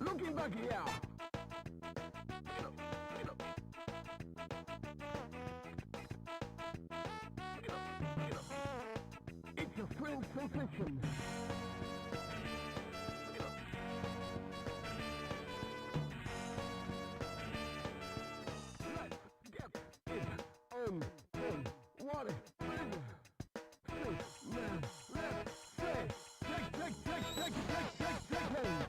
Looking back here. It's a thrill sensation. Let's get it on. What is man? Let's say, take home.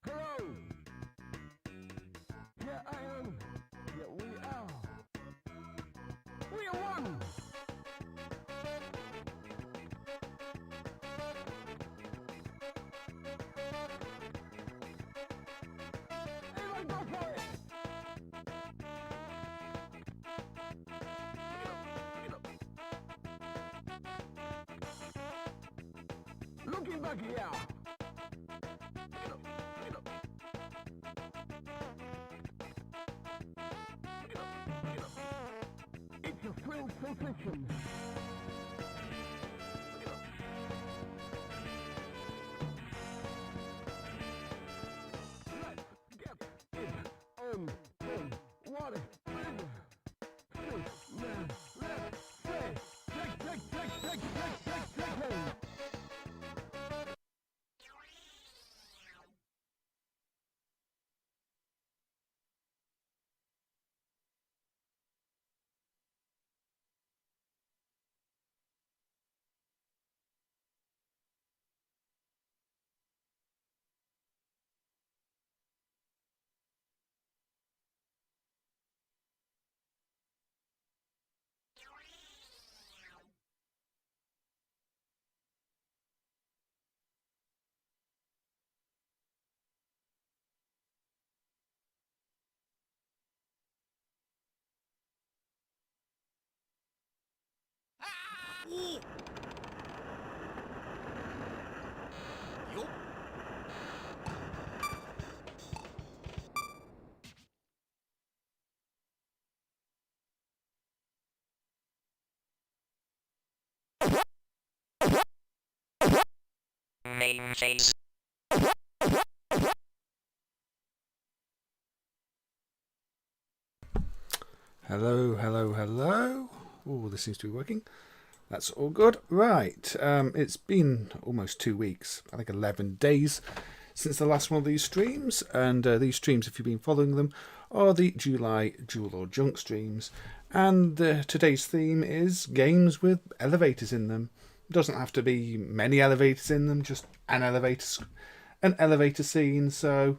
Hello! Here I am. Here we are. We are one! Everyone go for it! Looking back here. It's a thrill sensation. Let's get it on. What is man? Let's say, take home. Main phase. Hello, hello, hello. Oh, this seems to be working. That's all good. Right, it's been almost 2 weeks, I think 11 days, since the last one of these streams. And these streams, if you've been following them, are the July Jewel or Junk streams. And today's theme is games with elevators in them. It doesn't have to be many elevators in them, just an elevator scene. So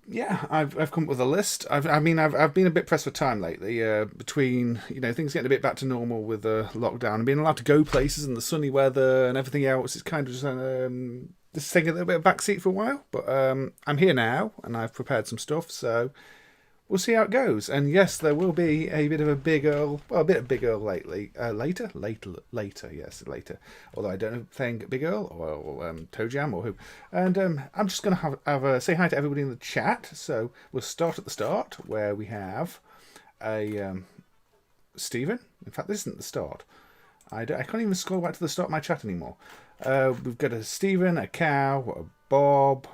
Yeah, I've come up with a list. I've been a bit pressed for time lately. Between things getting a bit back to normal with the lockdown and being allowed to go places and the sunny weather and everything else, it's kind of just taking a little bit of backseat for a while. But I'm here now and I've prepared some stuff, so we'll see how it goes. And yes, there will be a bit of a big Earl, well, a bit of Big Earl lately. Later. Yes, later. Although I don't know if playing Big Earl or Toe Jam or who. And I'm just going to have say hi to everybody in the chat. So we'll start at the start where we have a Stephen. In fact, this isn't the start. I can't even scroll back to the start of my chat anymore. We've got a Stephen, a Cow, a Bob.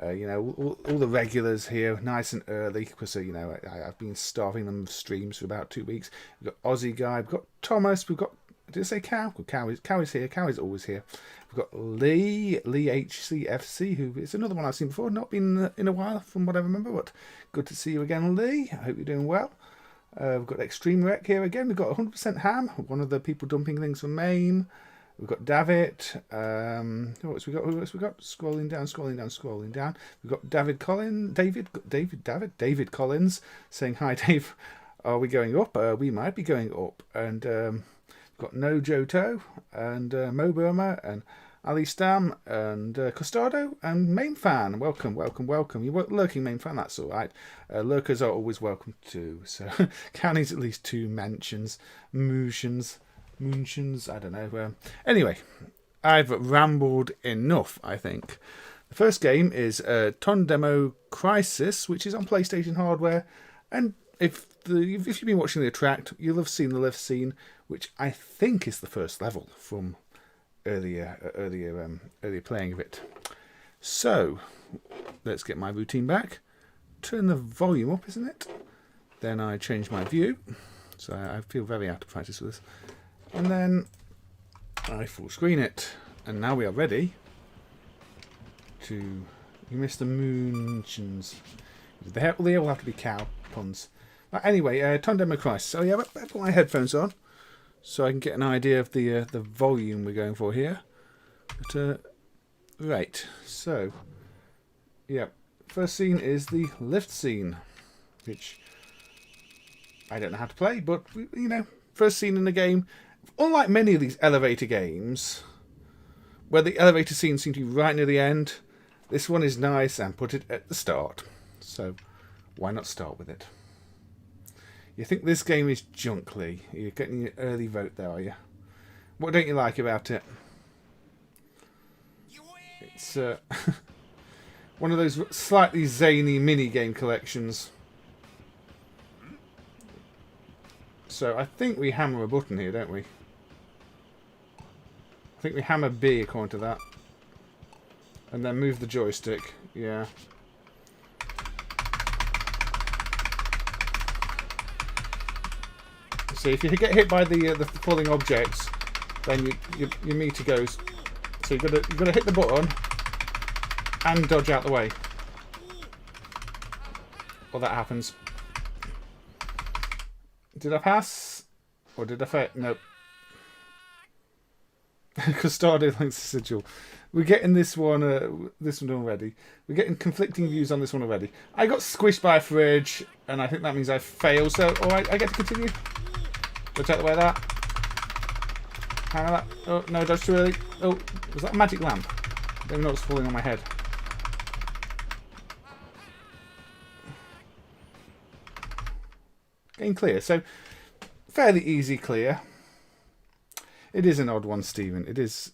All the regulars here, nice and early, because I've been starving them with streams for about 2 weeks. We've got Aussie Guy, we've got Thomas, we've got, did I say Cow? Cow is here, Cow is always here. We've got Lee HCFC, who is another one I've seen before, not been in a while from what I remember, but good to see you again, Lee. I hope you're doing well. We've got Extreme Wreck here again, we've got 100% Ham, one of the people dumping things from MAME. We've got David. Who else we got? Scrolling down. We've got David Collins saying, "Hi, Dave. Are we going up? We might be going up." And we've got No Joto and Mo Burma and Ali Stam and Costado and Main Fan. Welcome. You weren't lurking, Main Fan. That's all right. Lurkers are always welcome too. So Cal needs at least 2 mentions, Moonshins, I don't know. Anyway, I've rambled enough, I think. The first game is Tondemo Crisis, which is on PlayStation hardware. And if you've been watching the Attract, you'll have seen the lift scene, which I think is the first level from earlier playing of it. So, let's get my routine back. Turn the volume up, isn't it? Then I change my view. So I feel very out of practice with this. And then I full screen it. And now we are ready to... You missed the Moonshins. They all have to be cow puns. Anyway, Tondemo Crisis. So yeah, I've got my headphones on so I can get an idea of the volume we're going for here. But, right, so yeah, first scene is the lift scene, which I don't know how to play, but first scene in the game. Unlike many of these elevator games, where the elevator scenes seem to be right near the end, this one is nice and put it at the start. So, why not start with it? You think this game is junk, Lee? You're getting your early vote there, are you? What don't you like about it? It's one of those slightly zany mini-game collections. So I think we hammer a button here, don't we? I think we hammer B according to that. And then move the joystick. Yeah. See, if you get hit by the falling objects, then your meter goes. So you've got to hit the button and dodge out the way. Well, that happens. Did I pass? Or did I fail? Nope. Custodian links the sigil. We're getting this one already. We're getting conflicting views on this one already. I got squished by a fridge, and I think that means I failed. So, alright, I get to continue. Watch out the way of that. Hang on that. Oh, no, dodge too early. Oh, was that a magic lamp? I don't know what's falling on my head. Getting clear. So, fairly easy clear. It is an odd one, Stephen. It is.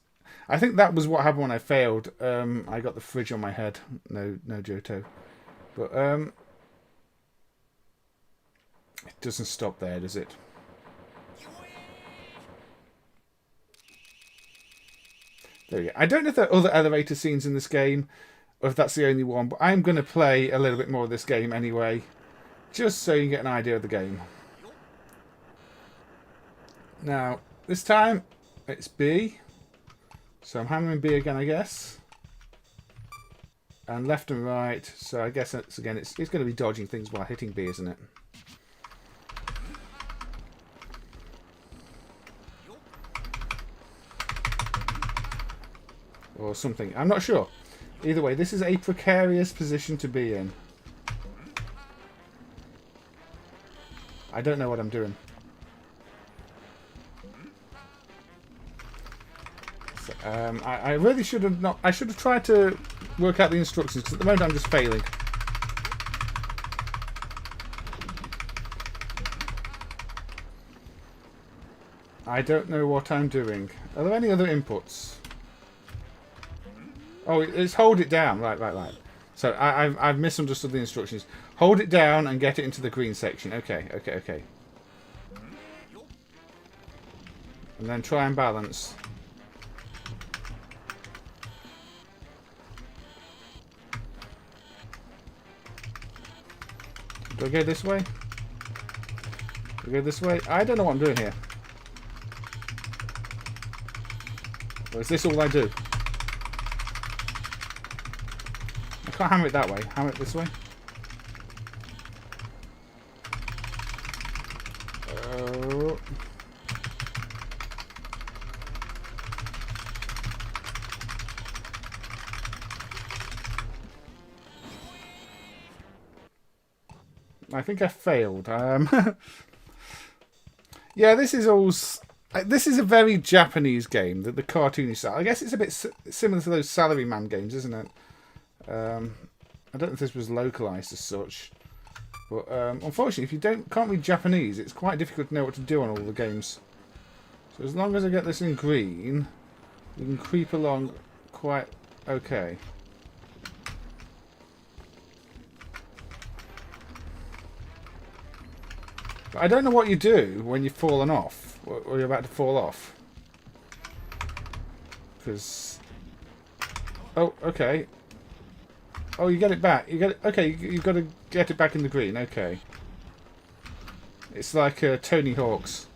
I think that was what happened when I failed. I got the fridge on my head. No Johto. But it doesn't stop there, does it? There we go. I don't know if there are other elevator scenes in this game, or if that's the only one, but I'm going to play a little bit more of this game anyway, just so you get an idea of the game. Now, this time, it's B. So I'm hammering B again, I guess. And left and right. So I guess it's going to be dodging things while hitting B, isn't it? Or something. I'm not sure. Either way, this is a precarious position to be in. I don't know what I'm doing. So, I really should have not. I should have tried to work out the instructions, because at the moment I'm just failing. I don't know what I'm doing. Are there any other inputs? Oh, it's hold it down. Right. So I've misunderstood the instructions. Hold it down and get it into the green section. Okay. And then try and balance. Do I go this way? Do I go this way? I don't know what I'm doing here. Or is this all I do? I can't hammer it that way. Hammer it this way. I think I failed. Yeah, this is all. This is a very Japanese game, the cartoony style. I guess it's a bit similar to those Salaryman games, isn't it? I don't know if this was localized as such, but unfortunately, if you can't read Japanese, it's quite difficult to know what to do on all the games. So as long as I get this in green, you can creep along quite okay. But I don't know what you do when you've fallen off, or you're about to fall off. Because... Oh, okay. Oh, you get it back. You get it. Okay, you've got to get it back in the green. Okay. It's like Tony Hawk's.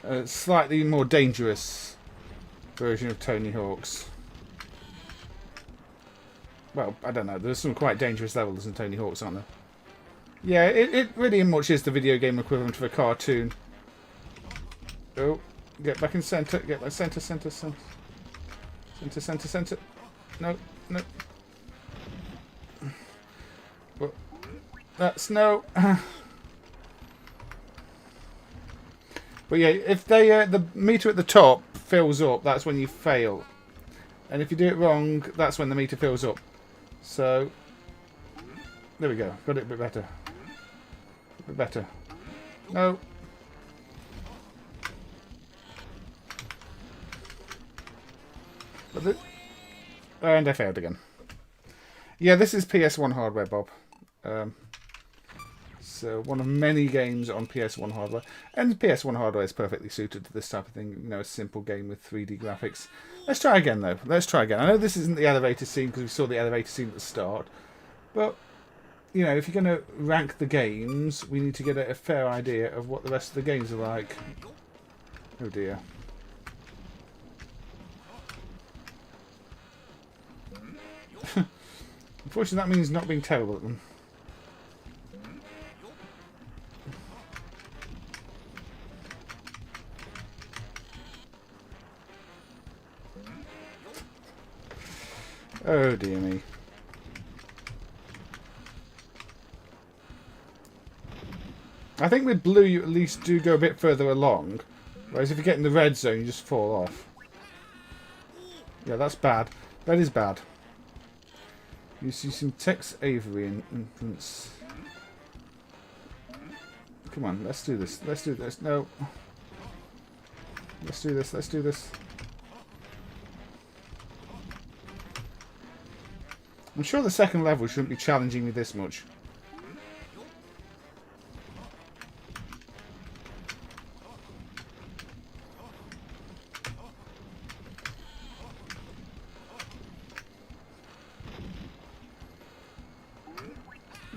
A slightly more dangerous version of Tony Hawk's. Well, I don't know. There's some quite dangerous levels in Tony Hawk's, aren't there? Yeah, it really much is the video game equivalent of a cartoon. Oh, get back in centre. Get back centre. Centre. No. But that's no. But yeah, if the meter at the top fills up, that's when you fail. And if you do it wrong, that's when the meter fills up. So, there we go. Got it a bit better. No. And I failed again. Yeah, this is PS1 hardware, Bob. So one of many games on PS1 hardware. And PS1 hardware is perfectly suited to this type of thing. You know, a simple game with 3D graphics. Let's try again, though. I know this isn't the elevator scene because we saw the elevator scene at the start. But, you know, if you're going to rank the games, we need to get a fair idea of what the rest of the games are like. Oh, dear. Unfortunately, that means not being terrible at them. Oh dear me. I think with blue you at least do go a bit further along, whereas if you get in the red zone you just fall off. Yeah, that's bad. That is bad. You see some Tex Avery influence. Come on, let's do this. No. Let's do this. I'm sure the second level shouldn't be challenging me this much.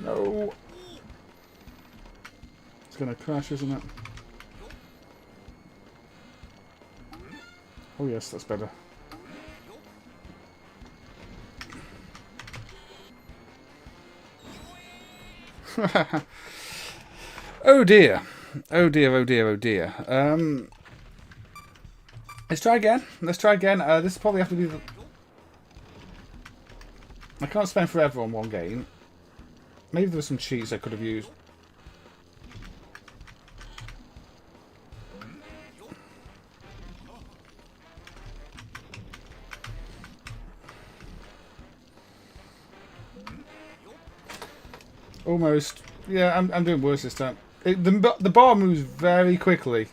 No. It's going to crash, isn't it? Oh yes, that's better. Oh dear. Let's try again. Let's try again. This will probably have to be the... I can't spend forever on one game. Maybe there were some cheats I could have used. Almost. Yeah, I'm doing worse this time. The bar moves very quickly,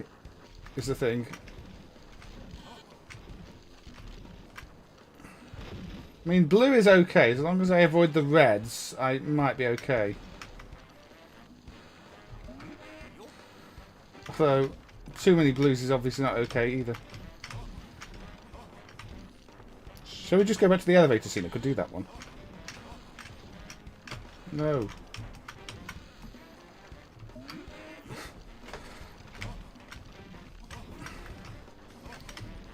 is the thing. I mean, blue is okay. As long as I avoid the reds, I might be okay. Although, too many blues is obviously not okay either. Shall we just go back to the elevator scene? I could do that one. No.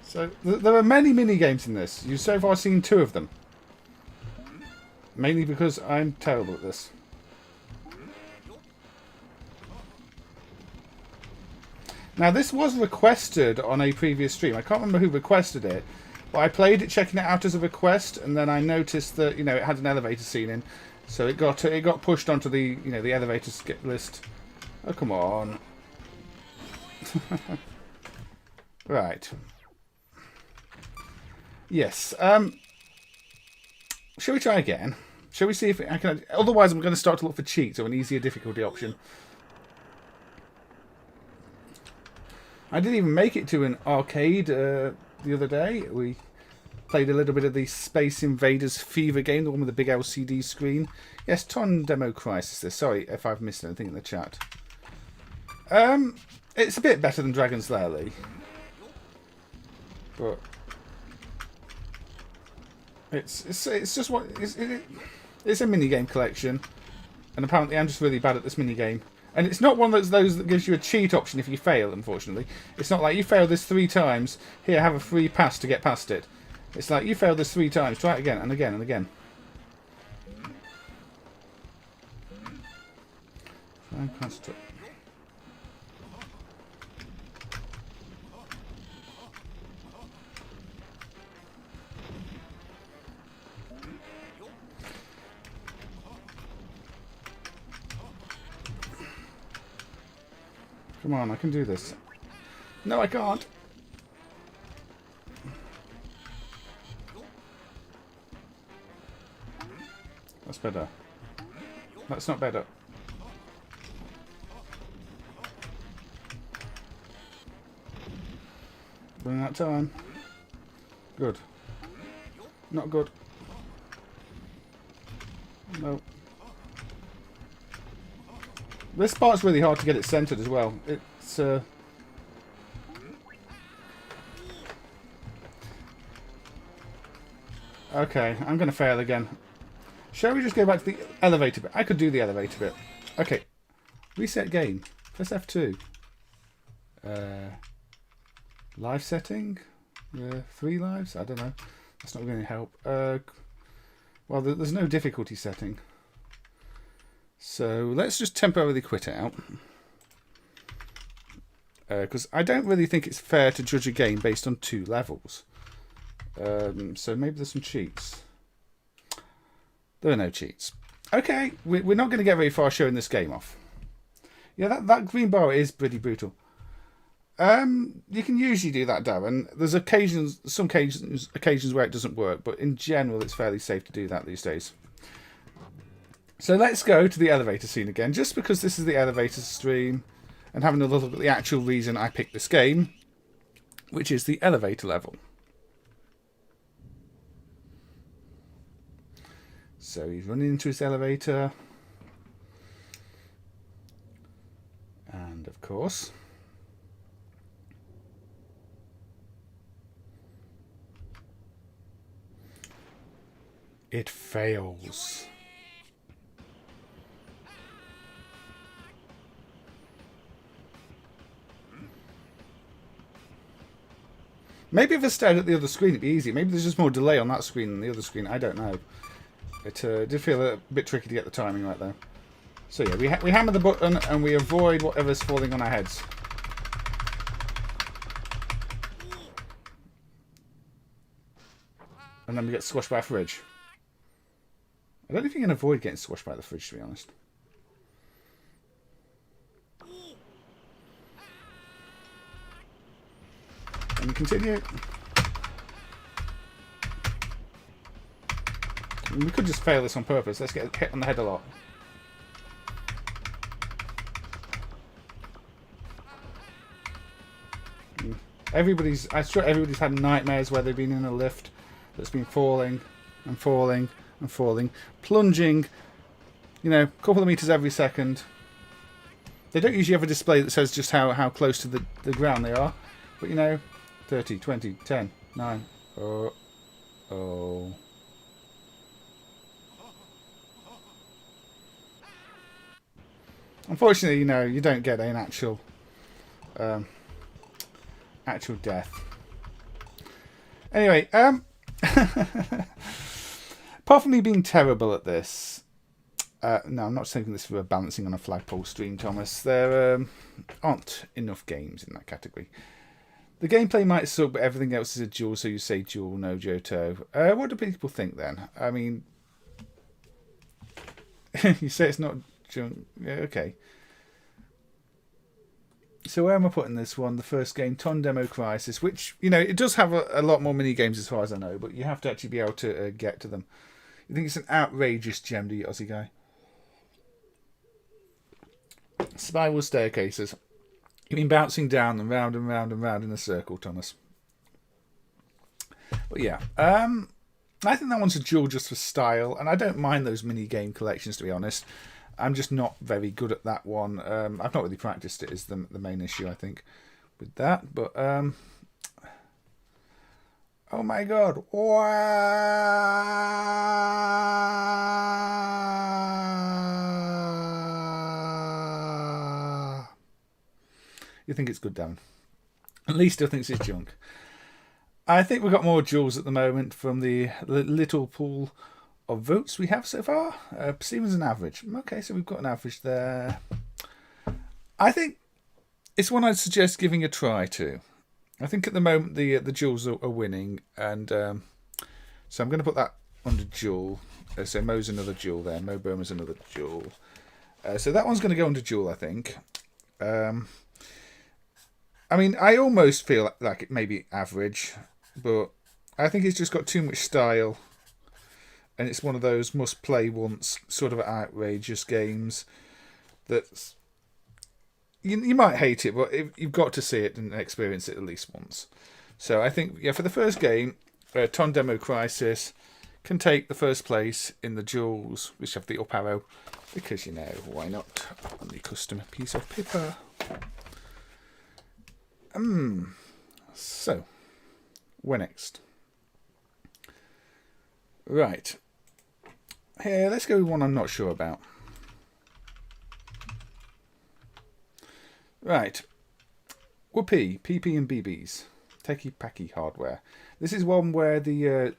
So, there are many mini-games in this. You've so far seen 2 of them. Mainly because I'm terrible at this. Now, this was requested on a previous stream. I can't remember who requested it. But I played it, checking it out as a request, and then I noticed that, you know, it had an elevator scene in. So it got pushed onto the, you know, the elevator skip list. Oh, come on. Right. Yes. Shall we try again? Shall we see if I can... Otherwise, I'm going to start to look for cheats or an easier difficulty option. I didn't even make it to an arcade the other day. We played a little bit of the Space Invaders Fever game, the one with the big LCD screen. Yes, Tondemo Crisis. Sorry if I've missed anything in the chat. It's a bit better than Dragon's Lair, Lee. But... It's just what it's a mini game collection, and apparently I'm just really bad at this mini game. And it's not one of those that gives you a cheat option if you fail. Unfortunately, it's not like you fail this 3 times. Here, have a free pass to get past it. It's like you failed this 3 times. Try it again and again and again. Try and concentrate. Come on, I can do this. No, I can't. That's better. That's not better. Running out of time. Good. Not good. No. This part's really hard to get it centered as well. It's okay, I'm going to fail again. Shall we just go back to the elevator bit? I could do the elevator bit. Okay. Reset game. Press F2. Live setting? 3 lives? I don't know. That's not going to help. Well, there's no difficulty setting. So let's just temporarily quit it out. Because I don't really think it's fair to judge a game based on 2 levels. So maybe there's some cheats. There are no cheats. Okay, we're not going to get very far showing this game off. Yeah, that green bar is pretty brutal. You can usually do that, Darren. There's some occasions where it doesn't work, but in general it's fairly safe to do that these days. So let's go to the elevator scene again, just because this is the elevator stream, and having a look at the actual reason I picked this game, which is the elevator level. So he's running into his elevator, and of course, it fails. Maybe if I stared at the other screen, it'd be easy. Maybe there's just more delay on that screen than the other screen. I don't know. It did feel a bit tricky to get the timing right there. So yeah, we hammer the button and we avoid whatever's falling on our heads. and then we get squashed by a fridge. I don't know if you can avoid getting squashed by the fridge, to be honest. And we continue. And we could just fail this on purpose. Let's get hit on the head a lot. I'm sure everybody's had nightmares where they've been in a lift that's been falling and falling and falling, plunging, you know, a couple of meters every second. They don't usually have a display that says just how close to the ground they are, but you know, 30, 20, 10, 9, oh. Unfortunately, you know, you don't get an actual death. Anyway, apart from me being terrible at this, no, I'm not saying this for a balancing on a flagpole stream, Thomas. There aren't enough games in that category. The gameplay might suck, but everything else is a duel, so you say duel, no Johto. What do people think then? I mean, you say it's not junk. Yeah, okay. So where am I putting this one? The first game, Tondemo Crisis, which, you know, it does have a lot more mini games as far as I know, but you have to actually be able to get to them. You think it's an outrageous gem, do you, Aussie guy? Spiral staircases. You've been bouncing down and round and round and round in a circle, Thomas. But yeah, I think that one's a duel just for style, and I don't mind those mini game collections, to be honest. I'm just not very good at that one. I've not really practiced it, is the main issue, I think, with that. But, oh my god. You think it's good, Darren? At least still thinks it's junk. I think we've got more duels at the moment from the little pool of votes we have so far. Stevens an average. Okay, so we've got an average there. I think it's one I'd suggest giving a try to. I think at the moment the duels are winning, and so I'm going to put that under duel. So Mo's another duel there. Mo Burma's another duel. So that one's going to go under duel, I think. I mean, I almost feel like it may be average, but I think it's just got too much style. And it's one of those must-play once sort of outrageous games that you might hate it, but you've got to see it and experience it at least once. So I think, yeah, for the first game, Tondemo Crisis can take the first place in the duels, which have the up arrow, because, you know, why not? On the custom piece of paper. So, where next? Right. Here, let's go with one I'm not sure about. Right. Whoopie, Pipi and Bibis. Teki Paki hardware. This is one where the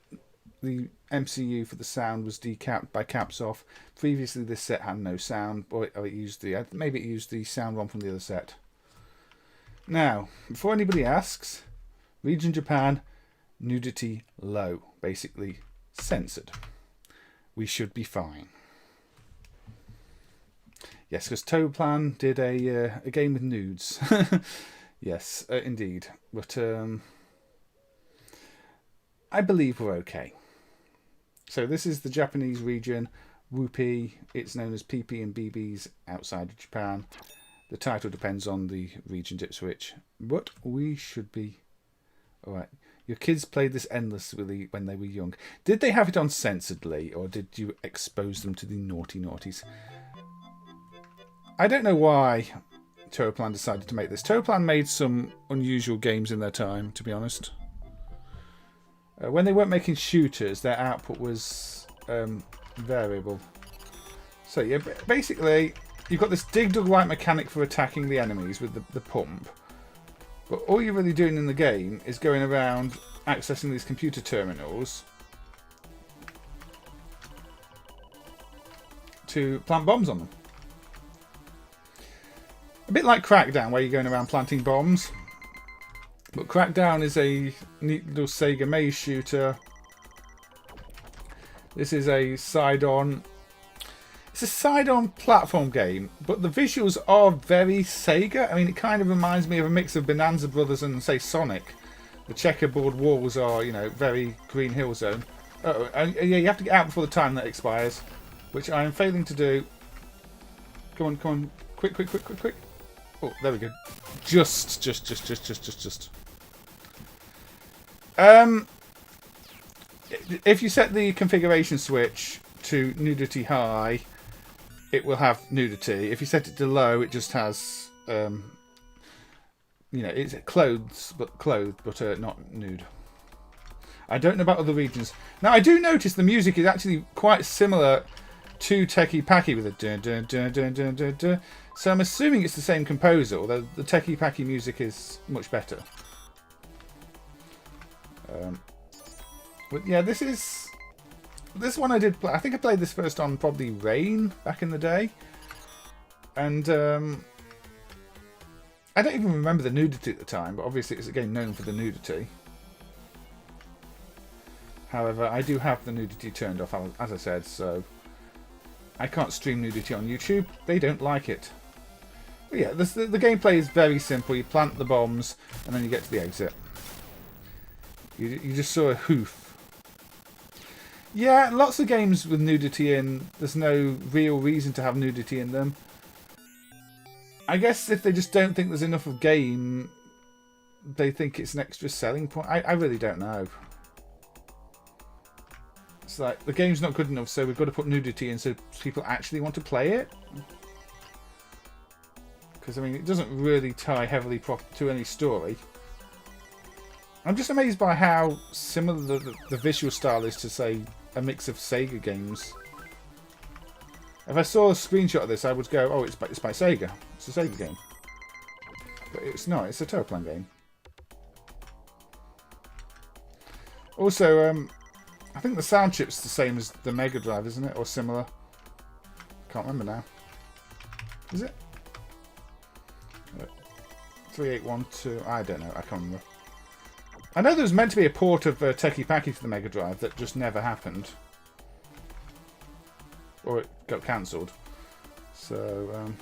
MCU for the sound was decapped by Capsoft. Previously, this set had no sound, but it used maybe it used the sound one from the other set. Now, before anybody asks, region Japan, nudity low, basically censored. We should be fine. Yes, because Toaplan did a game with nudes. Yes, indeed. But I believe we're okay. So this is the Japanese region, Whoopie. It's known as Pipi and Bibis outside of Japan. The title depends on the region dip switch, but we should be alright. Your kids played this endlessly when they were young. Did they have it on censoredly, or did you expose them to the naughty naughties? I don't know why Toaplan decided to make this. Toaplan made some unusual games in their time, to be honest. When they weren't making shooters, their output was variable. So yeah, basically, you've got this dig-dug-like mechanic for attacking the enemies with the pump. But all you're really doing in the game is going around accessing these computer terminals to plant bombs on them. A bit like Crackdown, where you're going around planting bombs. But Crackdown is a neat little Sega maze shooter This is a side-on. It's a side-on platform game, but the visuals are very Sega. I mean, it kind of reminds me of a mix of Bonanza Brothers and, say, Sonic. The checkerboard walls are, you know, very Green Hill Zone. Oh, and yeah, you have to get out before the time that expires, which I am failing to do. Come on, come on. Quick, quick, quick, quick, quick. Oh, there we go. Just. If you set the configuration switch to nudity high, it will have nudity. If you set it to low, it just has, you know, it's clothed, but not nude. I don't know about other regions. Now, I do notice the music is actually quite similar to Teki Paki with a dun dun dun dun dun dun dun. So I'm assuming it's the same composer, although the Teki Paki music is much better. But yeah, this one I did play. I think I played this first on probably Rain back in the day, and I don't even remember the nudity at the time. But obviously, it's a game known for the nudity. However, I do have the nudity turned off, as I said, so I can't stream nudity on YouTube. They don't like it. But yeah, the gameplay is very simple. You plant the bombs, and then you get to the exit. You just saw a hoof. Yeah, lots of games with nudity in. There's no real reason to have nudity in them. I guess if they just don't think there's enough of game, they think it's an extra selling point. I really don't know. It's like, the game's not good enough, so we've got to put nudity in so people actually want to play it. Because, I mean, it doesn't really tie heavily to any story. I'm just amazed by how similar the visual style is to, say, a mix of Sega games. If I saw a screenshot of this, I would go, oh, it's by Sega. It's a Sega game. But it's not. It's a Toaplan game. Also, I think the sound chip's the same as the Mega Drive, isn't it? Or similar. Can't remember now. Is it? 3812. I don't know. I can't remember. I know there was meant to be a port of Teki Paki for the Mega Drive that just never happened. Or it got cancelled. So,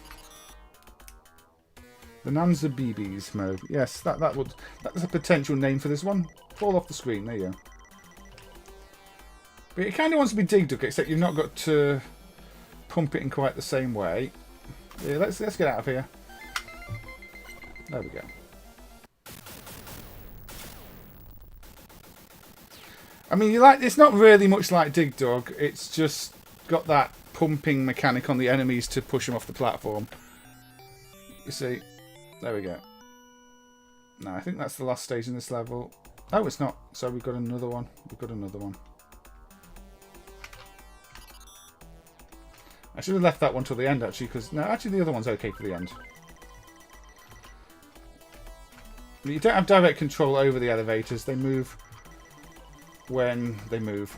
the Nanza Bibis mode. Yes, that's a potential name for this one. Fall off the screen. There you go. But it kind of wants to be Dig Dug, except you've not got to pump it in quite the same way. Yeah, let's get out of here. There we go. I mean, it's not really much like Dig Dug. It's just got that pumping mechanic on the enemies to push them off the platform. You see, there we go. No, I think that's the last stage in this level. Oh, it's not. So we've got another one. I should have left that one till the end, actually, because no, actually the other one's okay for the end. But you don't have direct control over the elevators. They move when they move.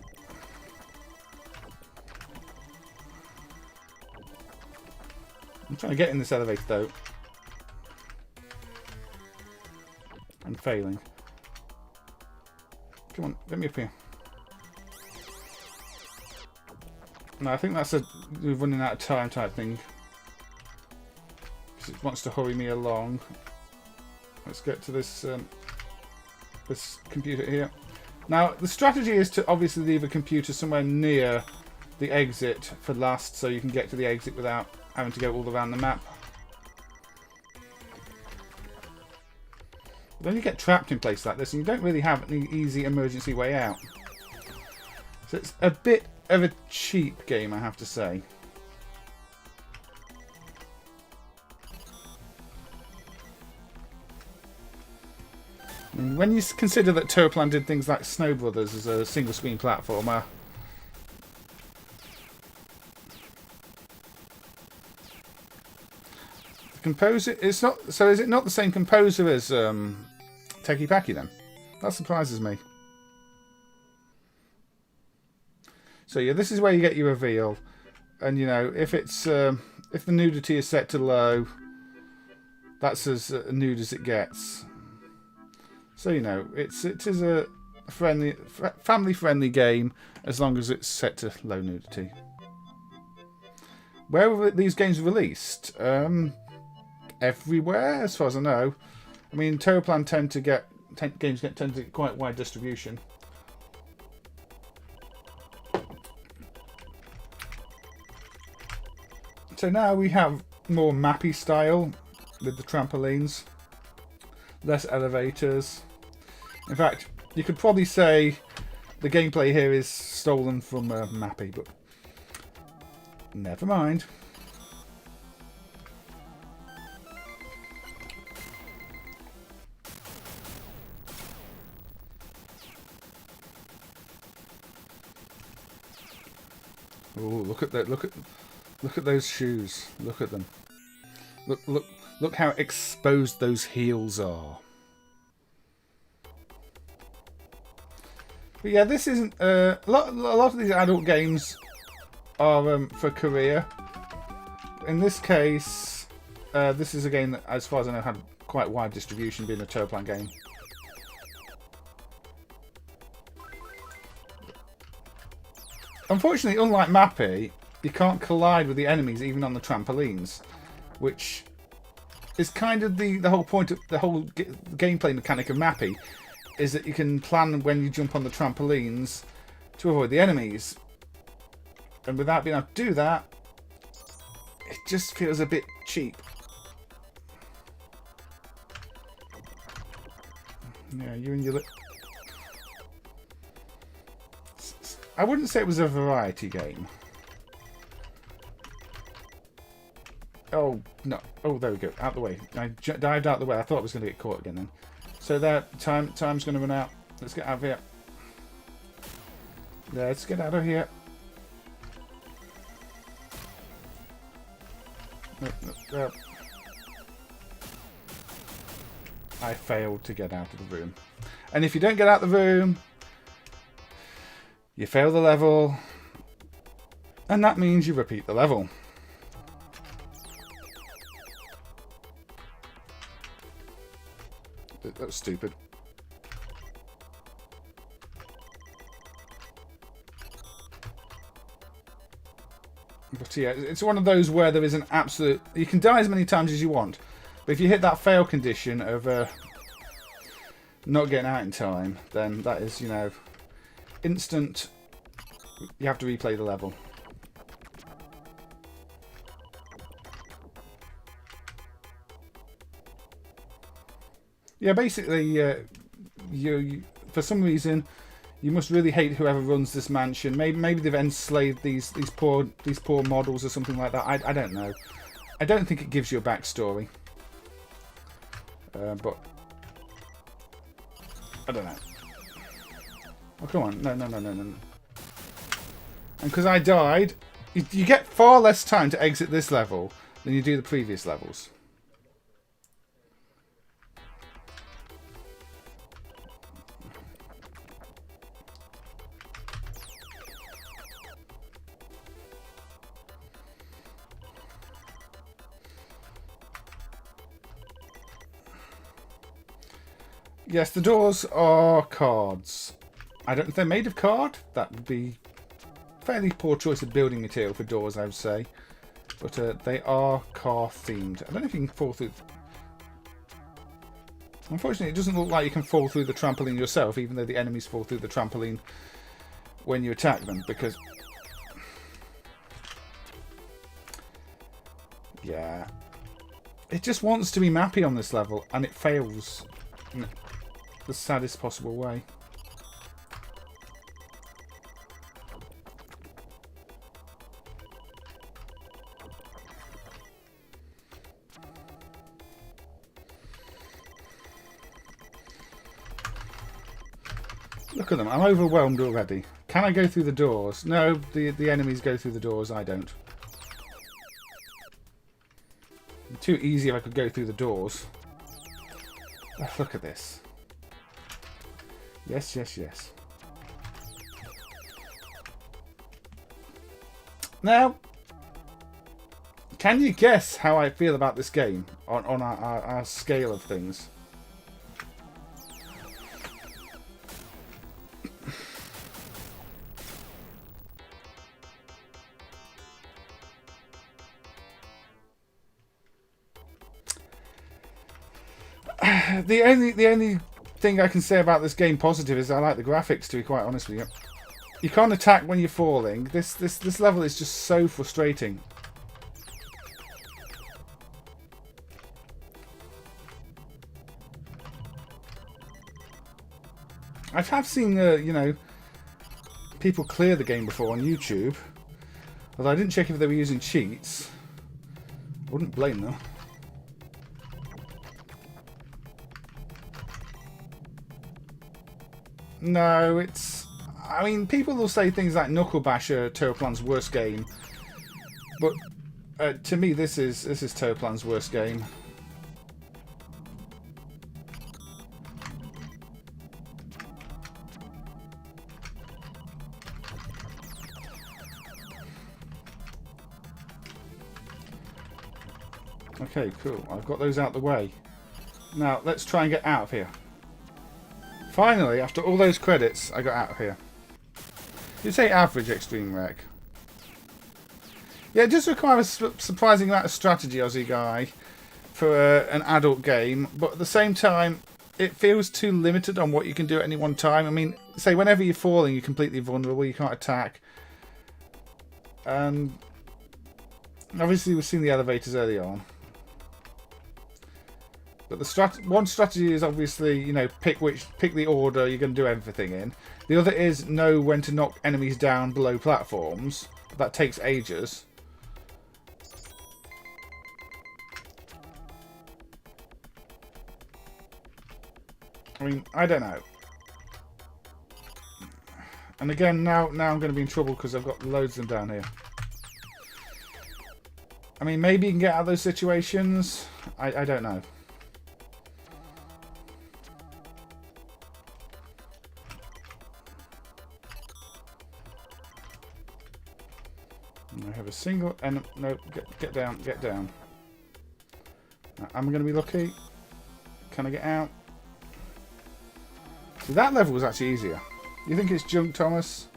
I'm trying to get in this elevator, though. I'm failing. Come on, get me up here. No, I think that's we're running out of time type thing. Because it wants to hurry me along. Let's get to this this computer here. Now, the strategy is to obviously leave a computer somewhere near the exit for last, so you can get to the exit without having to go all around the map. But then you get trapped in places like this, and you don't really have an easy emergency way out. So it's a bit of a cheap game, I have to say. And when you consider that Toaplan did things like Snow Brothers as a single screen platformer, the composer, it's not. So is it not the same composer as Teki Paki then? That surprises me. So yeah, this is where you get your reveal, and you know, if it's if the nudity is set to low, that's as nude as it gets. So you know, it is a family-friendly game as long as it's set to low nudity. Where were these games released? Everywhere, as far as I know. I mean, Toaplan tend to get quite wide distribution. So now we have more mappy style with the trampolines, less elevators. In fact, you could probably say the gameplay here is stolen from mappy, but never mind. Oh, look at that! Look at those shoes! Look at them! Look how exposed those heels are. But yeah, this isn't a lot of these adult games are for career. In this case, this is a game that, as far as I know, had quite wide distribution, being a Toaplan game. Unfortunately, unlike Mappy, you can't collide with the enemies even on the trampolines, which is kind of the whole point of the whole gameplay mechanic of Mappy, is that you can plan when you jump on the trampolines to avoid the enemies. And without being able to do that, it just feels a bit cheap. Yeah, you and your... I wouldn't say it was a variety game. Oh, no. Oh, there we go. Out the way. I dived out the way. I thought I was going to get caught again then. So that time's going to run out. Let's get out of here. Let's get out of here. No. I failed to get out of the room. And if you don't get out of the room, you fail the level, and that means you repeat the level. That was stupid. But yeah, it's one of those where there is an absolute... You can die as many times as you want, but if you hit that fail condition of not getting out in time, then that is, you know... instant, you have to replay the level. Yeah, basically, you for some reason, you must really hate whoever runs this mansion. Maybe they've enslaved these poor models or something like that. I don't know. I don't think it gives you a backstory. But I don't know. Oh, come on. No. And because I died, you get far less time to exit this level than you do the previous levels. Yes, the doors are cards. I don't know if they're made of card. That would be fairly poor choice of building material for doors, I would say. But they are car themed. I don't know if you can fall through. Unfortunately, it doesn't look like you can fall through the trampoline yourself, even though the enemies fall through the trampoline when you attack them. Because, yeah, it just wants to be mappy on this level, and it fails in the saddest possible way. Look at them. I'm overwhelmed already. Can I go through the doors? No, the enemies go through the doors. I don't. Too easy if I could go through the doors. Oh, look at this. Yes. Now, can you guess how I feel about this game on our scale of things? the only thing I can say about this game positive is I like the graphics, to be quite honest with you. You can't attack when you're falling. This level is just so frustrating. I have seen, you know, people clear the game before on YouTube. Although I didn't check if they were using cheats. I wouldn't blame them. No, it's... I mean, people will say things like Knuckle Basher, Toaplan's worst game. But to me, this is Toaplan's worst game. Okay, cool. I've got those out the way. Now, let's try and get out of here. Finally, after all those credits, I got out of here. You'd say average Extreme Wreck. Yeah, it does require a surprising amount of strategy, Aussie guy, for an adult game. But at the same time, it feels too limited on what you can do at any one time. I mean, say, whenever you're falling, you're completely vulnerable. You can't attack. And obviously, we've seen the elevators early on. But the one strategy is obviously, you know, pick the order you're going to do everything in. The other is know when to knock enemies down below platforms. That takes ages. I mean, I don't know. And again, now I'm going to be in trouble because I've got loads of them down here. I mean, maybe you can get out of those situations. I don't know. I have a single and no, get down. I'm going to be lucky. Can I get out? See, that level was actually easier. You think it's junk, Thomas?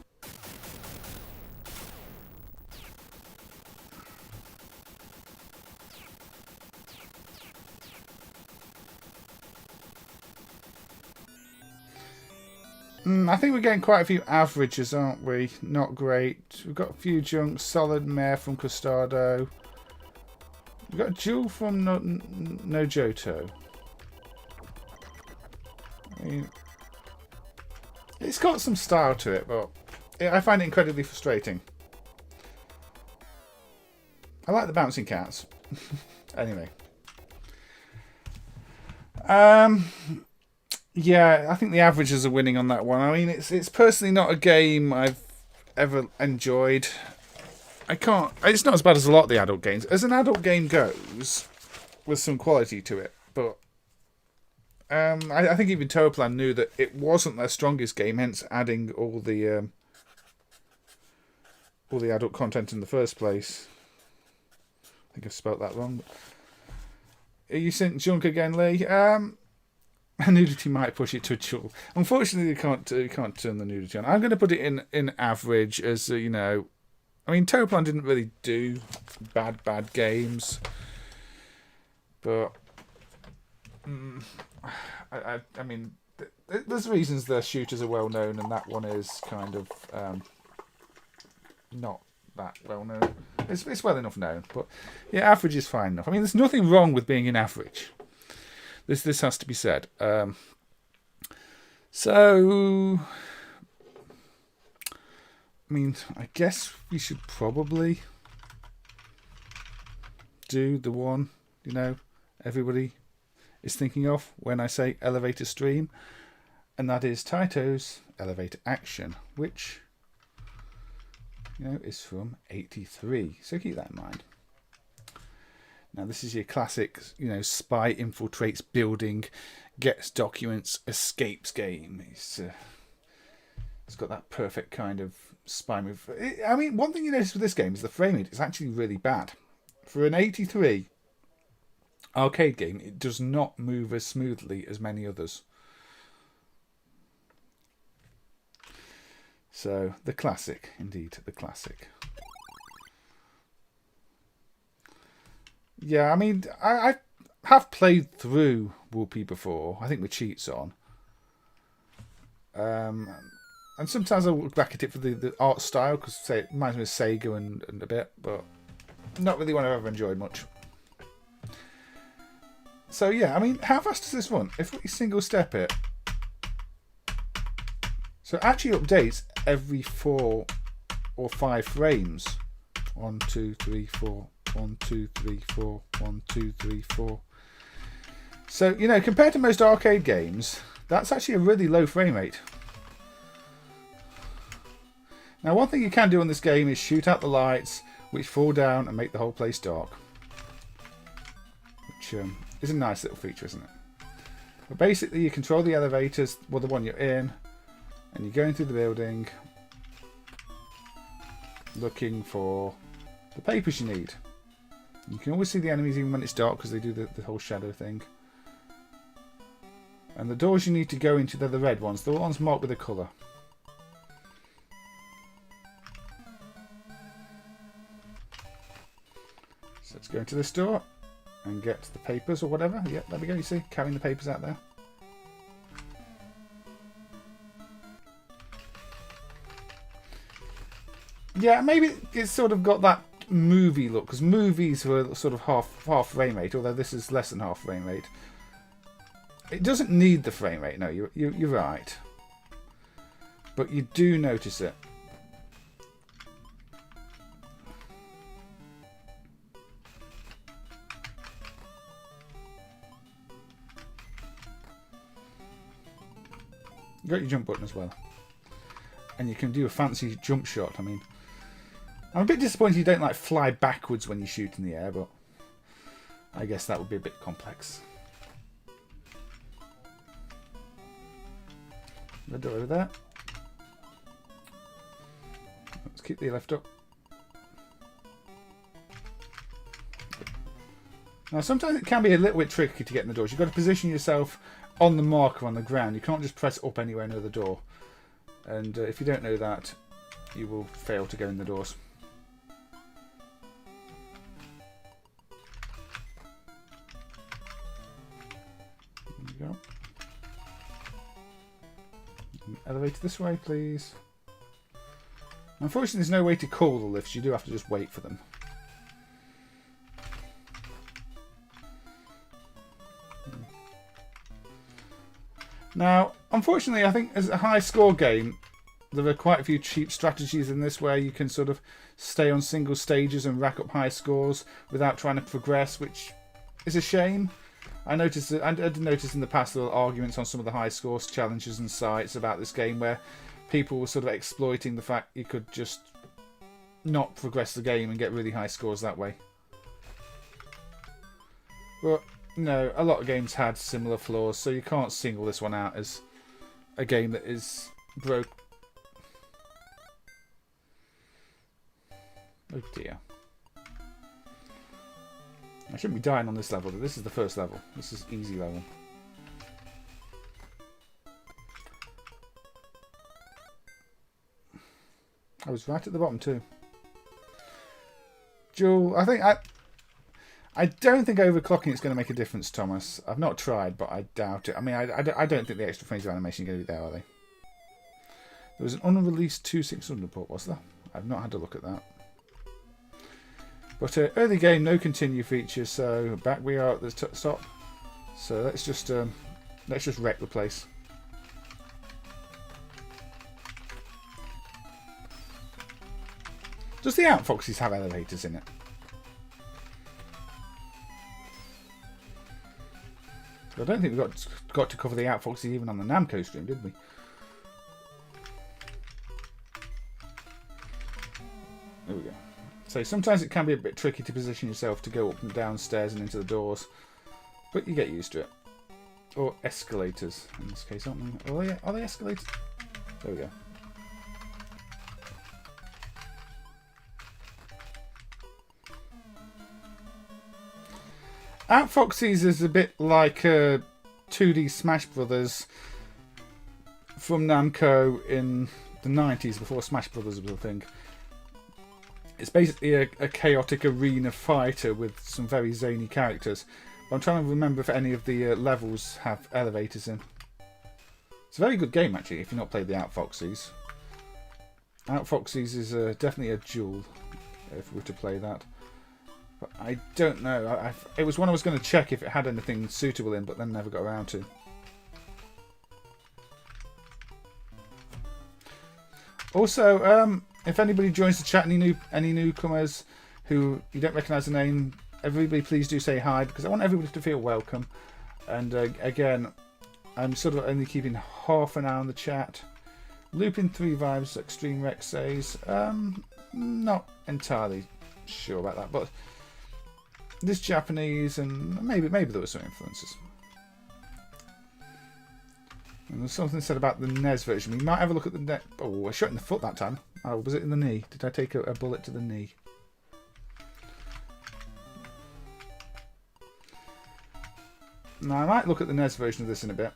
I think we're getting quite a few averages, aren't we? Not great. We've got a few junks. Solid Mare from Costado. We've got a Jewel from Nojoto. I mean, it's got some style to it, but I find it incredibly frustrating. I like the bouncing cats. Anyway. Yeah, I think the averages are winning on that one. I mean, it's personally not a game I've ever enjoyed. It's not as bad as a lot of the adult games. As an adult game goes, with some quality to it, but I think even Toaplan knew that it wasn't their strongest game, hence adding all the adult content in the first place. I think I've spelt that wrong. Are you sent junk again, Lee? Nudity might push it to a jewel. Unfortunately, you can't turn the nudity on. I'm going to put it in average, as you know. I mean, Toaplan didn't really do bad games, but I mean, there's reasons their shooters are well known, and that one is kind of not that well known. It's well enough known, but yeah, average is fine enough. I mean, there's nothing wrong with being in average. This has to be said. So, I mean, I guess we should probably do the one, you know, everybody is thinking of when I say elevator stream, and that is Taito's Elevator Action, which, you know, is from '83. So keep that in mind. Now, this is your classic, you know, spy infiltrates building, gets documents, escapes game. It's got that perfect kind of spy move. I mean, one thing you notice with this game is the frame rate is actually really bad. For an '83 arcade game, it does not move as smoothly as many others. So, the classic, indeed, the classic. Yeah, I mean, I have played through Whoopie before, I think with cheats on. And sometimes I'll look back at it for the art style, because say it reminds me of Sega and a bit, but not really one I've ever enjoyed much. So yeah, I mean, how fast does this run? If we single step it, so it actually updates every 4 or 5 frames. 1, 2, 3, 4. 1, 2, 3, 4. 1, 2, 3, 4. So, you know, compared to most arcade games, that's actually a really low frame rate. Now, one thing you can do on this game is shoot out the lights, which fall down and make the whole place dark. Which is a nice little feature, isn't it? But basically, you control the elevators, well, the one you're in, and you're going through the building, looking for the papers you need. You can always see the enemies even when it's dark, because they do the whole shadow thing. And the doors you need to go into, they're the red ones, the ones marked with a colour. So let's go into this door and get the papers or whatever. Yeah, there we go, you see, carrying the papers out there. Yeah, maybe it's sort of got that movie look, because movies were sort of half frame rate, although this is less than half frame rate. It doesn't need the frame rate, no, you're right. But you do notice it. You got your jump button as well. And you can do a fancy jump shot. I mean, I'm a bit disappointed you don't like fly backwards when you shoot in the air, but I guess that would be a bit complex. The door over there. Let's keep the left up. Now sometimes it can be a little bit tricky to get in the doors. You've got to position yourself on the marker on the ground. You can't just press up anywhere near the door. And if you don't know that, you will fail to go in the doors. There you go. Elevator this way, please. Unfortunately, there's no way to call the lifts. You do have to just wait for them. Now, unfortunately, I think as a high score game, there are quite a few cheap strategies in this where you can sort of stay on single stages and rack up high scores without trying to progress, which is a shame. I did notice in the past there were arguments on some of the high scores challenges and sites about this game where people were sort of exploiting the fact you could just not progress the game and get really high scores that way. But no, a lot of games had similar flaws, so you can't single this one out as a game that is broke. Oh dear. I shouldn't be dying on this level. This is the first level. This is easy level. I was right at the bottom too. Jewel, I don't think overclocking is going to make a difference, Thomas. I've not tried, but I doubt it. I mean, I don't think the extra frames of animation are going to be there, are they? There was an unreleased 2600 port, was there? I've not had a look at that. But early game, no continue feature, so back we are at the top. So let's just wreck the place. Does the Outfoxes have elevators in it? I don't think we got to cover the Outfoxes even on the Namco stream, did we? There we go. So sometimes it can be a bit tricky to position yourself to go up and down stairs and into the doors, but you get used to it. Or escalators in this case, aren't they? Oh yeah, are they escalators? There we go. Outfoxes is a bit like 2D Smash Brothers from Namco in the 90s, before Smash Brothers was a thing. It's basically a chaotic arena fighter with some very zany characters, I'm trying to remember if any of the levels have elevators in. It's a very good game, actually, if you've not played the Outfoxies. Outfoxies is definitely a jewel, if we were to play that. But I don't know. It was one I was going to check if it had anything suitable in, but then never got around to. Also, if anybody joins the chat, any newcomers who you don't recognise the name, everybody please do say hi, because I want everybody to feel welcome. And again, I'm sort of only keeping half an hour on the chat. Looping 3 Vibes, Extreme Rex says, not entirely sure about that, but this Japanese, and maybe there were some influences. And there's something said about the NES version. We might have a look at the NES. Oh, I shot in the foot that time. Oh, was it in the knee? Did I take a bullet to the knee? Now, I might look at the NES version of this in a bit.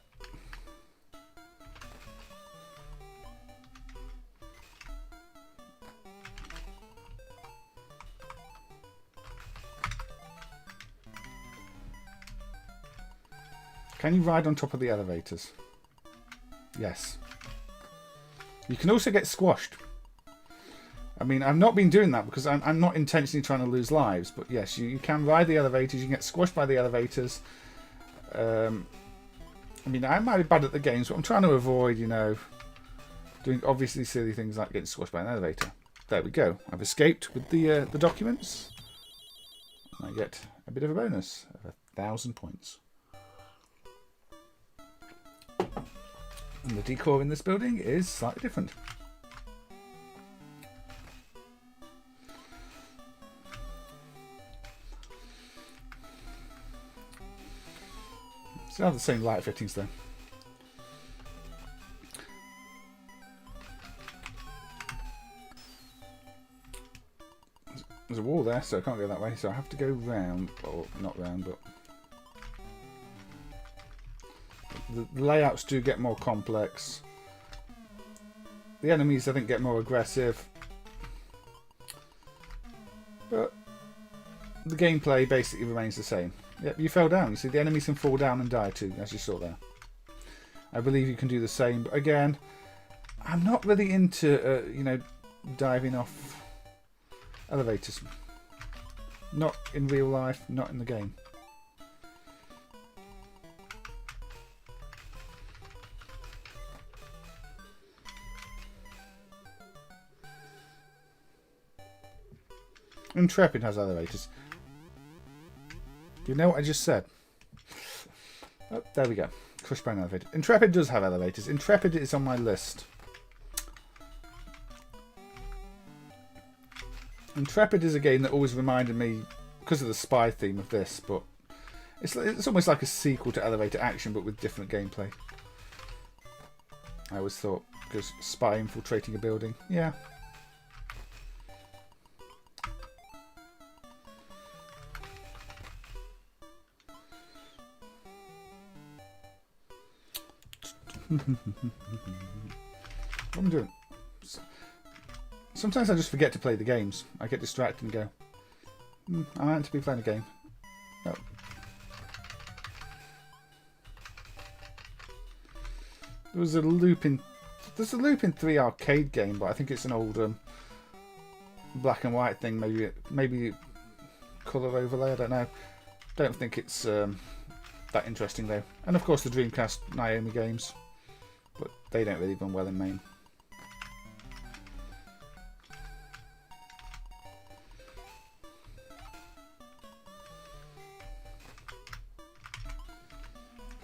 Can you ride on top of the elevators? Yes. You can also get squashed. I mean, I've not been doing that because I'm not intentionally trying to lose lives. But yes, you can ride the elevators. You can get squashed by the elevators. I mean, I might be bad at the games, but I'm trying to avoid, you know, doing obviously silly things like getting squashed by an elevator. There we go. I've escaped with the documents. I get a bit of a bonus of 1,000 points. And the decor in this building is slightly different. Still have the same light fittings though. There's a wall there, so I can't go that way, so I have to go round, or not round, but the layouts do get more complex. The enemies, I think, get more aggressive. But the gameplay basically remains the same. Yep, you fell down. You see, the enemies can fall down and die too, as you saw there. I believe you can do the same. But again, I'm not really into, you know, diving off elevators. Not in real life, not in the game. Intrepid has elevators. Do you know what I just said? Oh, there we go. Crushed by an elevator. Intrepid does have elevators. Intrepid is on my list. Intrepid is a game that always reminded me, because of the spy theme of this, but it's almost like a sequel to Elevator Action, but with different gameplay. I always thought, because spy infiltrating a building. Yeah. What am I doing? Sometimes I just forget to play the games. I get distracted and go, I meant to be playing a game. Oh. There's a Looping 3 arcade game, but I think it's an old black and white thing. Maybe colour overlay. I don't know. Don't think it's that interesting though. And of course the Dreamcast Naomi games, but they don't really run well in MAME.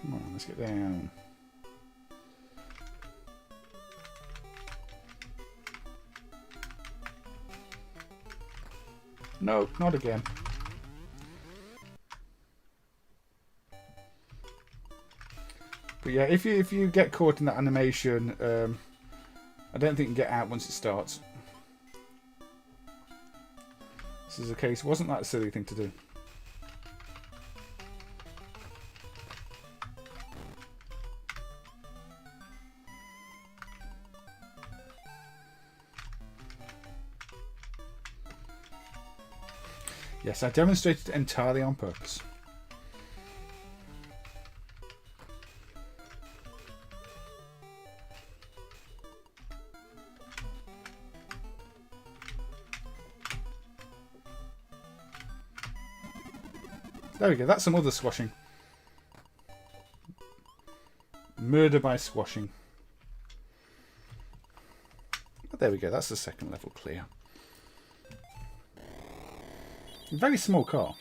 Come on, let's get down. No, not again. But yeah, if you get caught in that animation, I don't think you can get out once it starts. This is a case. Wasn't that a silly thing to do? Yes, I demonstrated it entirely on purpose. There we go. That's some other squashing. Murder by squashing. But there we go. That's the second level clear. Very small car.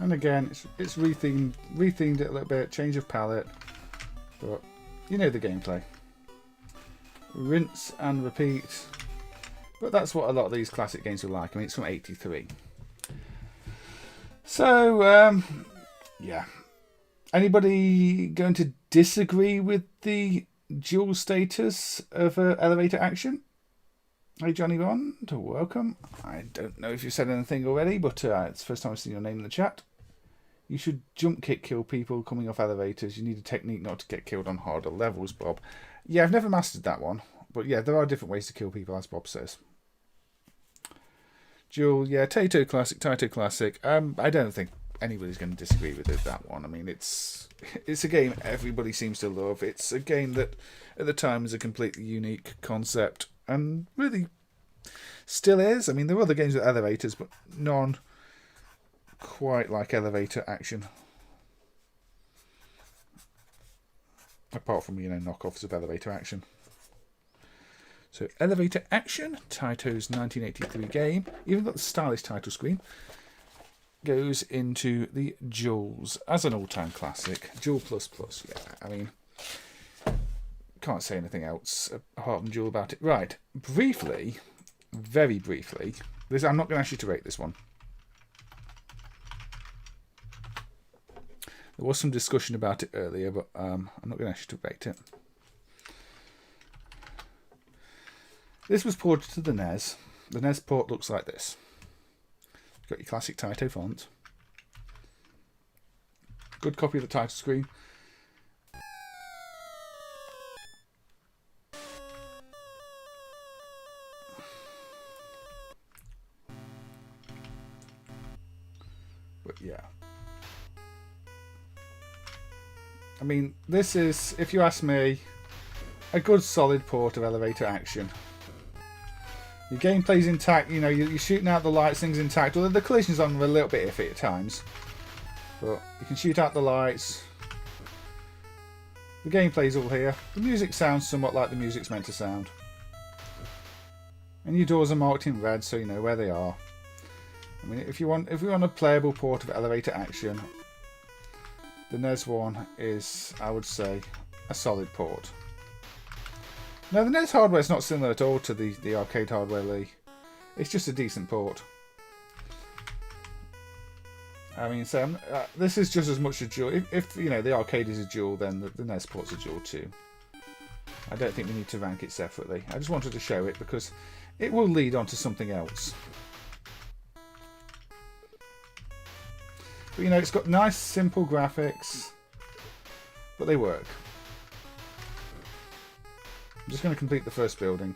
And again, it's rethemed it a little bit, change of palette, but you know the gameplay. Rinse and repeat. But that's what a lot of these classic games are like. I mean, it's from '83. So, yeah. Anybody going to disagree with the dual status of elevator action? Hey Johnny Bond, welcome. I don't know if you've said anything already, but it's the first time I've seen your name in the chat. You should jump kick kill people coming off elevators. You need a technique not to get killed on harder levels, Bob. Yeah, I've never mastered that one. But yeah, there are different ways to kill people, as Bob says. Jewel, yeah, Taito classic, Taito classic. I don't think anybody's going to disagree with that one. I mean, it's a game everybody seems to love. It's a game that at the time was a completely unique concept and really still is. I mean, there are other games with elevators, but none quite like elevator action. Apart from, you know, knockoffs of elevator action. So, elevator action, Taito's 1983 game, even got the stylish title screen, goes into the Jewels as an all-time classic. Jewel plus plus, yeah. I mean, can't say anything else apart from Jewel about it. Right, briefly, very briefly, I'm not going to ask you to rate this one. There was some discussion about it earlier, but I'm not going to ask you to rate it. This was ported to the NES. The NES port looks like this. You've got your classic Taito font. Good copy of the title screen. But yeah. I mean, this is, if you ask me, a good solid port of elevator action. Your gameplay's intact, you know, you're shooting out the lights, things intact, although the collisions on are a little bit iffy at times. But you can shoot out the lights. The gameplay's all here. The music sounds somewhat like the music's meant to sound. And your doors are marked in red so you know where they are. I mean, if you want a playable port of elevator action, the NES one is, I would say, a solid port. Now, the NES hardware is not similar at all to the arcade hardware, Lee. It's just a decent port. I mean, Sam, this is just as much a dual. If you know the arcade is a dual, then the NES port's a dual too. I don't think we need to rank it separately. I just wanted to show it because it will lead on to something else. But you know, it's got nice, simple graphics, but they work. I'm just going to complete the first building.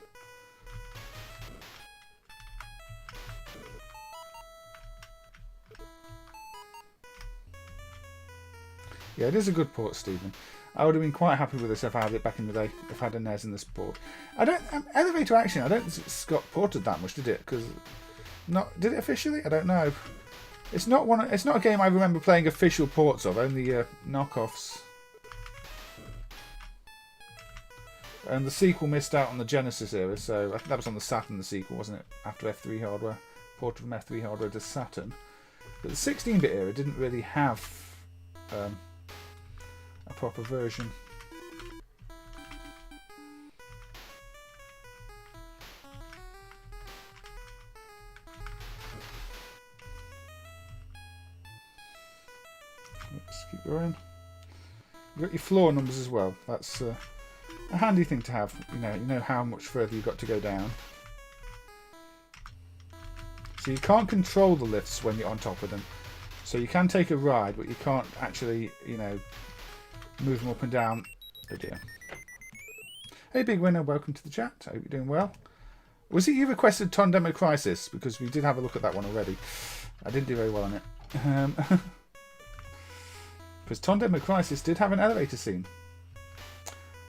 Yeah, it is a good port, Stephen. I would have been quite happy with this if I had it back in the day. If I had a NES in this port. Elevator Action, I don't think it's got ported that much, did it? Because did it officially? I don't know. It's not a game I remember playing official ports of. Only knockoffs. And the sequel missed out on the Genesis era, so I think that was on the Saturn, the sequel, wasn't it? After F3 hardware. Ported from F3 hardware to Saturn. But the 16-bit era didn't really have a proper version. Let's keep going. You've got your floor numbers as well. That's a handy thing to have. You know how much further you've got to go down. So you can't control the lifts when you're on top of them. So you can take a ride, but you can't actually, you know, move them up and down. Oh dear. Hey Big Winner, welcome to the chat. I hope you're doing well. Was it you requested Tondemo Crisis? Because we did have a look at that one already. I didn't do very well on it. Because Tondemo Crisis did have an elevator scene.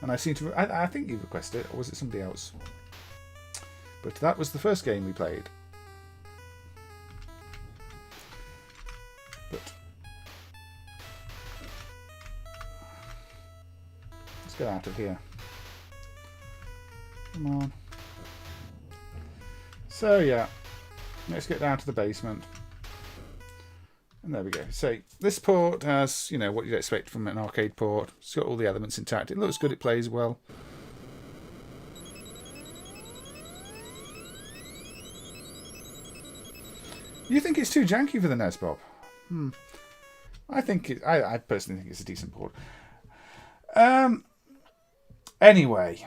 And I seem to... I think you requested it, or was it somebody else? But that was the first game we played. But let's get out of here. Come on. So yeah, let's get down to the basement. And there we go. So this port has, you know, what you'd expect from an arcade port. It's got all the elements intact. It looks good, it plays well. You think it's too janky for the NES, Bob? I think it, I personally think it's a decent port. Anyway.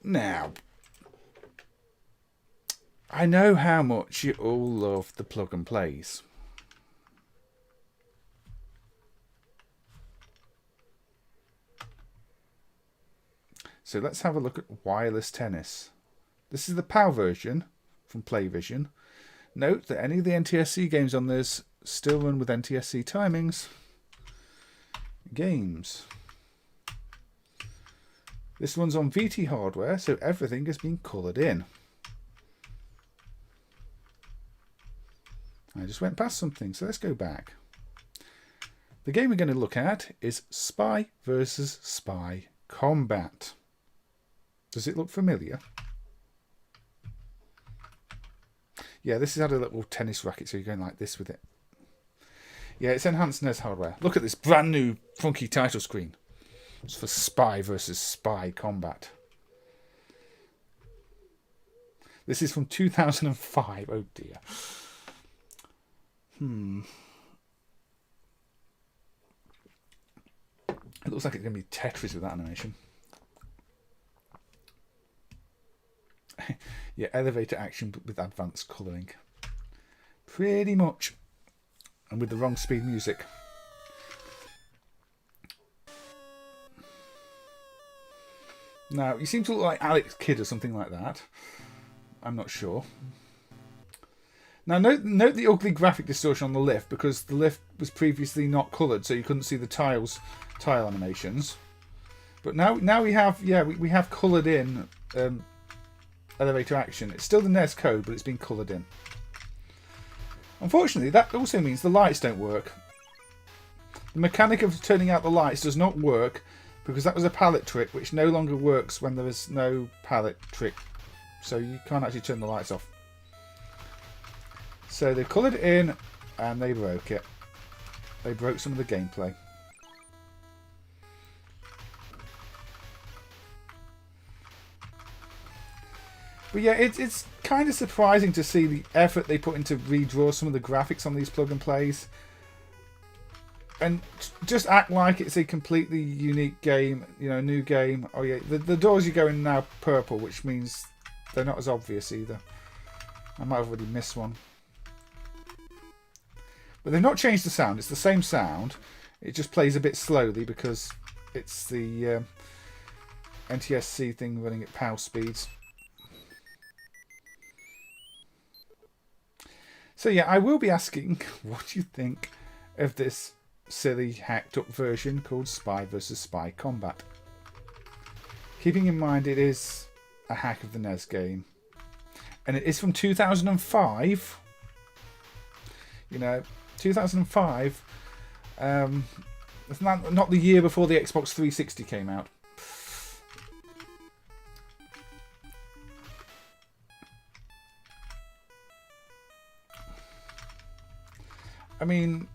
Now, I know how much you all love the plug and plays. So let's have a look at wireless tennis. This is the PAL version from PlayVision. Note that any of the NTSC games on this still run with NTSC timings. Games. This one's on VT hardware, so everything has been coloured in. I just went past something, so let's go back. The game we're going to look at is Spy vs. Spy Combat. Does it look familiar? Yeah, this has had a little tennis racket, so you're going like this with it. Yeah, it's enhanced NES hardware. Look at this brand new funky title screen. It's for Spy vs. Spy Combat. This is from 2005. Oh dear. It looks like it's going to be Tetris with that animation. Yeah, elevator action but with advanced colouring. Pretty much. And with the wrong speed music. Now, you seem to look like Alex Kidd or something like that. I'm not sure. Now, note the ugly graphic distortion on the lift, because the lift was previously not coloured, so you couldn't see the tile animations. But now we have, yeah, we have coloured in elevator action. It's still the NES code, but it's been coloured in. Unfortunately, that also means the lights don't work. The mechanic of turning out the lights does not work, because that was a palette trick, which no longer works when there is no palette trick. So you can't actually turn the lights off. So they coloured it in, and they broke it. They broke some of the gameplay. But yeah, it's kind of surprising to see the effort they put into redraw some of the graphics on these plug and plays. And just act like it's a completely unique game, you know, new game. Oh yeah, the doors you go in now purple, which means they're not as obvious either. I might have already missed one. But they've not changed the sound. It's the same sound. It just plays a bit slowly because it's the NTSC thing running at PAL speeds. So yeah, I will be asking what do you think of this silly hacked up version called Spy vs. Spy Combat. Keeping in mind it is a hack of the NES game. And it is from 2005. You know, 2005. It's not the year before the Xbox 360 came out. I mean,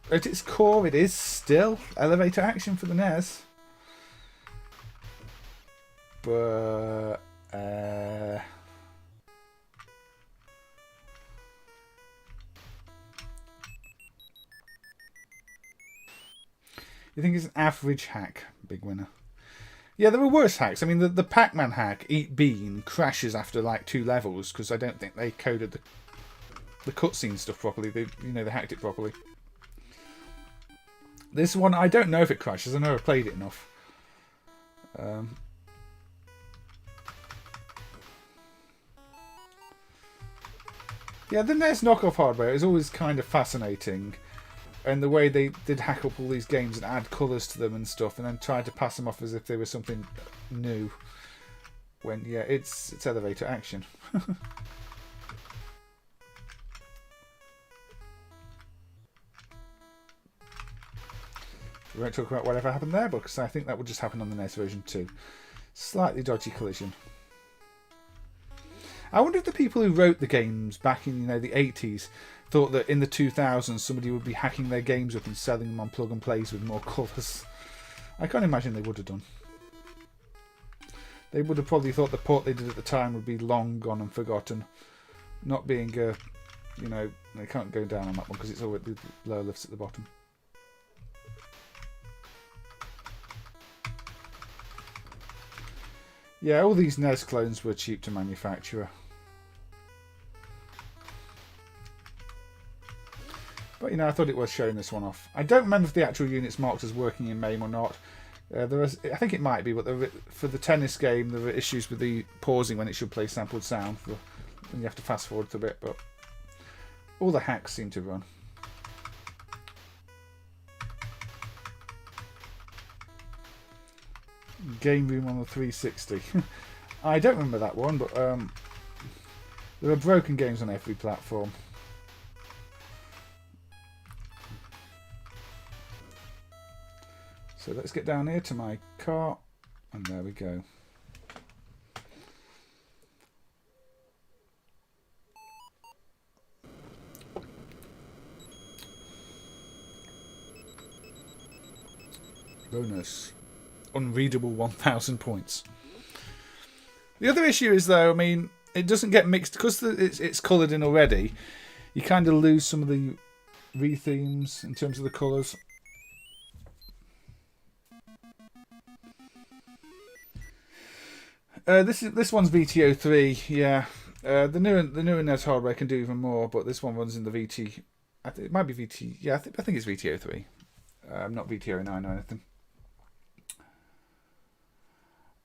at its core, it is still elevator action for the NES. But, you think it's an average hack, Big Winner? Yeah, there were worse hacks. I mean, the Pac-Man hack, Eat Bean, crashes after like 2 levels because I don't think they coded the cutscene stuff properly. They hacked it properly. This one, I don't know if it crashes. I know I've played it enough. Yeah, the NES knockoff hardware is always kind of fascinating. And the way they did hack up all these games and add colours to them and stuff, and then tried to pass them off as if they were something new. when yeah, it's elevator action. We won't talk about whatever happened there because I think that would just happen on the NES version too. Slightly dodgy collision. I wonder if the people who wrote the games back in the 80s thought that in the 2000s somebody would be hacking their games up and selling them on plug and plays with more colours. I can't imagine they would have done. They would have probably thought the port they did at the time would be long gone and forgotten. Not being, they can't go down on that one because it's already lower lifts at the bottom. Yeah, all these NES clones were cheap to manufacture. But, I thought it was showing this one off. I don't remember if the actual unit's marked as working in MAME or not. I think it might be, but for the tennis game, there were issues with the pausing when it should play sampled sound. And you have to fast forward a bit, but all the hacks seem to run. Game Room on the 360. I don't remember that one, but there are broken games on every platform. So let's get down here to my car, and there we go. Bonus. Unreadable 1,000 points. The other issue is, though, it doesn't get mixed because it's coloured in already. You kind of lose some of the re-themes in terms of the colours. This one's VTO3, yeah. The newer NES hardware can do even more, but this one runs in the VT. It might be VT. Yeah, I think it's VTO3. Not VTO9 or anything.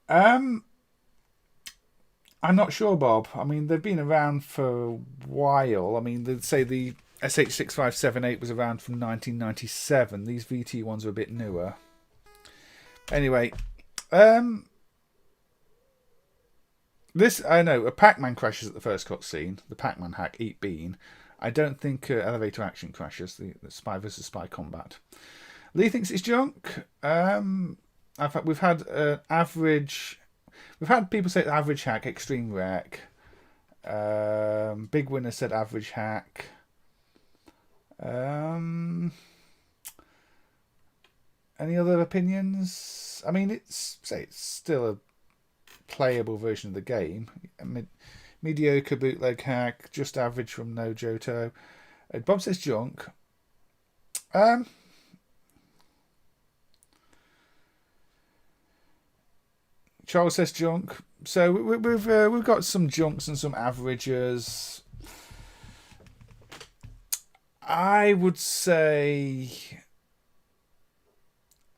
I'm not sure, Bob. They've been around for a while. They'd say the SH6578 was around from 1997. These VT ones are a bit newer. Anyway, this, I know, a Pac-Man crashes at the first cutscene. The Pac-Man hack, Eat Bean. I don't think elevator action crashes, the spy versus spy combat. Lee thinks it's junk. We've had average. We've had people say average hack, extreme wreck. Big Winner said average hack. Any other opinions? It's still a playable version of the game. Mediocre bootleg hack, just average from No Johto. Bob says junk. Charles says junk. So we've got some junks and some averages. I would say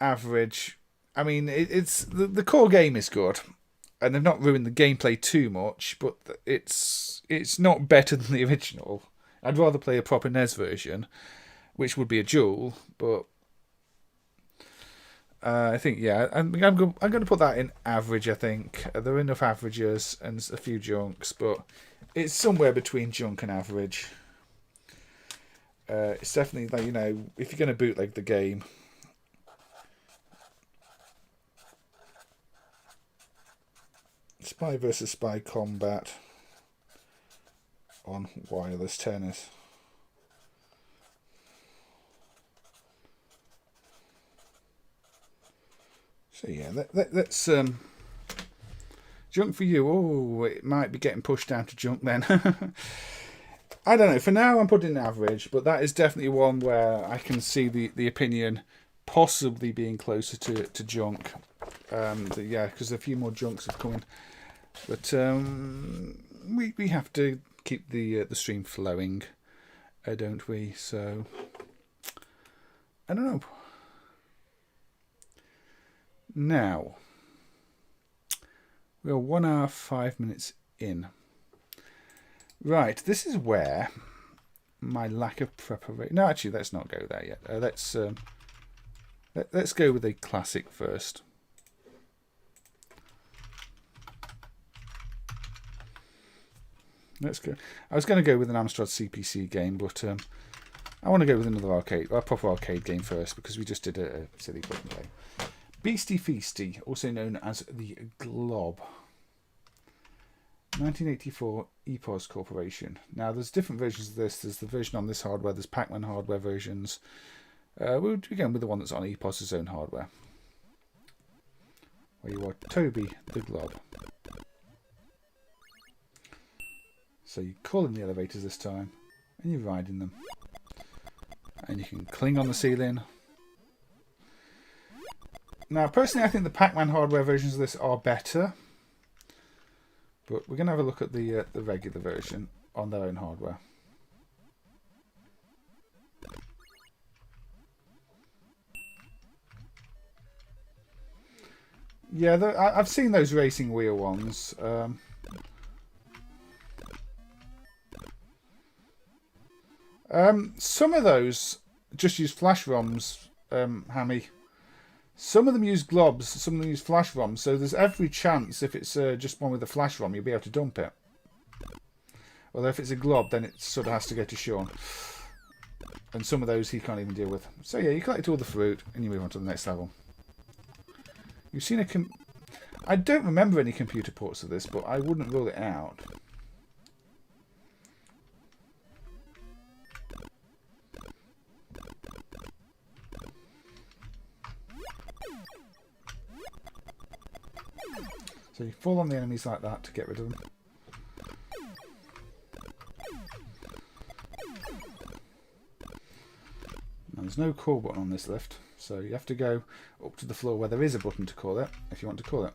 average. It's the core game is good, and they've not ruined the gameplay too much, but it's not better than the original. I'd rather play a proper NES version, which would be a dual, but I think, yeah, I'm going to put that in average, I think. There are enough averages and a few junks, but it's somewhere between junk and average. It's definitely, if you're going to bootleg the game, spy versus spy combat on wireless tennis. So yeah, let's junk for you. Oh, it might be getting pushed down to junk then. I don't know. For now, I'm putting average, but that is definitely one where I can see the opinion possibly being closer to junk. Yeah, because a few more junks have come in, but we have to keep the stream flowing, don't we? So I don't know. Now, we're 1 hour 5 minutes in. Right, this is where my lack of preparation... No, actually, let's not go there yet. Let's go with a classic first. Let's go. I was going to go with an Amstrad CPC game, but I want to go with another proper arcade game first, because we just did a silly button game. Beastie Feastie, also known as the Glob. 1984 Epos Corporation. Now, there's different versions of this. There's the version on this hardware. There's Pac-Man hardware versions. We're going with the one that's on Epos' own hardware. Where you are Toby the Glob. So you call in the elevators this time, and you're riding them. And you can cling on the ceiling. Now, personally, I think the Pac-Man hardware versions of this are better. But we're going to have a look at the regular version on their own hardware. Yeah, I've seen those racing wheel ones. Some of those just use flash ROMs, Hammy. Some of them use globs, some of them use flash ROMs, so there's every chance if it's just one with a flash ROM, you'll be able to dump it. Although if it's a glob, then it sort of has to go to Sean. And some of those he can't even deal with. So yeah, you collect all the fruit, and you move on to the next level. You've seen a I don't remember any computer ports of this, but I wouldn't rule it out. So you fall on the enemies like that to get rid of them. Now there's no call button on this lift, so you have to go up to the floor where there is a button to call it, if you want to call it.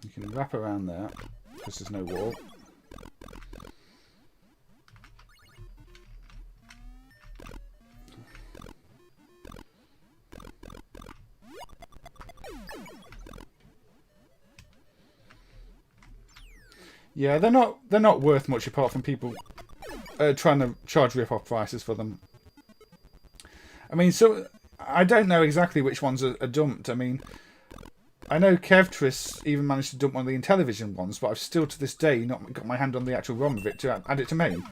You can wrap around there, because there's no wall. Yeah, they're not worth much apart from people trying to charge rip-off prices for them. I mean, so I don't know exactly which ones are dumped. I mean, I know Kevtris even managed to dump one of the Intellivision ones, but I've still to this day not got my hand on the actual ROM of it to add it to MAME.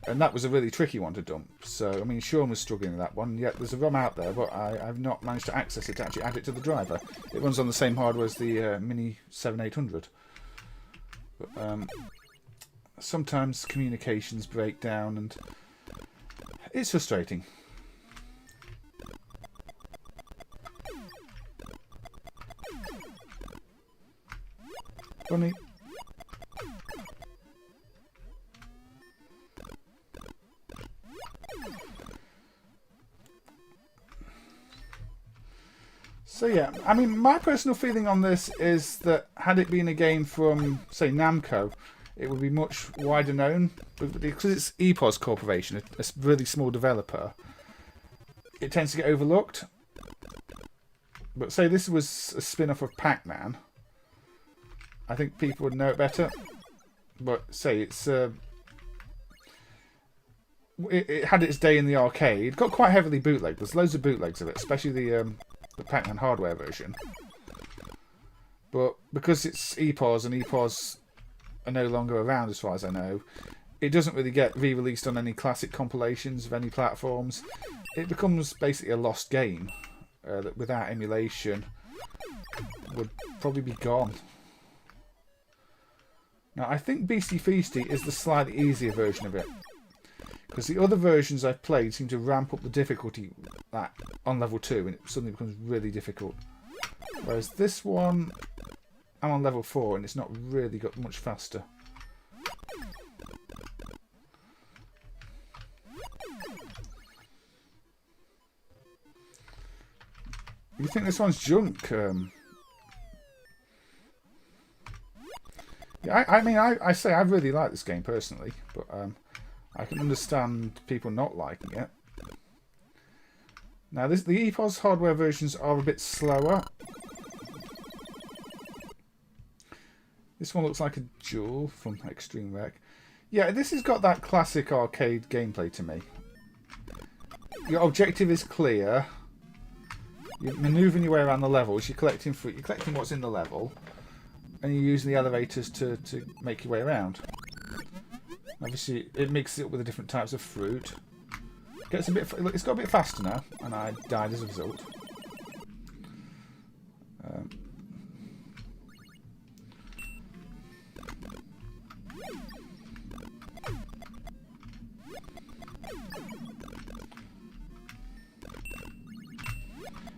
And that was a really tricky one to dump. So, I mean, Sean was struggling with that one. Yet there's a ROM out there, but I've not managed to access it to actually add it to the driver. It runs on the same hardware as the Mini 7800. But, sometimes communications break down and it's frustrating. Bunny. So yeah, I mean, my personal feeling on this is that had it been a game from, say, Namco, it would be much wider known. Because it's Epos Corporation, a really small developer, it tends to get overlooked. But say this was a spin-off of Pac-Man, I think people would know it better. But say it's it had its day in the arcade. It got quite heavily bootlegged. There's loads of bootlegs of it, especially the Pac-Man hardware version. But because it's Epos and Epos are no longer around as far as I know, it doesn't really get re-released on any classic compilations of any platforms. It becomes basically a lost game that without emulation would probably be gone. Now I think Beastie Feastie is the slightly easier version of it, because the other versions I've played seem to ramp up the difficulty on level 2 and it suddenly becomes really difficult. Whereas this one, I'm on level 4 and it's not really got much faster. You think this one's junk? Yeah, I mean, I say I really like this game personally, but I can understand people not liking it. Now, the Epos hardware versions are a bit slower. This one looks like a Jewel from Extreme Wreck. Yeah, this has got that classic arcade gameplay to me. Your objective is clear. You're manoeuvring your way around the levels. You're collecting fruit. You're collecting what's in the level. and you're using the elevators to make your way around. Obviously, it mixes it with the different types of fruit. Gets a bit. It's got a bit faster now, and I died as a result.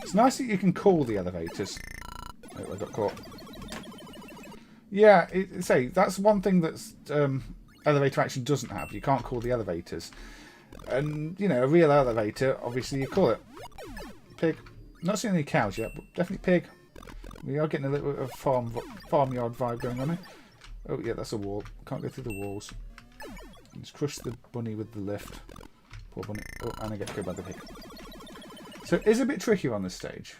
It's nice that you can call the elevators. Oh, I got caught. Yeah, that's one thing that's elevator action doesn't have. You can't call the elevators. And, you know, a real elevator, obviously you call it. Pig. Not seeing any cows yet, but definitely pig. We are getting a little bit of farmyard vibe going on here. Oh, yeah, that's a wall. Can't go through the walls. Just crush the bunny with the lift. Poor bunny. Oh, and I get killed by the pig. So it is a bit trickier on this stage.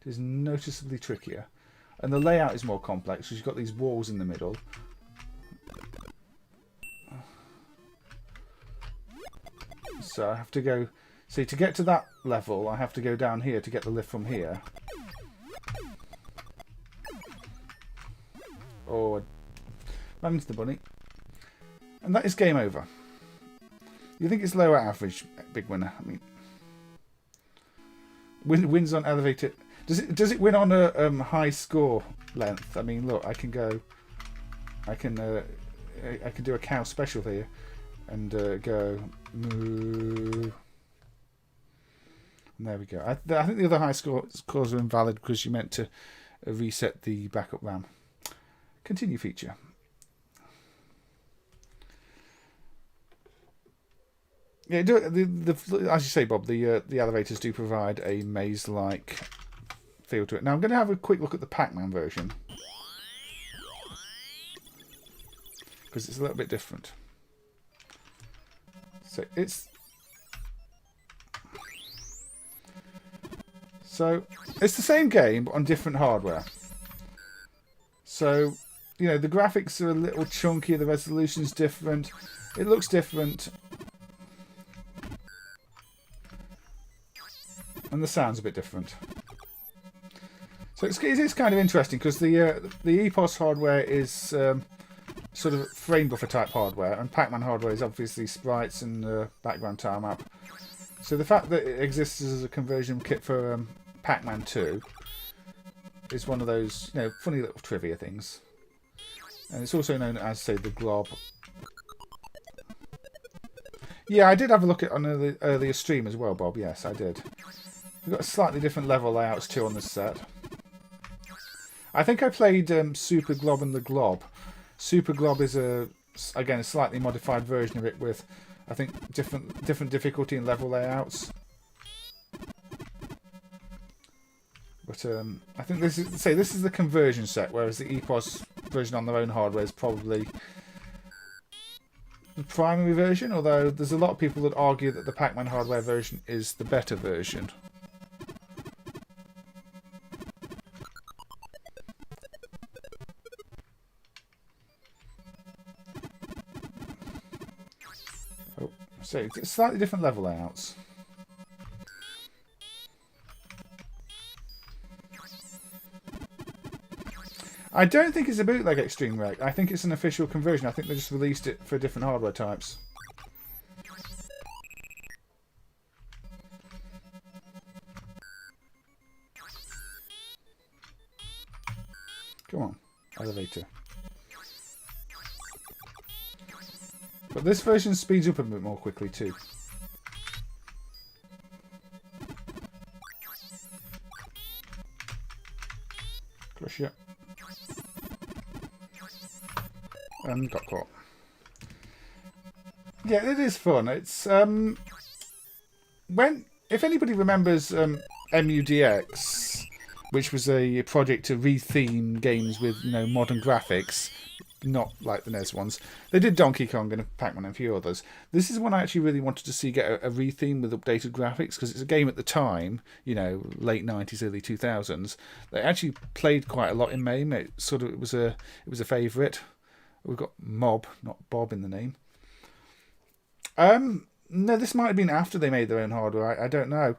It is noticeably trickier. And the layout is more complex because you've got these walls in the middle. So I have to go... See, to get to that level, I have to go down here to get the lift from here. Oh, I ran into the bunny. And that is game over. You think it's lower average, big winner? I mean... Wins on elevator... Does it win on a high score length? I mean, look, I can go... I can do a cow special here. And go... Moo. And there we go. I think the other high scores are invalid because you meant to reset the backup RAM. Continue feature. Yeah, as you say, Bob, the elevators do provide a maze-like feel to it. Now I'm going to have a quick look at the Pac-Man version because it's a little bit different. So it's the same game but on different hardware. So, you know, the graphics are a little chunkier, the resolution's different, it looks different, and the sound's a bit different. So it is kind of interesting because the Epos hardware is sort of frame buffer type hardware, and Pac-Man hardware is obviously sprites and background tile map. So the fact that it exists as a conversion kit for Pac-Man 2 is one of those, you know, funny little trivia things. And it's also known as, say, the Glob. Yeah, I did have a look at on an earlier stream as well, Bob. Yes, I did. We've got slightly different level layouts too on this set. I think I played Super Glob and the Glob. Super Glob is again a slightly modified version of it with, I think, different difficulty and level layouts. But I think this is the conversion set, whereas the Epos version on their own hardware is probably the primary version. Although there's a lot of people that argue that the Pac-Man hardware version is the better version. So it's slightly different level layouts. I don't think it's a bootleg Extreme Rec. I think it's an official conversion. I think they just released it for different hardware types. Come on, elevator. But this version speeds up a bit more quickly too. Crush you. And got caught. Yeah, it is fun. It's if anybody remembers MUDX, which was a project to retheme games with, you know, modern graphics. Not like the NES ones. They did Donkey Kong and Pac-Man and a few others. This is one I actually really wanted to see get a retheme with updated graphics because it's a game at the time, you know, late 90s, early 2000s. They actually played quite a lot in MAME. It was a favourite. We've got Mob, not Bob in the name. No, this might have been after they made their own hardware. I don't know.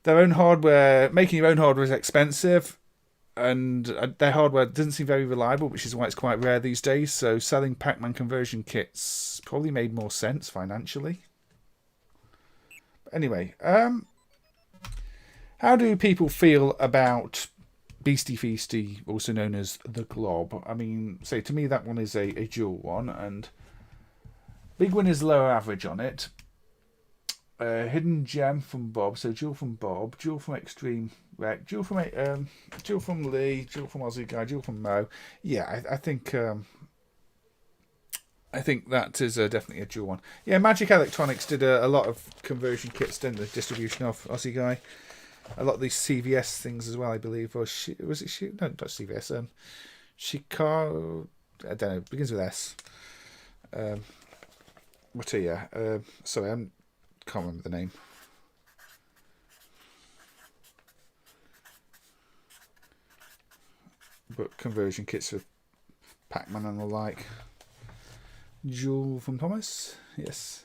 Their own hardware, making your own hardware is expensive. and their hardware doesn't seem very reliable, which is why it's quite rare these days. So selling Pac-Man conversion kits probably made more sense financially. But anyway, how do people feel about Beastie Feastie, also known as the Glob? I mean, say to me that one is a dual one, and big win is lower average on it. Hidden gem from Bob, so dual from Bob, dual from Extreme Rec, dual from Lee, dual from Aussie Guy, dual from Mo. Yeah, I think that is definitely a dual one. Yeah, Magic Electronics did a lot of conversion kits, didn't they? Distribution of Aussie Guy. A lot of these CVS things as well, I believe. Or was it? No, not CVS. Chicago. I don't know. Begins with S. Sorry, I can't remember the name. But conversion kits for Pac-Man and the like. Jewel from Thomas. Yes.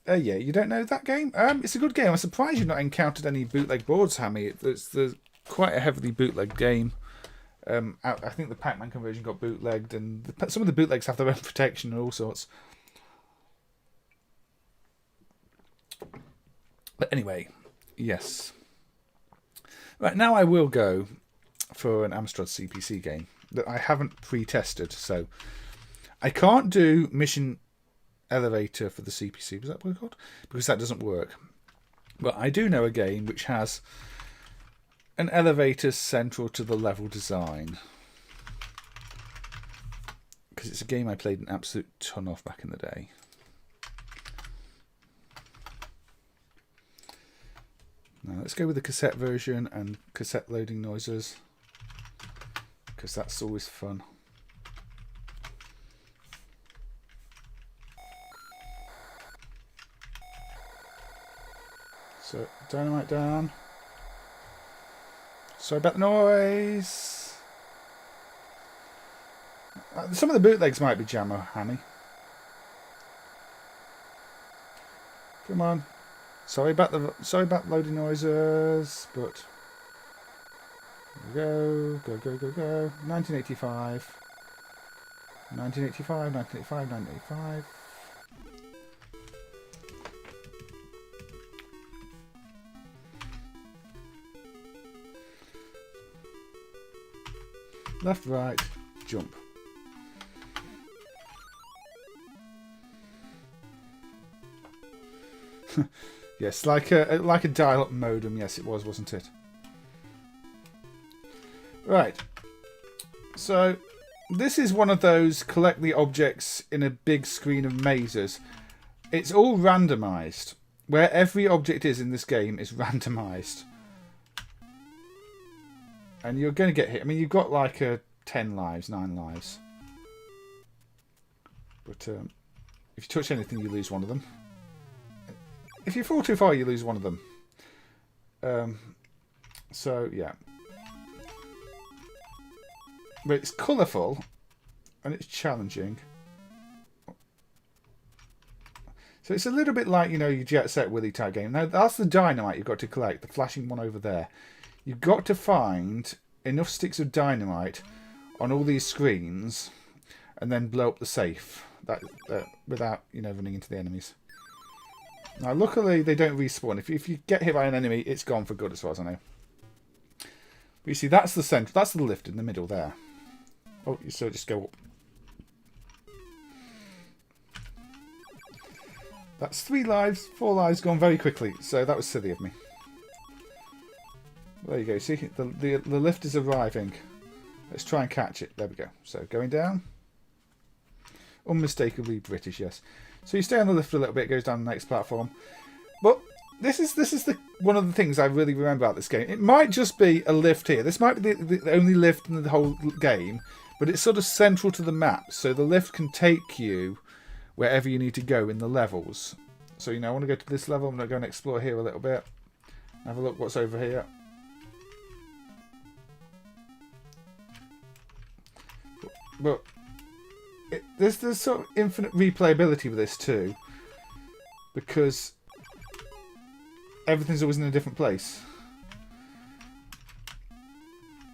Yeah, you don't know that game? It's a good game. I'm surprised you've not encountered any bootleg boards, Hammy. There's quite a heavily bootleg game. I think the Pac-Man conversion got bootlegged, and some of the bootlegs have their own protection and all sorts. But anyway, yes. Right, now I will go for an Amstrad CPC game that I haven't pre-tested, so I can't do Mission Elevator for the CPC. Was that what it's called? Because that doesn't work. But I do know a game which has an elevator central to the level design. Because it's a game I played an absolute ton of back in the day. Now let's go with the cassette version and cassette loading noises, because that's always fun. So, Dynamite down. Sorry about the noise. Some of the bootlegs might be jammer, Hammy. Come on. Sorry about loading noises, but here we go. Go. 1985. 1985. Left, right, jump. Yes, like a dial-up modem. Yes, it was, wasn't it? Right. So this is one of those collect the objects in a big screen of mazes. It's all randomized. Where every object is in this game is randomized. And you're going to get hit. I mean, you've got like 10 lives, 9 lives. But if you touch anything, you lose one of them. If you fall too far, you lose one of them. So, yeah. But it's colourful. And it's challenging. So it's a little bit like, you know, your Jet Set Willy type game. Now, that's the dynamite you've got to collect. The flashing one over there. You've got to find enough sticks of dynamite on all these screens and then blow up the safe without, you know, running into the enemies. Now, luckily, they don't respawn. If you get hit by an enemy, it's gone for good, as far as I know. But you see, that's the centre. That's the lift in the middle there. Oh, so just go up. That's 3 lives, 4 lives gone very quickly. So that was silly of me. There you go. See, the lift is arriving. Let's try and catch it. There we go. So going down. Unmistakably British, yes. So you stay on the lift for a little bit. It goes down the next platform. But this is one of the things I really remember about this game. It might just be a lift here. This might be the only lift in the whole game, but it's sort of central to the map. So the lift can take you wherever you need to go in the levels. So, you know, I want to go to this level. I'm going to go and explore here a little bit. Have a look what's over here. But there's sort of infinite replayability with this too, because everything's always in a different place.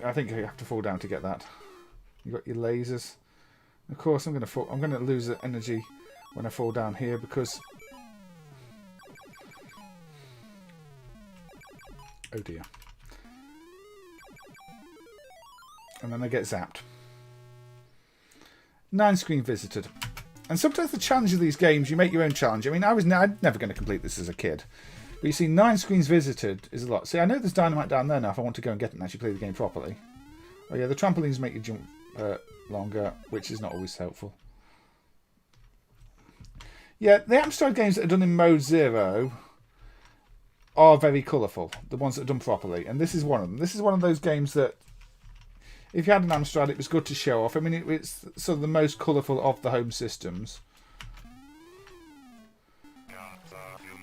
I think you have to fall down to get that. You got your lasers. Of course, I'm gonna lose the energy when I fall down here because. Oh dear. And then I get zapped. 9 screen visited. And sometimes the challenge of these games, you make your own challenge. I mean, I'm never going to complete this as a kid. But you see, 9 screens visited is a lot. See, I know there's Dynamite down there now if I want to go and get it and actually play the game properly. Oh yeah, the trampolines make you jump longer, which is not always helpful. Yeah, the Amstrad games that are done in mode 0 are very colourful. The ones that are done properly. And this is one of them. This is one of those games that if you had an Amstrad, it was good to show off. I mean, it's sort of the most colourful of the home systems.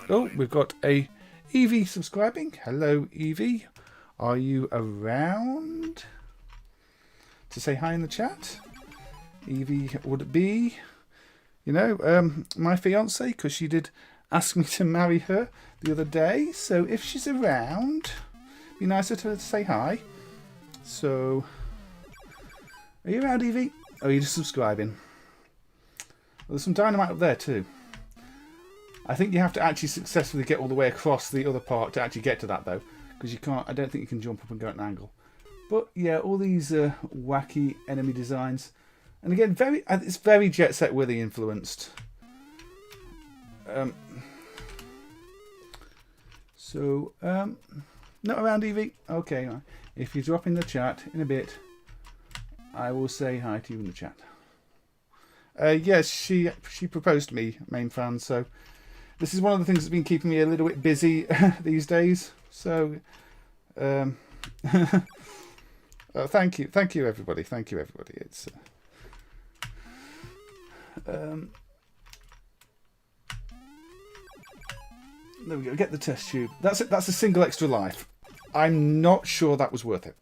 Oh, we've got a Evie subscribing. Hello, Evie. Are you around to say hi in the chat? Evie would be, you know, my fiance, because she did ask me to marry her the other day. So if she's around, it'd be nicer to say hi. So, are you around, Evie? Or are you just subscribing? Well, there's some Dynamite up there too. I think you have to actually successfully get all the way across the other part to actually get to that though, because you can't. I don't think you can jump up and go at an angle. But yeah, all these wacky enemy designs, and again, it's very Jet Set Willy influenced. Not around, Evie. Okay, if you drop in the chat in a bit, I will say hi to you in the chat. Yes, she proposed to me, MAME fan, so this is one of the things that's been keeping me a little bit busy these days. So, thank you everybody. Thank you everybody. It's there we go. Get the test tube. That's it. That's a single extra life. I'm not sure that was worth it.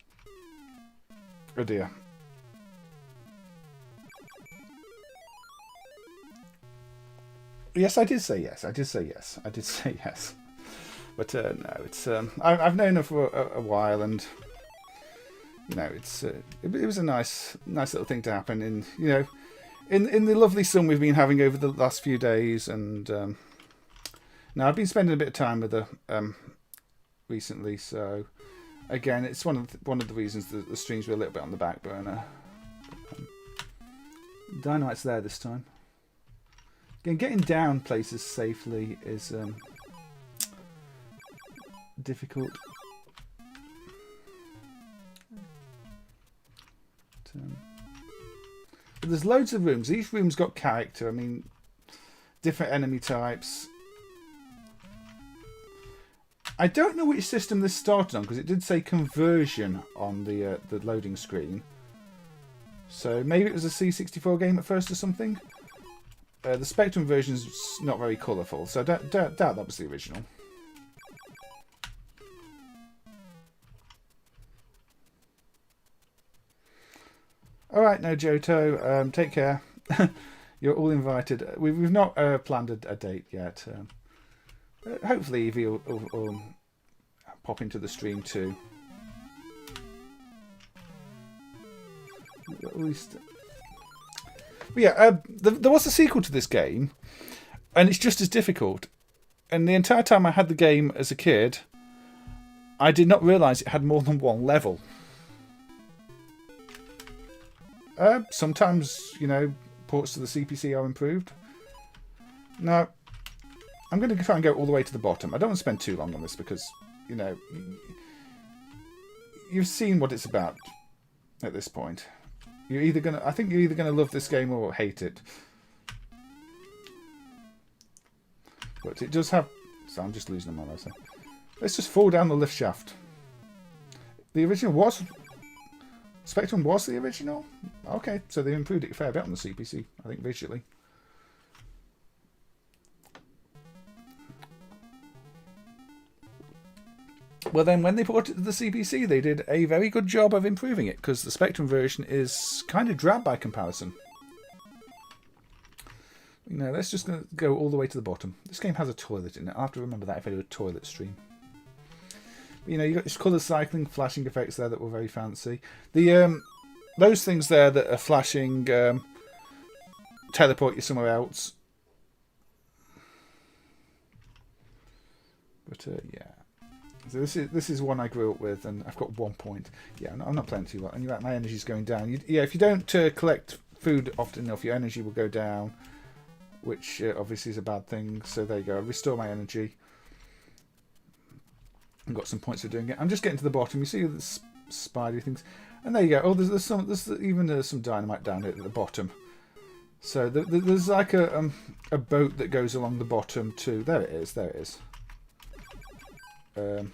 Oh dear. Yes, I did say yes. I did say yes. I did say yes. But no, it's I've known her for a while, and you know, it was a nice little thing to happen. In you know, in the lovely sun we've been having over the last few days, and now I've been spending a bit of time with her recently. So again, it's one of the reasons that the streams were a little bit on the back burner. Dynamite's there this time. Again, getting down places safely is difficult. But there's loads of rooms. Each room's got character. I mean, different enemy types. I don't know which system this started on because it did say conversion on the loading screen. So maybe it was a C64 game at first or something. The Spectrum version is not very colourful, so I doubt that was the original. Alright, no Johto, take care. You're all invited. We've not planned a date yet. Hopefully Evie will pop into the stream too. At least... But yeah, there was a sequel to this game, and it's just as difficult. And the entire time I had the game as a kid, I did not realise it had more than one level. Sometimes, you know, ports to the CPC are improved. Now, I'm going to try and go all the way to the bottom. I don't want to spend too long on this because, you know, you've seen what it's about at this point. I think you're either gonna love this game or hate it. But it does have. So I'm just losing them on there. Let's just fall down the lift shaft. The original was Spectrum was the original. Okay, so they improved it a fair bit on the CPC, I think, visually. Well, then, when they brought it to the CPC, they did a very good job of improving it, because the Spectrum version is kind of drab by comparison. You know, let's just go all the way to the bottom. This game has a toilet in it. I have to remember that if I do a toilet stream. You know, you got this colour cycling, flashing effects there that were very fancy. The those things there that are flashing teleport you somewhere else. But yeah, so this is one I grew up with, and I've got 1 point. Yeah, I'm not playing too well, and you're right, my energy's going down. Yeah, if you don't collect food often enough, your energy will go down, which obviously is a bad thing. So there you go. Restore my energy. I've got some points for doing it. I'm just getting to the bottom. You see the spidery things, and there you go. Oh, there's even some dynamite down here at the bottom. So there's like a boat that goes along the bottom too. There it is. There it is. So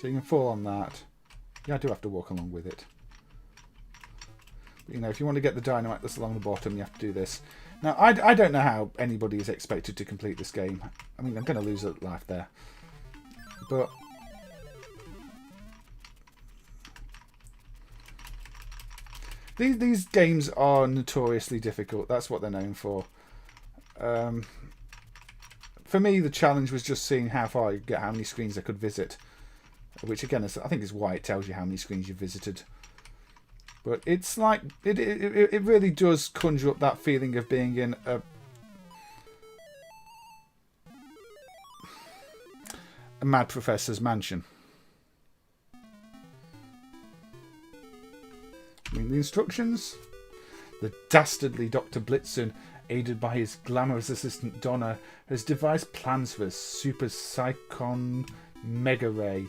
you can fall on that. Yeah, I do have to walk along with it. But, you know, if you want to get the dynamite that's along the bottom, you have to do this. Now, I don't know how anybody is expected to complete this game. I mean, I'm going to lose a life there. But these games are notoriously difficult. That's what they're known for. For me, the challenge was just seeing how far you get, how many screens I could visit. Which, again, I think is why it tells you how many screens you've visited. But it's like, it really does conjure up that feeling of being in a mad professor's mansion. I mean, the instructions. The dastardly Dr. Blitzen, aided by his glamorous assistant Donna, has devised plans for a super psychon mega ray.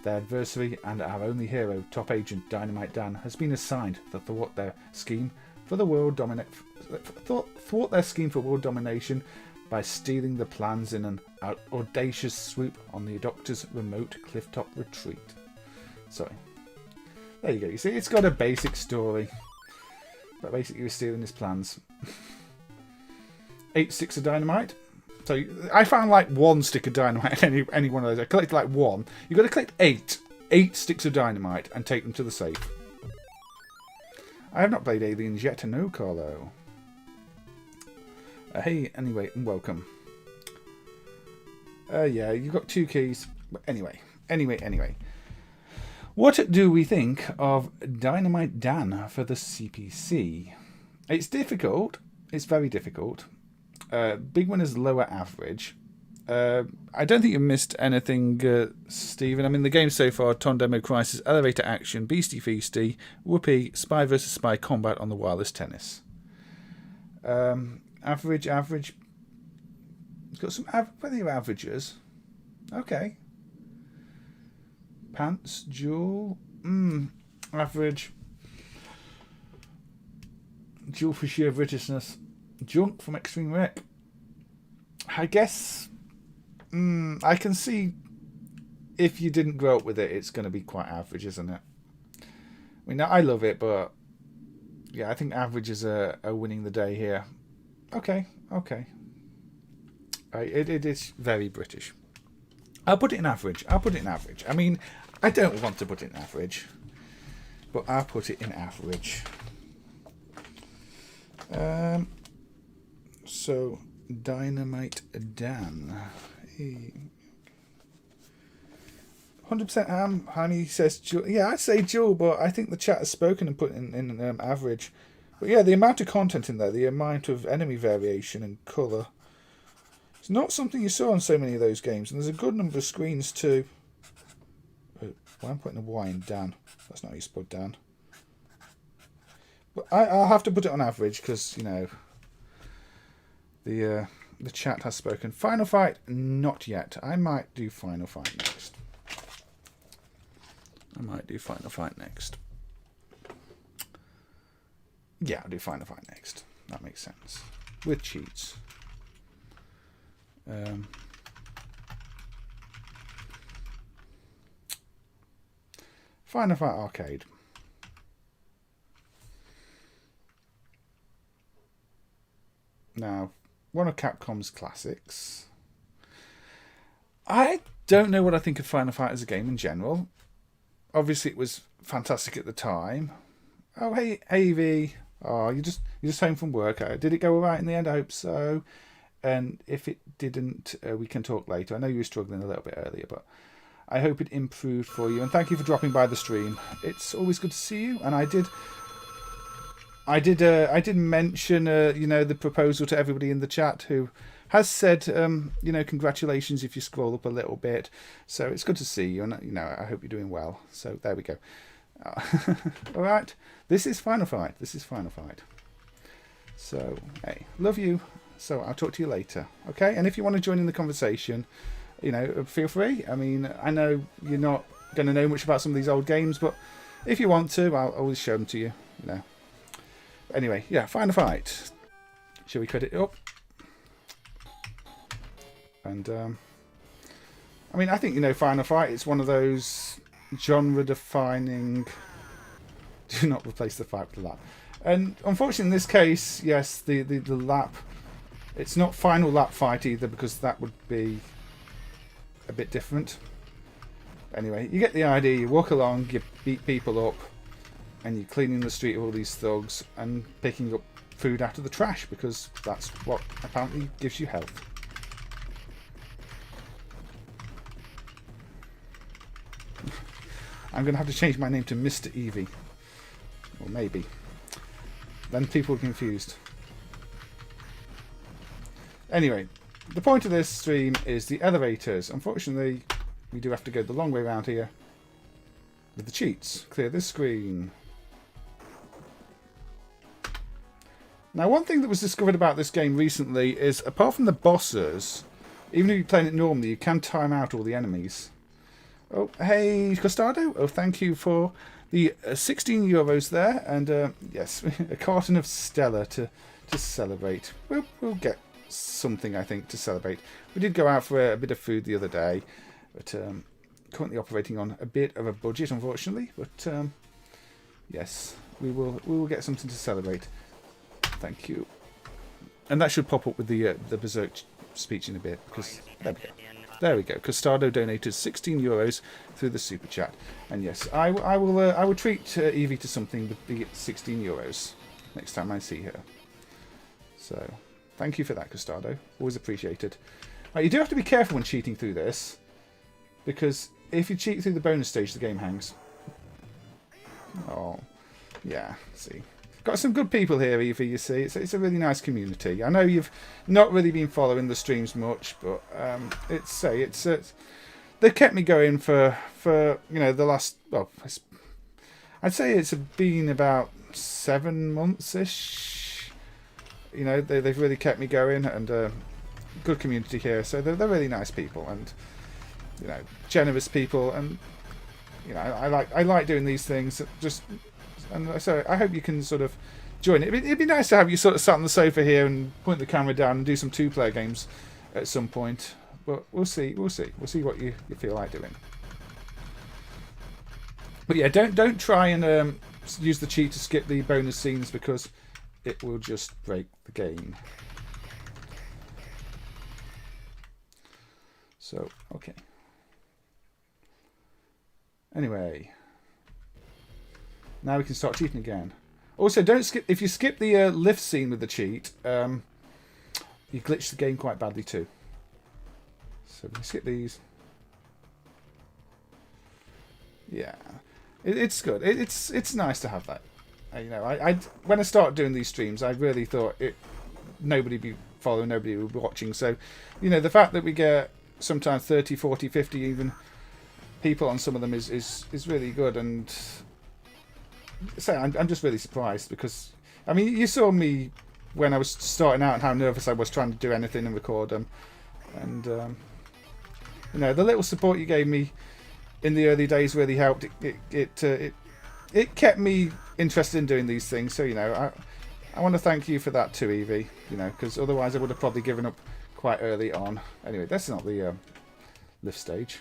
Their adversary and our only hero, top agent Dynamite Dan, has been assigned to thwart their scheme for world domination by stealing the plans in an audacious swoop on the Doctor's remote clifftop retreat. Sorry. There you go. You see, it's got a basic story. But basically, we're stealing his plans. 8 sticks of dynamite. So I found like 1 stick of dynamite in any one of those. I collected like 1. You've got to collect 8 sticks of dynamite and take them to the safe. I have not played Aliens yet. No, Carlo. Hey, anyway, and welcome. Yeah, you've got 2 keys. But anyway. What do we think of Dynamite Dan for the CPC? It's difficult. It's very difficult. Big one is lower average. I don't think you've missed anything, Stephen. I mean, the game so far: Tondemo Crisis, Elevator Action, Beastie Feastie, Whoopie, Spy vs Spy Combat on the Wireless Tennis. Average. It's got some plenty of averages. Okay. Pants, Jewel. Average. Jewel for sheer Britishness. Junk from Extreme Rec. I guess I can see if you didn't grow up with it, it's going to be quite average, isn't it? I mean, I love it, but yeah, I think averages are winning the day here. Okay. It is very British. I'll put it in average. I mean, I don't want to put it in average, but I'll put it in average. So, Dynamite Dan. 100% ham. Honey says Jewel. Yeah, I'd say Jewel, but I think the chat has spoken and put in average. But yeah, the amount of content in there, the amount of enemy variation and colour, it's not something you saw on so many of those games. And there's a good number of screens too. Oh, why I'm putting a Y in Dan. That's not how you spell Dan. But I'll have to put it on average because, you know, the chat has spoken. Final Fight, not yet. I might do Final Fight next. Yeah, I'll do Final Fight next. That makes sense. With cheats. Final Fight Arcade. Now, one of Capcom's classics. I don't know what I think of Final Fight as a game in general. Obviously, it was fantastic at the time. Oh, hey, V. Oh, you're just home from work. Did it go all right in the end? I hope so. And if it didn't, we can talk later. I know you were struggling a little bit earlier, but I hope it improved for you, and thank you for dropping by the stream. It's always good to see you, and I did mention you know, the proposal to everybody in the chat who has said you know, congratulations if you scroll up a little bit. So it's good to see you, and you know, I hope you're doing well. So there we go. All right, this is Final Fight. This is Final Fight. So hey, love you. So I'll talk to you later. Okay, and if you want to join in the conversation, you know, feel free. I mean, I know you're not going to know much about some of these old games, but if you want to, I'll always show them to you. You know. Anyway, yeah, Final Fight. Shall we cut it up? And I mean, I think, you know, Final Fight. It's one of those genre-defining. Do not replace the fight with the lap. And unfortunately, in this case, yes, the lap. It's not final lap fight either, because that would be a bit different. Anyway, you get the idea. You walk along, you beat people up, and you're cleaning the street of all these thugs and picking up food out of the trash, because that's what apparently gives you health. I'm going to have to change my name to Mr. Eevee. Or maybe. Then people are confused. Anyway, the point of this stream is the elevators. Unfortunately, we do have to go the long way around here with the cheats. Clear this screen. Now, one thing that was discovered about this game recently is, apart from the bosses, even if you're playing it normally, you can time out all the enemies. Oh, hey, Costado. Oh, thank you for the 16 euros there. And, yes, a carton of Stella to celebrate. We'll get something, I think, to celebrate. We did go out for a bit of food the other day, but currently operating on a bit of a budget, unfortunately. But, yes, we will get something to celebrate. Thank you. And that should pop up with the Berserk speech in a bit, because there we go. There we go. Costado donated 16 euros through the super chat, and yes, I will treat Eevee to something with the 16 euros next time I see her. So thank you for that, Costado. Always appreciated. Right, you do have to be careful when cheating through this, because if you cheat through the bonus stage, the game hangs. Oh, yeah. See. Got some good people here, Eevee, you see. It's a really nice community. I know you've not really been following the streams much, but it's they've kept me going for you know, the last, well, I'd say it's been about 7 months-ish. You know, they've really kept me going, and good community here. So they're really nice people, and you know, generous people, and you know, I like doing these things. And so I hope you can sort of join it. It'd be nice to have you sort of sat on the sofa here and point the camera down and do some two-player games at some point. But we'll see. We'll see what you feel like doing. But yeah, don't try and use the cheat to skip the bonus scenes, because it will just break the game. So, okay. Anyway. Now we can start cheating again. Also, don't skip. If you skip the lift scene with the cheat, you glitch the game quite badly too. So we can skip these. Yeah, it's good. It's nice to have that. You know, I when I started doing these streams, I really thought nobody would be following, nobody would be watching. So, you know, the fact that we get sometimes 30, 40, 50 even people on some of them is really good. And so I'm just really surprised, because I mean, you saw me when I was starting out and how nervous I was trying to do anything and record them, and you know, the little support you gave me in the early days really helped. It kept me interested in doing these things. So you know, I want to thank you for that too, Eevee. You know, because otherwise I would have probably given up quite early on. Anyway, that's not the lift stage.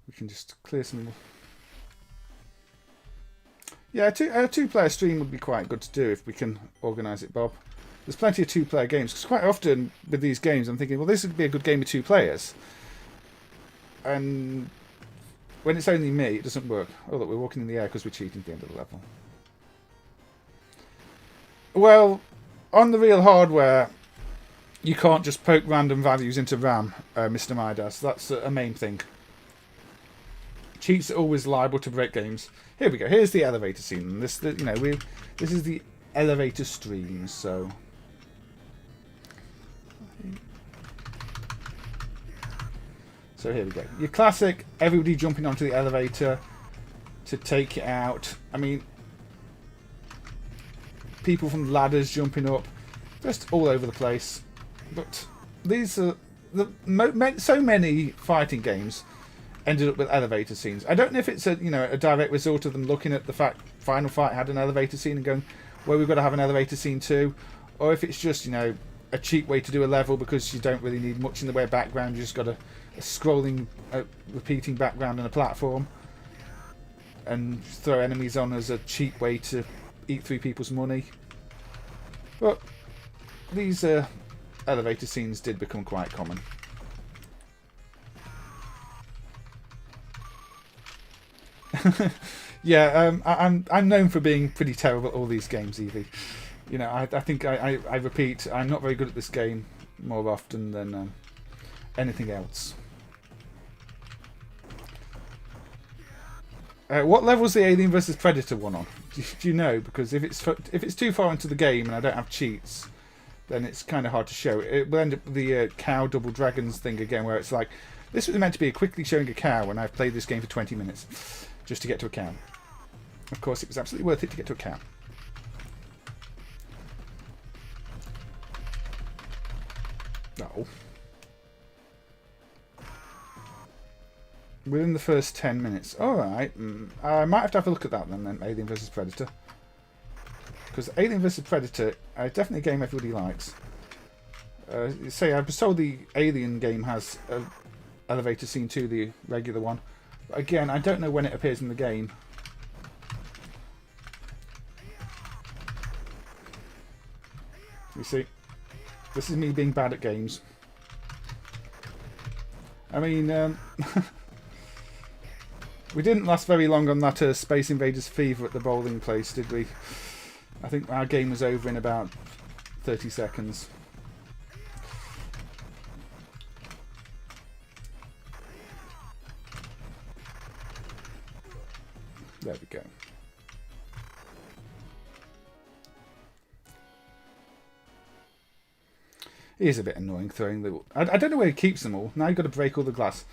We can just clear some. Yeah, a two-player stream would be quite good to do if we can organise it, Bob. There's plenty of two-player games, because quite often with these games I'm thinking, well, this would be a good game with 2 players. And when it's only me, it doesn't work. Oh, look, we're walking in the air because we're cheating at the end of the level. Well, on the real hardware, you can't just poke random values into RAM, Mr. Midas. That's a main thing. Cheats are always liable to break games. Here we go. Here's the elevator scene. This is the elevator stream. So here we go. Your classic, everybody jumping onto the elevator to take it out. I mean, people from ladders jumping up, just all over the place. But these are so many fighting games ended up with elevator scenes. I don't know if it's a direct result of them looking at the fact Final Fight had an elevator scene and going, well, we've got to have an elevator scene too, or if it's just a cheap way to do a level because you don't really need much in the way of background. You just got a scrolling, repeating background and a platform, and throw enemies on as a cheap way to eat through people's money. But these elevator scenes did become quite common. Yeah, I'm known for being pretty terrible at all these games, Evie. I think I repeat, I'm not very good at this game more often than anything else. What level's the Alien vs Predator one on? Do you know? Because if it's too far into the game and I don't have cheats, then it's kind of hard to show. It will end up with the cow double dragons thing again, where it's like, this was meant to be quickly showing a cow when I've played this game for 20 minutes just to get to a cow. Of course, it was absolutely worth it to get to a cow. No. Within the first 10 minutes. Alright. I might have to have a look at that then, Alien vs Predator. Because Alien vs Predator, definitely a game everybody likes. Say, I was told the Alien game has an elevator scene too, the regular one. But again, I don't know when it appears in the game. You see, this is me being bad at games. I mean, we didn't last very long on that Space Invaders Fever at the bowling place, did we? I think our game was over in about 30 seconds. There we go. It is a bit annoying throwing the... I don't know where he keeps them all. Now you've got to break all the glass.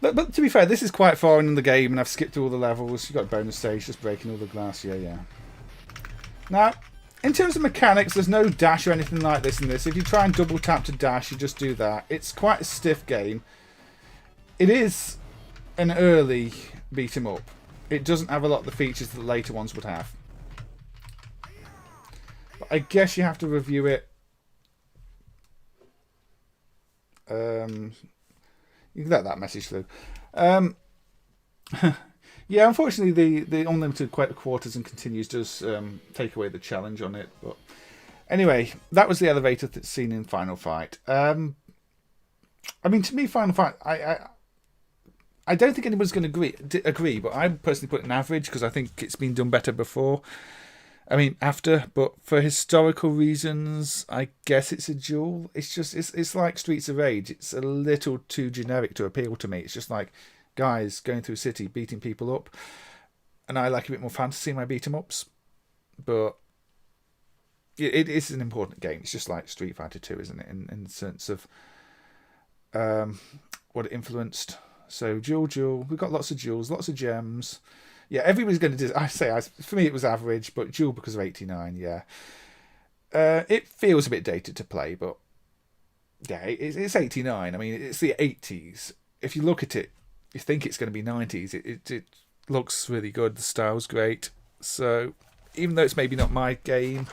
But to be fair, this is quite far in the game and I've skipped all the levels. You've got a bonus stage just breaking all the glass. Yeah. Now, in terms of mechanics, there's no dash or anything like this in this. If you try and double tap to dash, you just do that. It's quite a stiff game. It is an early beat 'em up. It doesn't have a lot of the features that the later ones would have. But I guess you have to review it. You can let that message through. Yeah, unfortunately, the unlimited quarters and continues does take away the challenge on it. But anyway, that was the elevator scene in Final Fight. I mean, to me, Final Fight, I don't think anyone's going to agree, but I personally put an average because I think it's been done better before. I mean, after, but for historical reasons, I guess it's a duel. It's just, it's like Streets of Rage. It's a little too generic to appeal to me. It's just like guys going through a city, beating people up. And I like a bit more fantasy in my beat-em-ups. But it is an important game. It's just like Street Fighter 2, isn't it? In the sense of what it influenced. So, duel. We've got lots of duels, lots of gems. Yeah, everybody's going to do... for me, it was average, but dual because of 89, yeah. It feels a bit dated to play, but... Yeah, it's 89. I mean, it's the 80s. If you look at it, you think it's going to be 90s. It looks really good. The style's great. So, even though it's maybe not my game,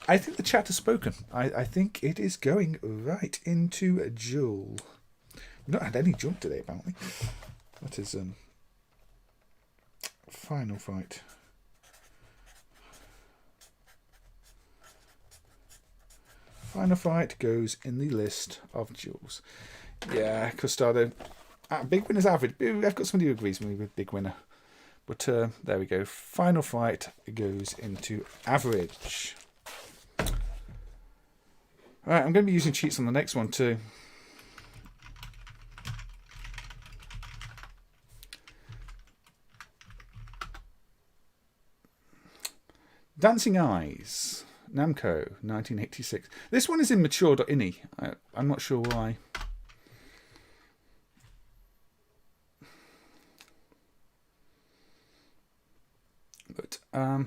I think the chat has spoken. I think it is going right into a duel. We've not had any jump today, apparently. That is... Final Fight. Final Fight goes in the list of duels. Yeah, Custado. Big Winner's average. I've got somebody who agrees with me with Big Winner. But there we go. Final Fight goes into average. Alright, I'm going to be using cheats on the next one too. Dancing Eyes, Namco, 1986. This one is in mature.ini. I'm not sure why. But it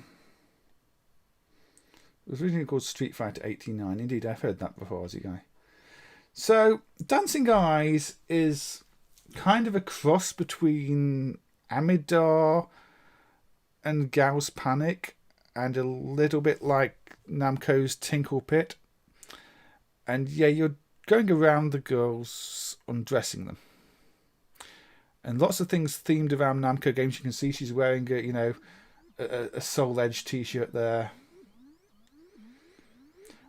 was originally called Street Fighter 89. Indeed, I've heard that before, Aussie guy. So, Dancing Eyes is kind of a cross between Amidar and Gao's Panic, and a little bit like Namco's Tinkle Pit. And yeah, you're going around the girls, undressing them. And lots of things themed around Namco games. You can see she's wearing a Soul Edge t-shirt there.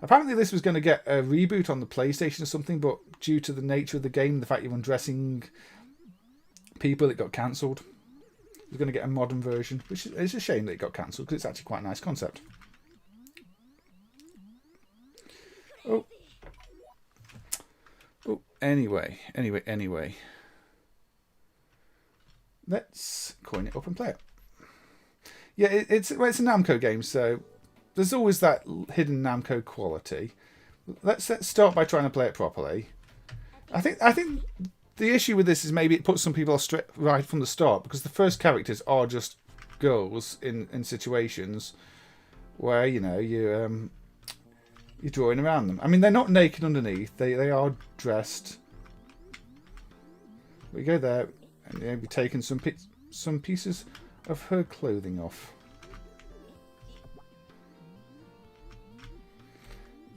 Apparently this was going to get a reboot on the PlayStation or something, but due to the nature of the game, the fact you're undressing people, it got cancelled. We're going to get a modern version, which is a shame that it got cancelled because it's actually quite a nice concept. Oh. Anyway. Let's coin it up and play it. Yeah, it's a Namco game, so there's always that hidden Namco quality. Let's start by trying to play it properly. I think the issue with this is maybe it puts some people off right from the start, because the first characters are just girls in situations where you're drawing around them. I mean, they're not naked underneath; they are dressed. We go there, and we're taking some pieces of her clothing off.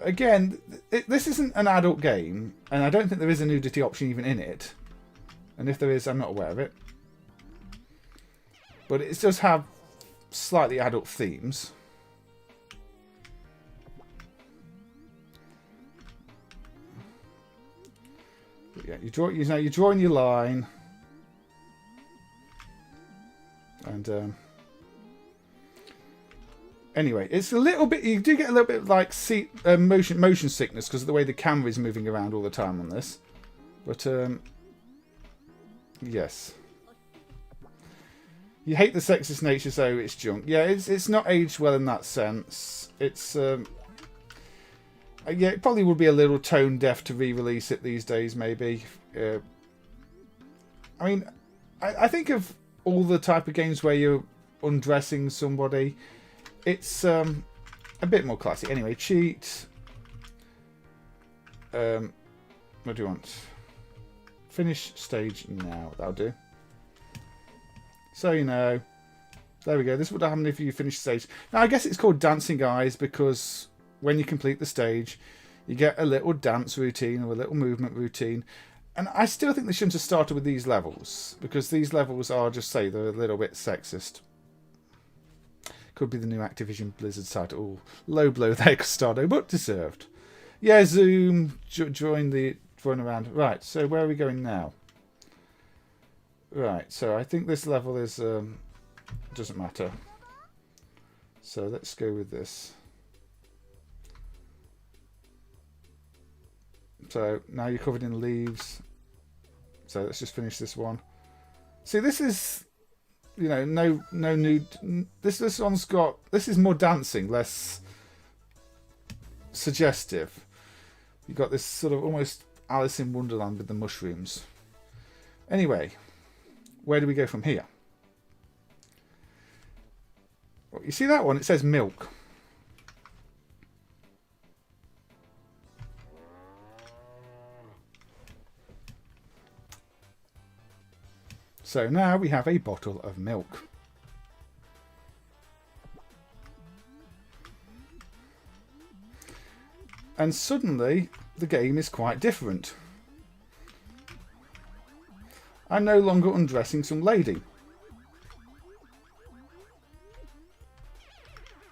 Again, this isn't an adult game, and I don't think there is a nudity option even in it. And if there is, I'm not aware of it. But it does have slightly adult themes. But yeah, you're drawing your line, and anyway, it's a little bit. You do get a little bit of like motion sickness because of the way the camera is moving around all the time on this. But yes, you hate the sexist nature, so it's junk. Yeah, it's not aged well in that sense. It's yeah, it probably would be a little tone deaf to re-release it these days, maybe. I mean, I think of all the type of games where you're undressing somebody. It's a bit more classy. Anyway, cheat. What do you want? Finish stage now. That'll do. So there we go. This would happen if you finish the stage. Now I guess it's called Dancing Eyes because when you complete the stage, you get a little dance routine or a little movement routine. And I still think they shouldn't have started with these levels, because these levels are, just say, they're a little bit sexist. Could be the new Activision Blizzard title. Ooh, low blow there, Costado, but deserved. Yeah, zoom, join around. Right, so where are we going now? Right, so I think this level is doesn't matter. So let's go with this. So now you're covered in leaves. So let's just finish this one. See, this is, no nude. This one's got. This is more dancing, less suggestive. You've got this sort of almost Alice in Wonderland with the mushrooms. Anyway, where do we go from here? Well, you see that one? It says milk. So now we have a bottle of milk. And suddenly the game is quite different. I'm no longer undressing some lady.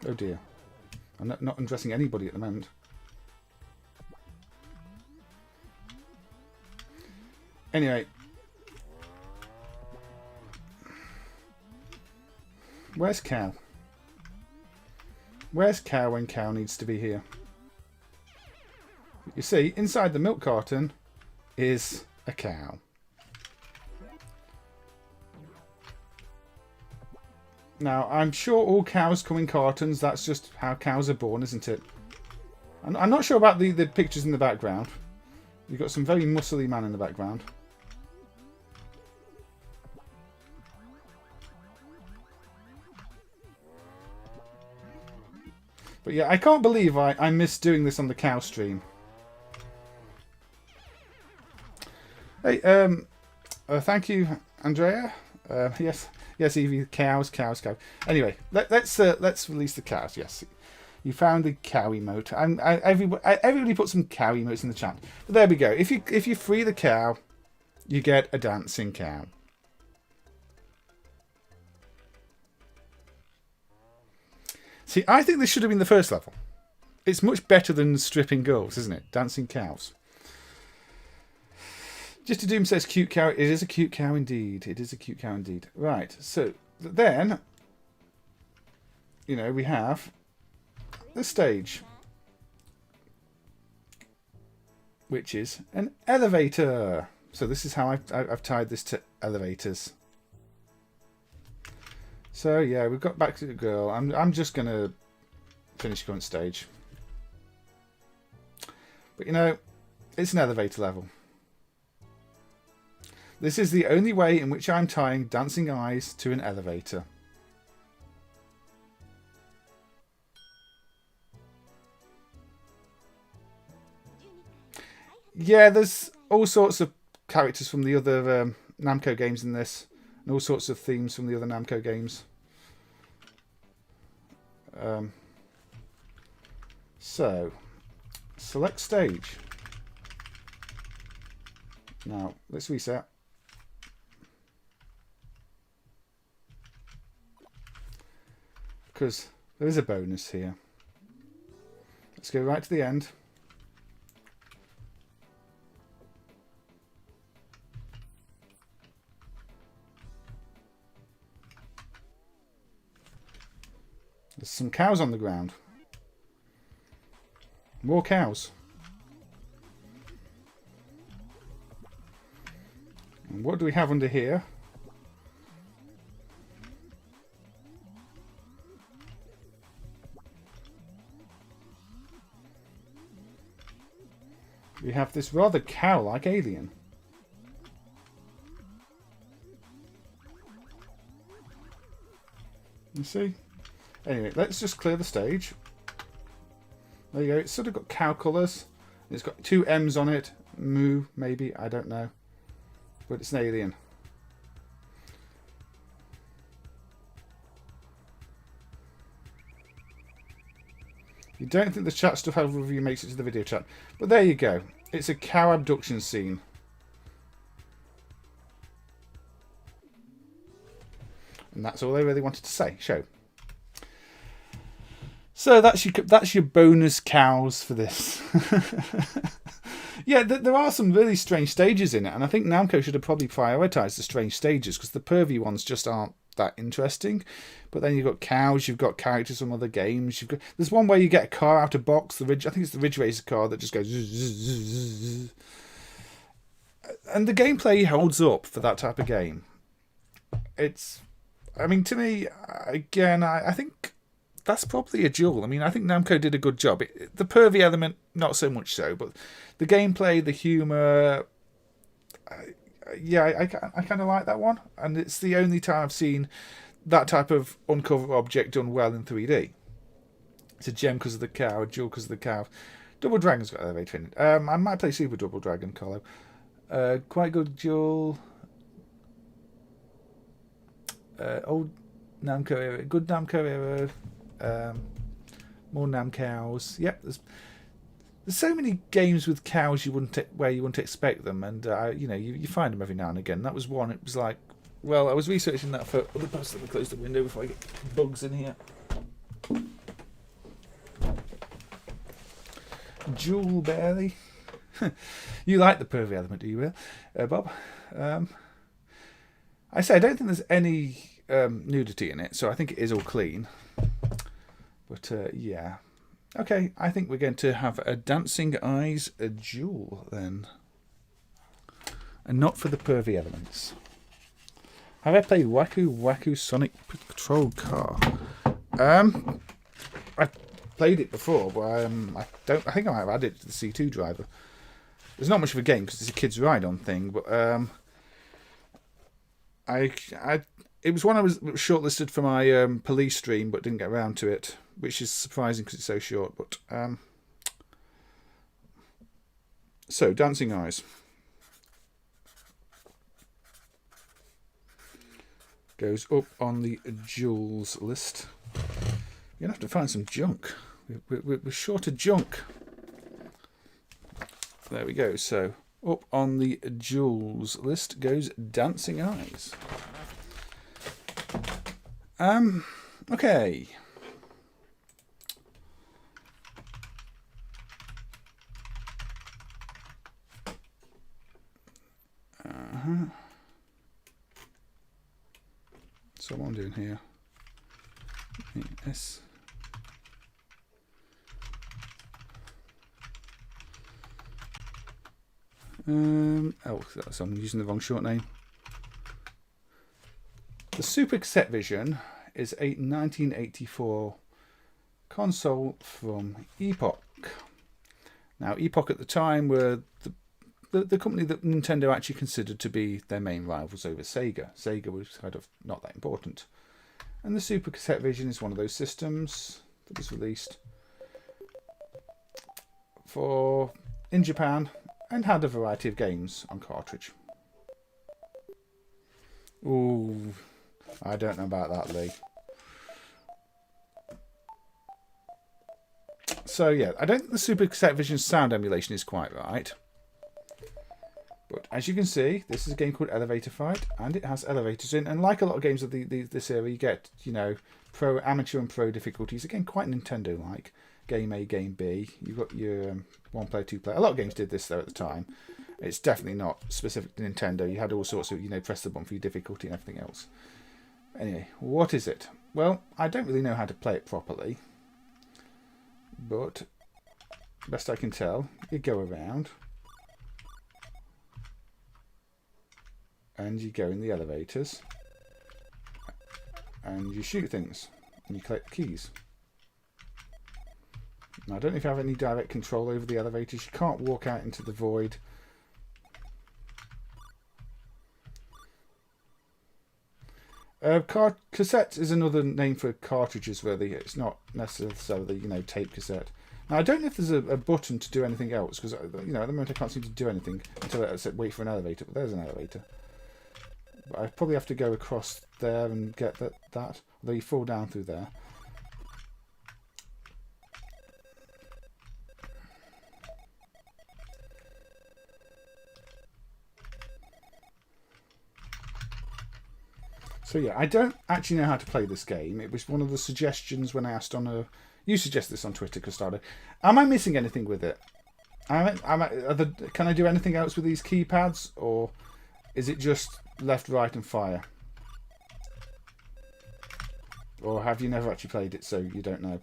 Oh dear. I'm not undressing anybody at the moment. Anyway. Where's Cow? Where's Cow when Cow needs to be here? You see, inside the milk carton is a cow. Now, I'm sure all cows come in cartons. That's just how cows are born, isn't it? I'm not sure about the pictures in the background. You've got some very muscly man in the background. But yeah, I can't believe I missed doing this on the cow stream. Hey, thank you, Andrea. Yes, Evie. Cows. Anyway, let's release the cows. Yes, you found the cow emote. Everybody put some cow emotes in the chat. But there we go. If you free the cow, you get a dancing cow. See, I think this should have been the first level. It's much better than stripping girls, isn't it? Dancing cows. Just to Doom says cute cow. It is a cute cow indeed. It is a cute cow indeed. Right, so then, you know, we have the stage, which is an elevator. So this is how I've tied this to elevators. So yeah, we've got back to the girl. I'm just gonna finish current stage. But you know, it's an elevator level. This is the only way in which I'm tying dancing eyes to an elevator. Yeah, there's all sorts of characters from the other Namco games in this. And all sorts of themes from the other Namco games. So, select stage. Now, let's reset. Because there is a bonus here. Let's go right to the end. There's some cows on the ground. More cows. And what do we have under here? We have this rather cow-like alien. You see? Anyway, let's just clear the stage. There you go. It's sort of got cow colours. It's got 2 M's on it. Moo, maybe. I don't know. But it's an alien. You don't think the chat stuff overview makes it to the video chat. But there you go. It's a cow abduction scene. And that's all they really wanted to say. Show. So that's your bonus cows for this. Yeah, there are some really strange stages in it, and I think Namco should have probably prioritised the strange stages because the pervy ones just aren't that interesting. But then you've got cows, you've got characters from other games. There's one where you get a car out of box. I think it's the Ridge Racer car that just goes. And the gameplay holds up for that type of game. I mean, to me, again, I think that's probably a jewel. I mean, I think Namco did a good job. The pervy element, not so much so, but the gameplay, the humour, yeah, I kind of like that one. And it's the only time I've seen that type of uncover object done well in 3D. It's a gem because of the cow, a jewel because of the cow. Double Dragon's got elevator in it. I might play Super Double Dragon, Carlo. Quite good jewel. Old Namco era, good Namco era. More Namcows. Yep, there's so many games with cows where you wouldn't expect them, and you know, you find them every now and again. That was one. It was like, well, I was researching that for other parts. Let me close the window before I get bugs in here. Jewel Barely. You like the pervy element, do you, Will? Bob? I say I don't think there's any nudity in it, so I think it is all clean. But yeah. Okay, I think we're going to have a Dancing Eyes a duel then. And not for the pervy elements. Have I played Waku Sonic Patrol Car? I played it before, but I think I might have added it to the C2 driver. There's not much of a game because it's a kids ride on thing, but it was one I was shortlisted for my police stream, but didn't get around to it, which is surprising because it's so short. But so Dancing Eyes goes up on the jewels list. You're going to have to find some junk. We're short of junk. There we go. So up on the jewels list goes Dancing Eyes. Okay. So what I'm doing here. Yes. So I'm using the wrong short name. The Super Cassette Vision is a 1984 console from Epoch. Now, Epoch at the time were the company that Nintendo actually considered to be their main rivals over Sega. Sega was kind of not that important. And the Super Cassette Vision is one of those systems that was released in Japan and had a variety of games on cartridge. Ooh, I don't know about that, Lee. So yeah, I don't think the Super Cassette Vision sound emulation is quite right. But as you can see, this is a game called Elevator Fight, and it has elevators in. And like a lot of games of this era, you get, you know, amateur and pro difficulties. Again, quite Nintendo-like. Game A, Game B. You've got your one player, two player. A lot of games did this though at the time. It's definitely not specific to Nintendo. You had all sorts of, you know, press the button for your difficulty and everything else. Anyway, what is it? Well, I don't really know how to play it properly, but best I can tell, you go around and you go in the elevators and you shoot things and you collect keys. Now, I don't know if you have any direct control over the elevators. You can't walk out into the void. Cassette is another name for cartridges, really. It's not necessarily, you know, tape cassette. Now, I don't know if there's a button to do anything else, because, you know, at the moment I can't seem to do anything until I said wait for an elevator. But there's an elevator. But I probably have to go across there and get that. Although you fall down through there. So yeah, I don't actually know how to play this game. It was one of the suggestions when I asked on a... You suggested this on Twitter, Custado. Am I missing anything with it? Can I do anything else with these keypads? Or is it just left, right and fire? Or have you never actually played it so you don't know?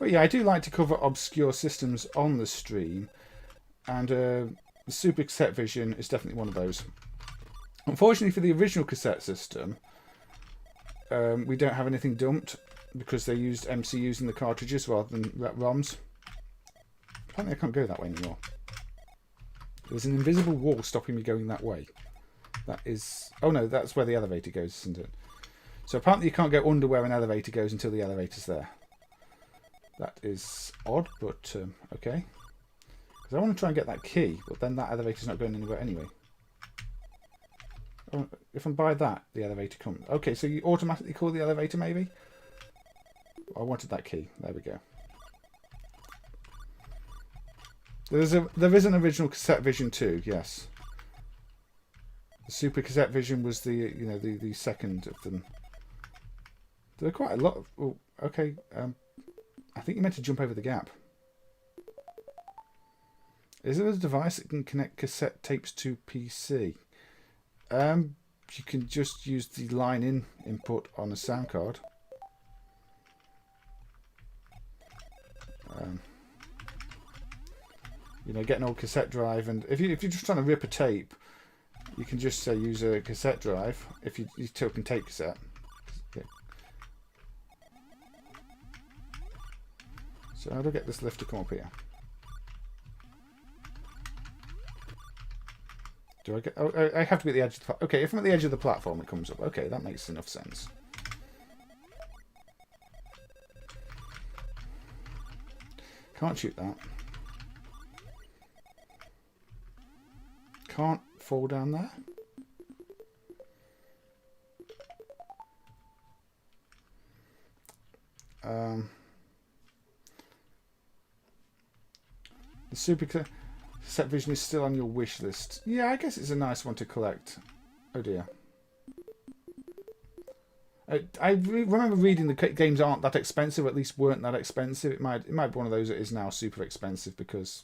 But yeah, I do like to cover obscure systems on the stream. And the Super Cassette Vision is definitely one of those. Unfortunately for the original cassette system, we don't have anything dumped because they used MCUs in the cartridges rather than ROMs. Apparently I can't go that way anymore. There's an invisible wall stopping me going that way. That is... Oh no, that's where the elevator goes, isn't it? So apparently you can't go under where an elevator goes until the elevator's there. That is odd, but okay. Because I want to try and get that key, but then that elevator's not going anywhere anyway. Oh, if I buy that, the elevator comes. Okay, so you automatically call the elevator, maybe? I wanted that key. There we go. There is an original Cassette Vision too, yes. The Super Cassette Vision was the second of them. There are quite a lot of... Oh, okay. I think you meant to jump over the gap. Is there a device that can connect cassette tapes to PC? you can just use the line-in input on a sound card. You know, get an old cassette drive, and if you're just trying to rip a tape, you can just say use a cassette drive. If you token tape cassette. Yeah. So how do I get this lift to come up here? Do I get? Oh, I have to be at the edge of the. Okay, if I'm at the edge of the platform, it comes up. Okay, that makes enough sense. Can't shoot that. Can't fall down there. The Super Cassette Vision is still on your wish list. Yeah, I guess it's a nice one to collect. Oh dear. I remember reading the games aren't that expensive, or at least weren't that expensive. It might be one of those that is now super expensive because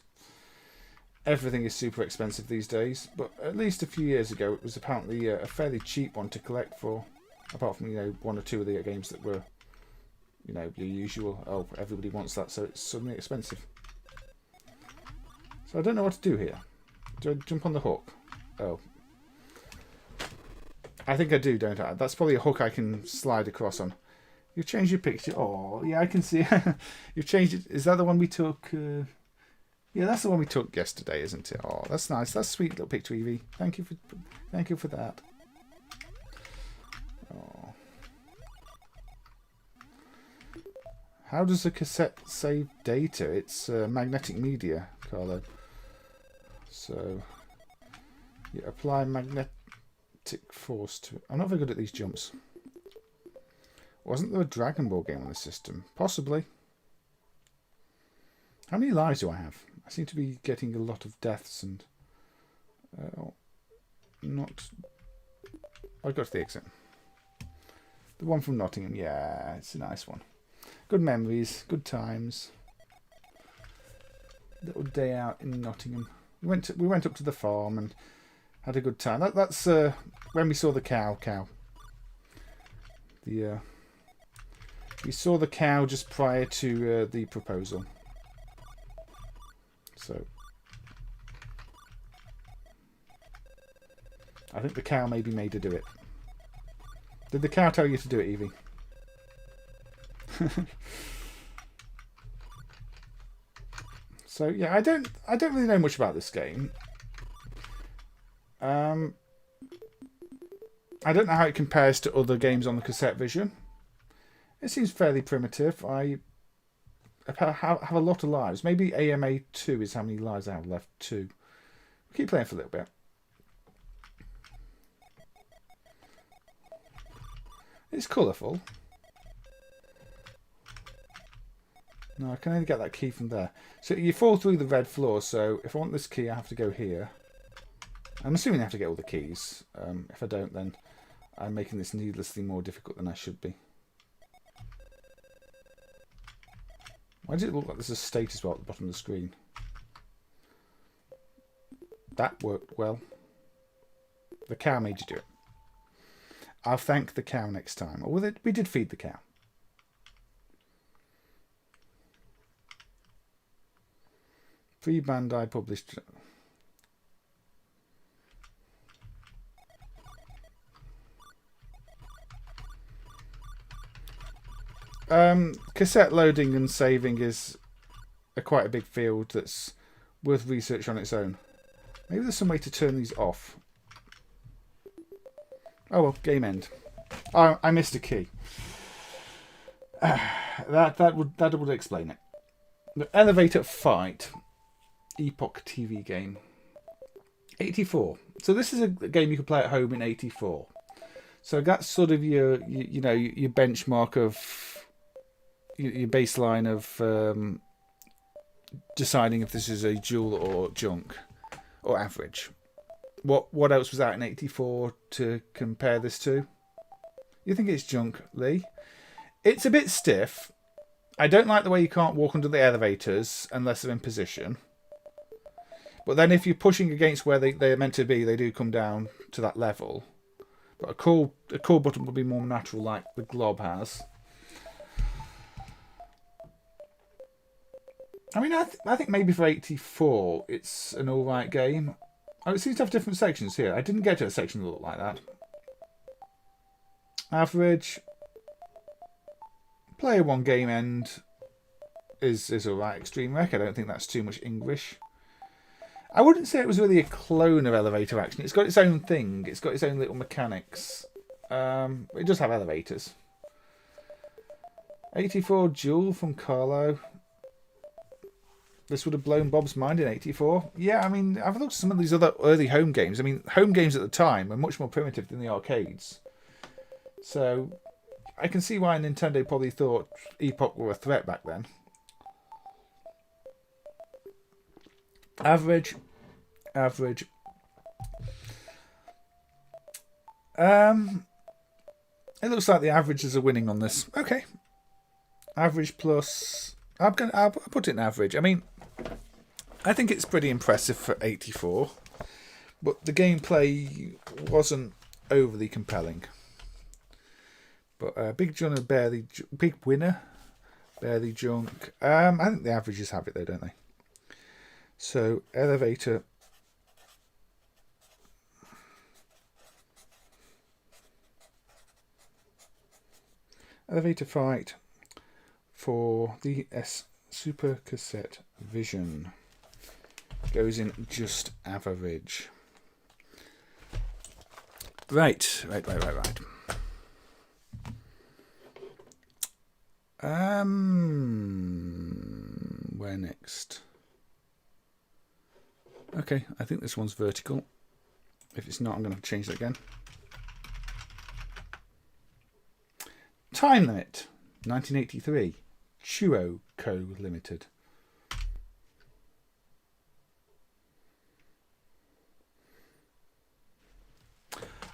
everything is super expensive these days. But at least a few years ago, it was apparently a fairly cheap one to collect for, apart from, you know, one or two of the games that were, you know, your usual. Oh, everybody wants that, so it's suddenly expensive. So I don't know what to do here. Do I jump on the hook? Oh. I think I do, don't I? That's probably a hook I can slide across on. You've changed your picture. Oh, yeah, I can see. You've changed it. Is that the one we took? Yeah, that's the one we took yesterday, isn't it? Oh, that's nice. That's a sweet little picture, Evie. Thank you for that. Oh. How does a cassette save data? It's magnetic media, Carlo. So you apply magnetic force to. I'm not very good at these jumps. Wasn't there a Dragon Ball game on the system? Possibly. How many lives do I have? I seem to be getting a lot of deaths and not. I got to the exit. The one from Nottingham. Yeah, it's a nice one. Good memories, good times. Little day out in Nottingham. We went up to the farm and had a good time. That's when we saw the cow. We saw the cow just prior to the proposal. So I think the cow maybe made her do it. Did the cow tell you to do it, Evie? So yeah, I don't really know much about this game. I don't know how it compares to other games on the Cassette Vision. It seems fairly primitive. I have a lot of lives. Maybe AMA 2 is how many lives I have left. 2. We'll keep playing for a little bit. It's colourful. No, I can only get that key from there. So you fall through the red floor, so if I want this key, I have to go here. I'm assuming I have to get all the keys. If I don't, then I'm making this needlessly more difficult than I should be. Why does it look like there's a status bar at the bottom of the screen? That worked well. The cow made you do it. I'll thank the cow next time. Or we did feed the cow. Pre-Bandai published. Cassette loading and saving is quite a big field that's worth research on its own. Maybe there's some way to turn these off. Oh well, game end. Oh, I missed a key. That would explain it. The Elevator Fight. Epoch TV game. 84. So this is a game you can play at home in 84. So that's sort of your benchmark of your baseline of deciding if this is a jewel or junk or average. What else was out in 84 to compare this to? You think it's junk, Lee? It's a bit stiff. I don't like the way you can't walk under the elevators unless they're in position. But then if you're pushing against where they're meant to be, they do come down to that level. But a call button would be more natural, like the Glob has. I mean, I think maybe for 84, it's an alright game. Oh, it seems to have different sections here. I didn't get to a section that looked like that. Average. Player 1 game end is alright. Extreme Rec, I don't think that's too much English. I wouldn't say it was really a clone of Elevator Action. It's got its own thing. It's got its own little mechanics. It does have elevators. 84 Jewel from Carlo. This would have blown Bob's mind in 84. Yeah, I mean, I've looked at some of these other early home games. I mean, home games at the time were much more primitive than the arcades. So, I can see why Nintendo probably thought Epoch were a threat back then. Average. It looks like the averages are winning on this. Okay. Average plus... I'll put it in average. I mean, I think it's pretty impressive for 84. But the gameplay wasn't overly compelling. But Big John and Big Winner, Barely Junk. I think the averages have it though, don't they? So, Elevator. Elevator Fight for the Super Cassette Vision. Goes in just average. Right. Where next? Okay, I think this one's vertical. If it's not, I'm going to change that again. Time limit, 1983. Chuo Co. Limited.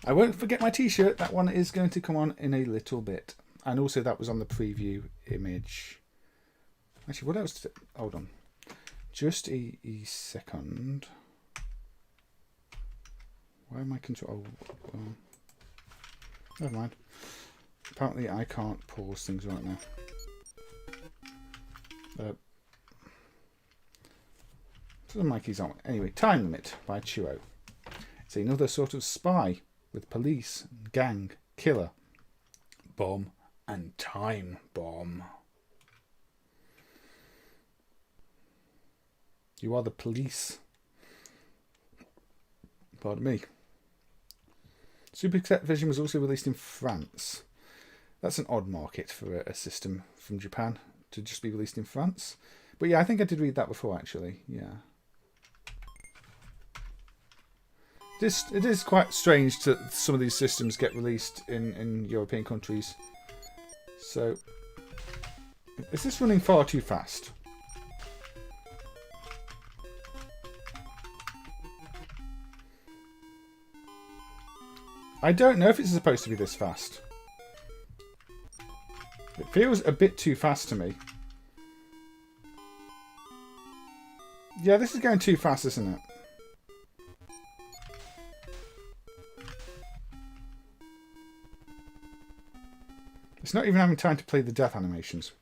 I won't forget my t-shirt. That one is going to come on in a little bit. And also that was on the preview image. Actually, what else? Hold on. Just a second. Where am I control? Oh, never mind. Apparently I can't pause things right now. So the mic is on. Anyway, Time Limit by Chuo. It's another sort of spy with police, gang, killer, bomb, and time bomb. You are the police. Pardon me. Super Cassette Vision was also released in France. That's an odd market for a system from Japan to just be released in France. But yeah, I think I did read that before actually. Yeah. It is quite strange that some of these systems get released in European countries. So, is this running far too fast? I don't know if it's supposed to be this fast. It feels a bit too fast to me. Yeah, this is going too fast, isn't it? It's not even having time to play the death animations.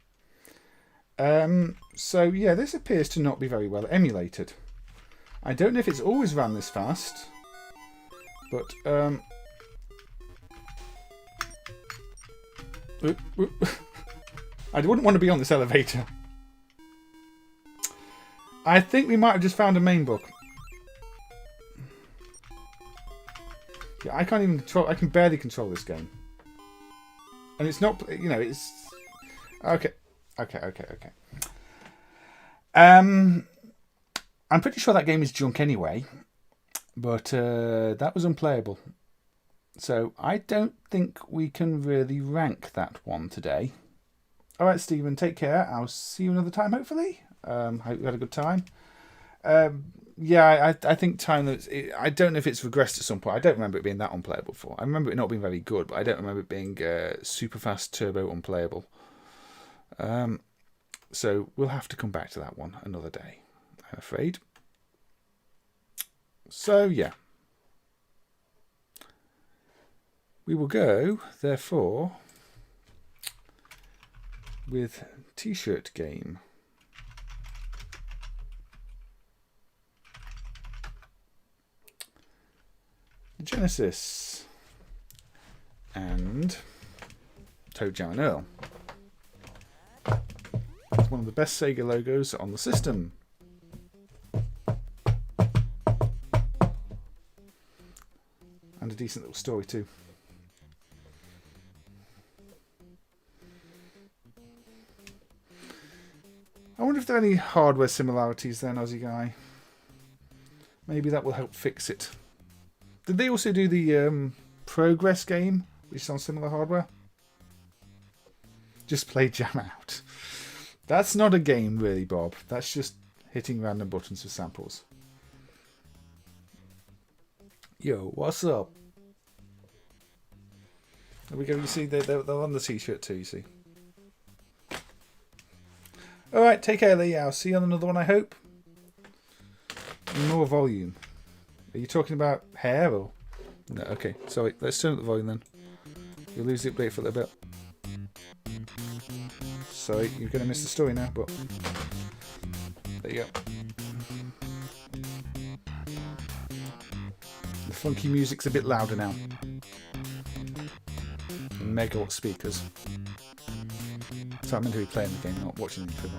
So yeah, this appears to not be very well emulated. I don't know if it's always ran this fast, but I wouldn't want to be on this elevator. I think we might have just found a main book. Yeah, I can't even control. I can barely control this game. And it's not, you know, it's... Okay. I'm pretty sure that game is junk anyway. But that was unplayable. So I don't think we can really rank that one today. Alright, Stephen, take care. I'll see you another time, hopefully. Hope you had a good time. Yeah, I think time that I don't know if it's regressed at some point. I don't remember it being that unplayable before. I remember it not being very good, but I don't remember it being super fast turbo unplayable. So we'll have to come back to that one another day, I'm afraid. So yeah. We will go, therefore, with T-shirt game. Genesis and Toe Jam and Earl. It's one of the best Sega logos on the system. And a decent little story too. I wonder if there are any hardware similarities then, Aussie guy. Maybe that will help fix it. Did they also do the Progress game, which is on similar hardware? Just play Jam Out. That's not a game, really, Bob. That's just hitting random buttons for samples. Yo, what's up? There we go. You see, they're on the T-shirt too, you see. Alright, take care, Lee. I'll see you on another one, I hope. More volume. Are you talking about hair or? No, okay. Sorry, let's turn up the volume then. You'll lose the update for a little bit. Sorry, you're going to miss the story now, but there you go. The funky music's a bit louder now. And megawatt speakers. So I'm meant to be playing the game, not watching the film.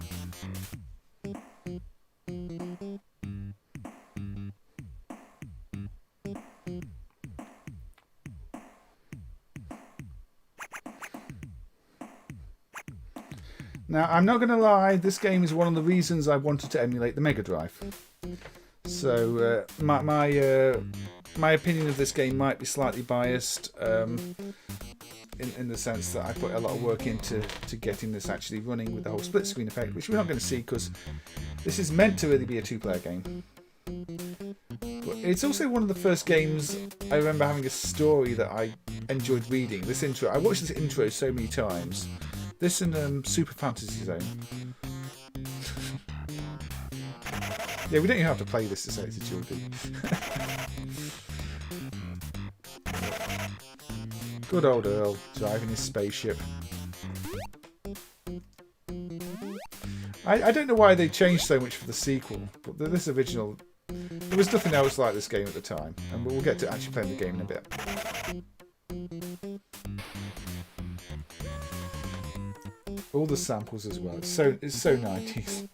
Now, I'm not going to lie, this game is one of the reasons I wanted to emulate the Mega Drive. So, my opinion of this game might be slightly biased, in the sense that I put a lot of work into getting this actually running with the whole split screen effect, which we're not going to see because this is meant to really be a two-player game. But it's also one of the first games I remember having a story that I enjoyed reading. This intro, I watched this intro so many times. This and Super Fantasy Zone. Yeah, we don't even have to play this to say it's a children. Good old Earl driving his spaceship. I don't know why they changed so much for the sequel, but this original, there was nothing else like this game at the time, and we'll get to actually playing the game in a bit. All the samples as well. It's so 90s.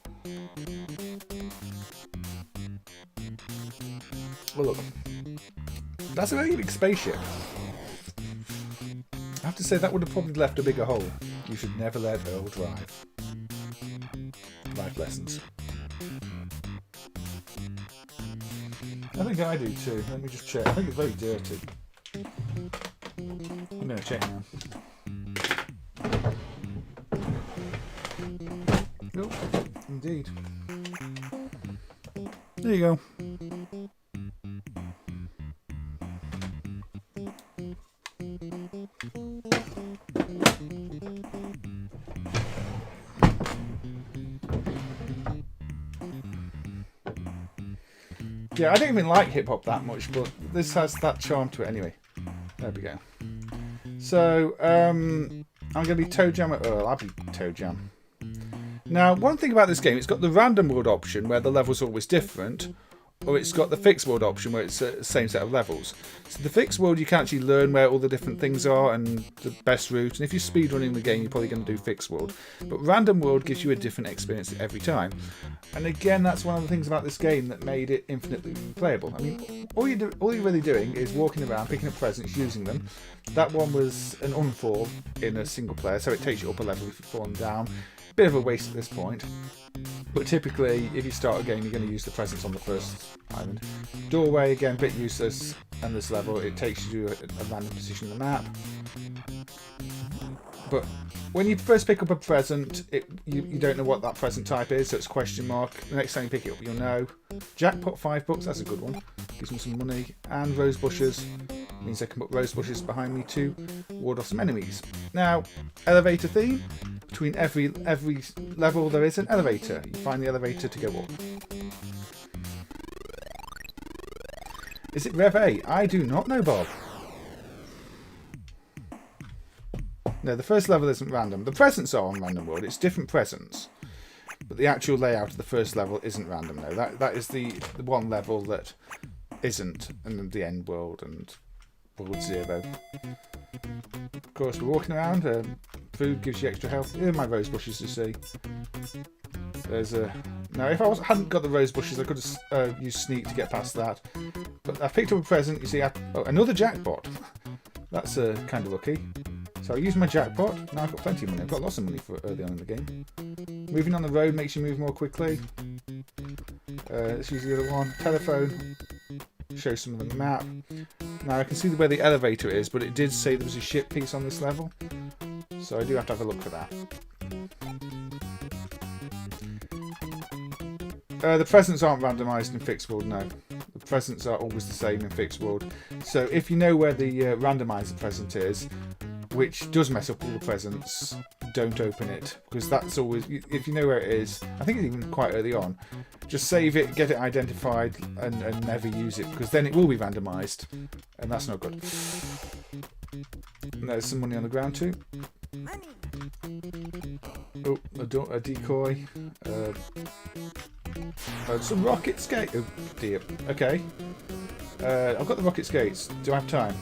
Well, look, that's a very big spaceship. I have to say that would have probably left a bigger hole. You should never let Earl drive. Life lessons. I think I do too. Let me just check. I think it's very dirty. I'm going to check now. Nope, indeed. There you go. Yeah, I don't even like hip hop that much, but this has that charm to it anyway. There we go. So, I'm going to be Toe Jam at Earl. I'll be Toe Jam. Now, one thing about this game, it's got the random world option where the levels are always different, or it's got the fixed world option where it's the same set of levels. So the fixed world, you can actually learn where all the different things are and the best route, and if you're speedrunning the game, you're probably going to do fixed world. But random world gives you a different experience every time. And again, that's one of the things about this game that made it infinitely playable. I mean, all you're really doing is walking around, picking up presents, using them. That one was an unfall in a single player, so it takes you up a level if you've fallen down. Bit of a waste at this point, but typically if you start a game you're going to use the presents on the first island. Doorway, again, a bit useless, and this level it takes you to a random position on the map. But when you first pick up a present, you don't know what that present type is, so it's question mark. The next time you pick it up you'll know. Jackpot $5, that's a good one, gives me some money. And rose bushes, means I can put rose bushes behind me to ward off some enemies. Now, elevator theme. Between every level there is an elevator. You find the elevator to go up. Is it Rev A? I do not know, Bob. No, the first level isn't random. The presents are on Random World. It's different presents. But the actual layout of the first level isn't random, no. That is the one level that isn't. And then the end world and World 0. Of course, we're walking around. Food gives you extra health. Here are my rose bushes to see. There's a... Now, if I hadn't got the rose bushes, I could have used sneak to get past that. But I picked up a present. You see, oh, another jackpot. That's kind of lucky. So I used my jackpot. Now I've got plenty of money. I've got lots of money for early on in the game. Moving on the road makes you move more quickly. Let's use the other one. Telephone. Show some of the map. Now I can see where the elevator is, but it did say there was a ship piece on this level. So I do have to have a look for that. The presents aren't randomised in Fixed World, no. The presents are always the same in Fixed World. So if you know where the randomizer present is, which does mess up all the presents, don't open it. Because that's always, if you know where it is, I think it's even quite early on, just save it, get it identified, and never use it. Because then it will be randomised. And that's not good. And there's some money on the ground too. Oh, a decoy. Some rocket skates. Oh dear. Okay. I've got the rocket skates. Do I have time?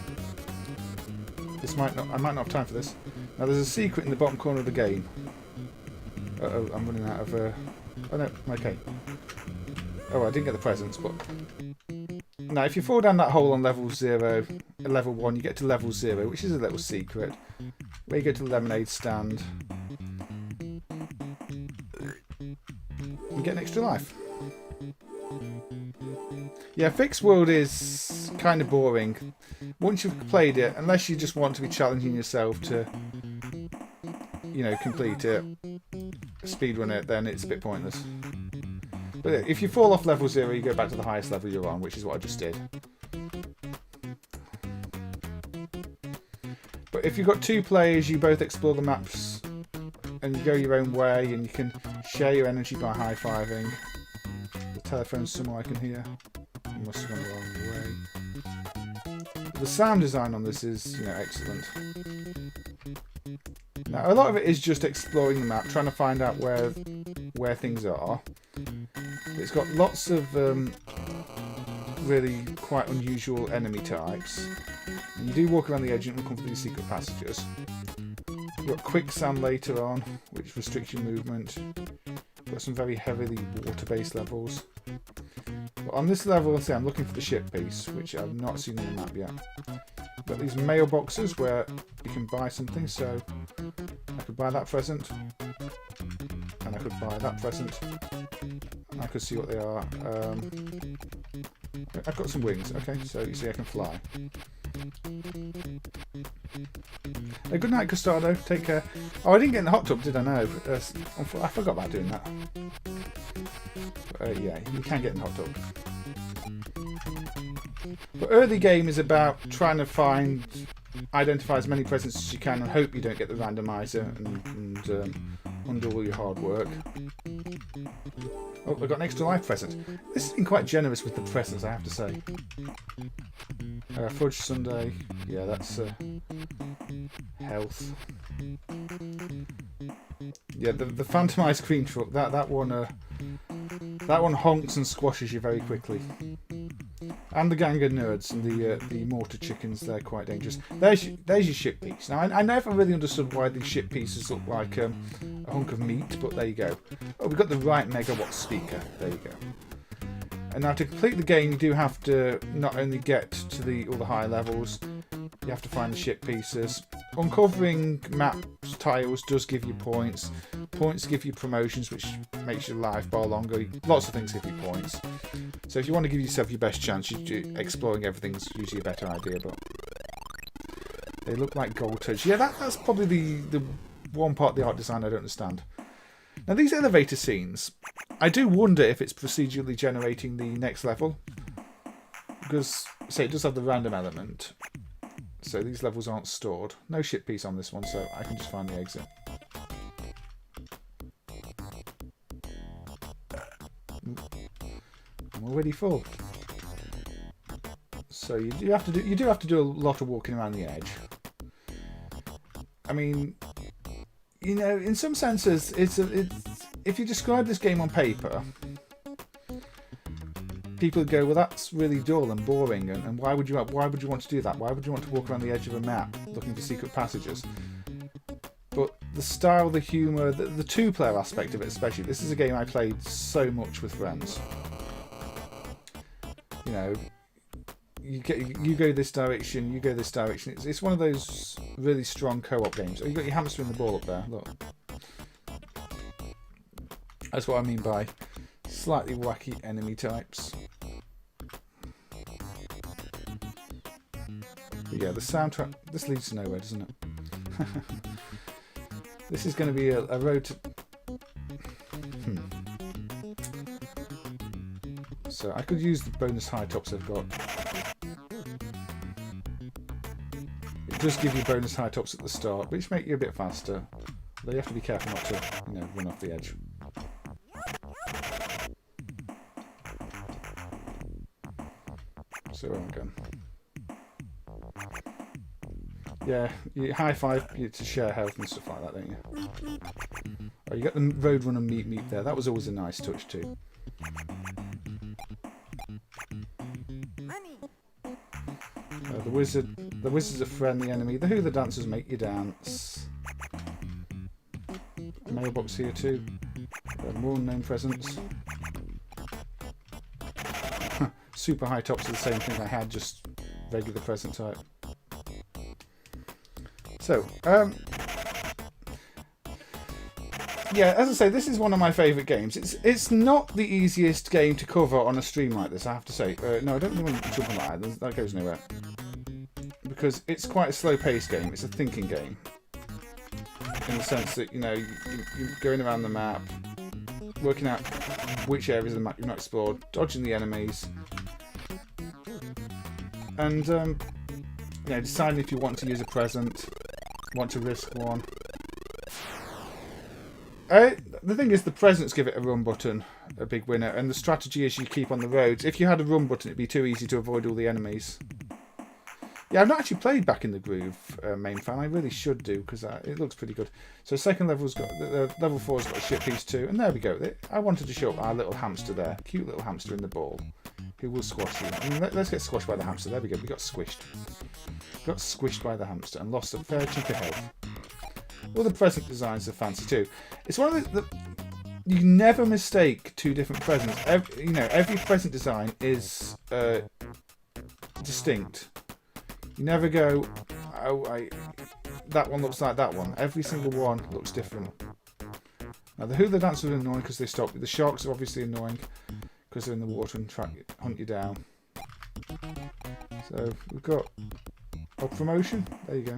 I might not have time for this. Now there's a secret in the bottom corner of the game. Uh-oh, I'm running out of... Oh no, okay. Oh, I didn't get the presents, but... Now, if you fall down that hole on level 0, level 1, you get to level 0, which is a little secret. Where you go to the lemonade stand. You get an extra life. Yeah, Fixed World is kind of boring. Once you've played it, unless you just want to be challenging yourself to, you know, complete it, speedrun it, then it's a bit pointless. But if you fall off level 0, you go back to the highest level you're on, which is what I just did. But if you've got 2 players, you both explore the maps and you go your own way, and you can share your energy by high-fiving. The telephone's somewhere I can hear. You must have gone the wrong way. The sound design on this is, you know, excellent. Now, a lot of it is just exploring the map, trying to find out where things are. It's got lots of really quite unusual enemy types. And you do walk around the edge and come through these secret passages. You've got quicksand later on, which restricts your movement. You've got some very heavily water-based levels. But on this level, say I'm looking for the ship piece, which I've not seen on the map yet. You've got these mailboxes where you can buy something, so I could buy that present. And I could buy that present. And I could see what they are. I've got some wings, okay, so you see I can fly. Good night, Custado. Take care. Oh, I didn't get in the hot tub, did I? No. I forgot about doing that. But, yeah, you can get in the hot tub. But early game is about trying to identify as many presents as you can and hope you don't get the randomizer and undo all your hard work. Oh, I got an extra life present. This has been quite generous with the presents, I have to say. Fudge Sunday. Yeah, that's health. Yeah, the Phantom Ice Cream Truck. That one honks and squashes you very quickly. And the gang of nerds and the mortar chickens. They're quite dangerous. There's your ship piece. Now I never really understood why these ship pieces look like a hunk of meat, but there you go. Oh, we've got the right megawatt speaker. There you go. And now to complete the game, you do have to not only get to all the higher levels, you have to find the ship pieces. Uncovering map tiles does give you points. Points give you promotions, which makes your life bar longer. Lots of things give you points. So if you want to give yourself your best chance, exploring everything's usually a better idea. But they look like gold touch. Yeah, that's probably the one part of the art design I don't understand. Now these elevator scenes, I do wonder if it's procedurally generating the next level. Because, say, it does have the random element. So these levels aren't stored. No ship piece on this one, so I can just find the exit. I'm already full. So you do have to do a lot of walking around the edge. I mean, you know, in some senses, it's if you describe this game on paper, people would go, well, that's really dull and boring, and why would you want to do that? Why would you want to walk around the edge of a map looking for secret passages? But the style, the humour, the two-player aspect of it especially, this is a game I played so much with friends. You know, you go this direction, you go this direction. It's one of those really strong co-op games. Oh, you got your hamster in the ball up there, look. That's what I mean by slightly wacky enemy types. But yeah, the soundtrack, this leads to nowhere, doesn't it? This is going to be a road to... So I could use the bonus high tops I've got. It does give you bonus high tops at the start, which make you a bit faster. Though you have to be careful not to, you know, run off the edge. So where am I going? Yeah, you high five to share health and stuff like that, don't you? Oh, you got the Roadrunner meet there. That was always a nice touch too. The wizard's a friendly enemy. The Who the Dancers make you dance. Mailbox here too. More unknown presents. Super high tops are the same thing I had, just regular present type. So, yeah, as I say, this is one of my favourite games. It's not the easiest game to cover on a stream like this, I have to say. No, I don't really want to jump on that. That goes nowhere. Because it's quite a slow-paced game. It's a thinking game. In the sense that, you know, you're going around the map, working out which areas of the map you've not explored, dodging the enemies, and, you know, deciding if you want to use a present, want to risk one. The thing is, the presents give it a run button, a big winner, and the strategy is you keep on the roads. If you had a run button, it'd be too easy to avoid all the enemies. Yeah, I've not actually played Back in the Groove, main fan. I really should do, because it looks pretty good. So second level's got, level 4's got a ship piece too, and there we go. I wanted to show up our little hamster there, cute little hamster in the ball, who will squash you. I mean, let's get squashed by the hamster. There we go. We got squished. Got squished by the hamster and lost a fair chunk of health. All the present designs are fancy too. It's one of the you never mistake two different presents. Every present design is distinct. You never go, oh, that one looks like that one. Every single one looks different. Now the Who the Dancers are annoying because they stop. The sharks are obviously annoying because they're in the water and hunt you down. So we've got a promotion. There you go.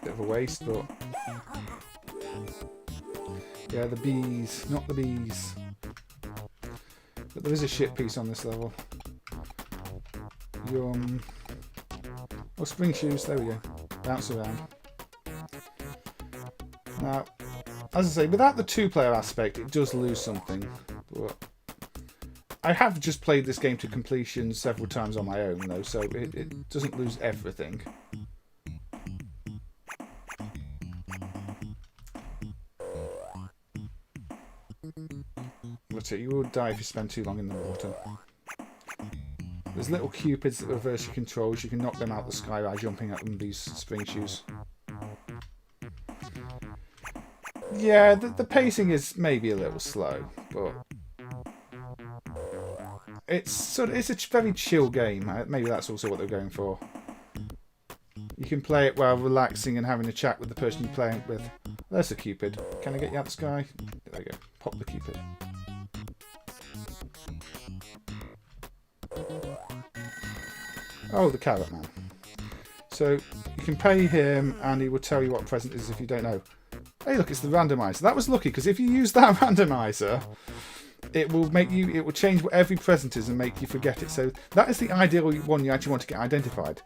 Bit of a waste, but yeah, the bees, not the bees. But there is a shit piece on this level. Yum. Oh, spring shoes. There we go. Bounce around. Now, as I say, without the two-player aspect, it does lose something. But I have just played this game to completion several times on my own, though, so it doesn't lose everything. That's it. You will die if you spend too long in the water. There's little cupids that reverse your controls. You can knock them out the sky by jumping at them with these spring shoes. Yeah, the pacing is maybe a little slow, but it's a very chill game. Maybe that's also what they're going for. You can play it while relaxing and having a chat with the person you're playing with. There's a cupid. Can I get you out the sky? There you go. Pop the cupid. Oh, the carrot man. So you can pay him and he will tell you what present is if you don't know. Hey, look, it's the randomizer. That was lucky because if you use that randomizer, it will change what every present is and make you forget it. So that is the ideal one you actually want to get identified.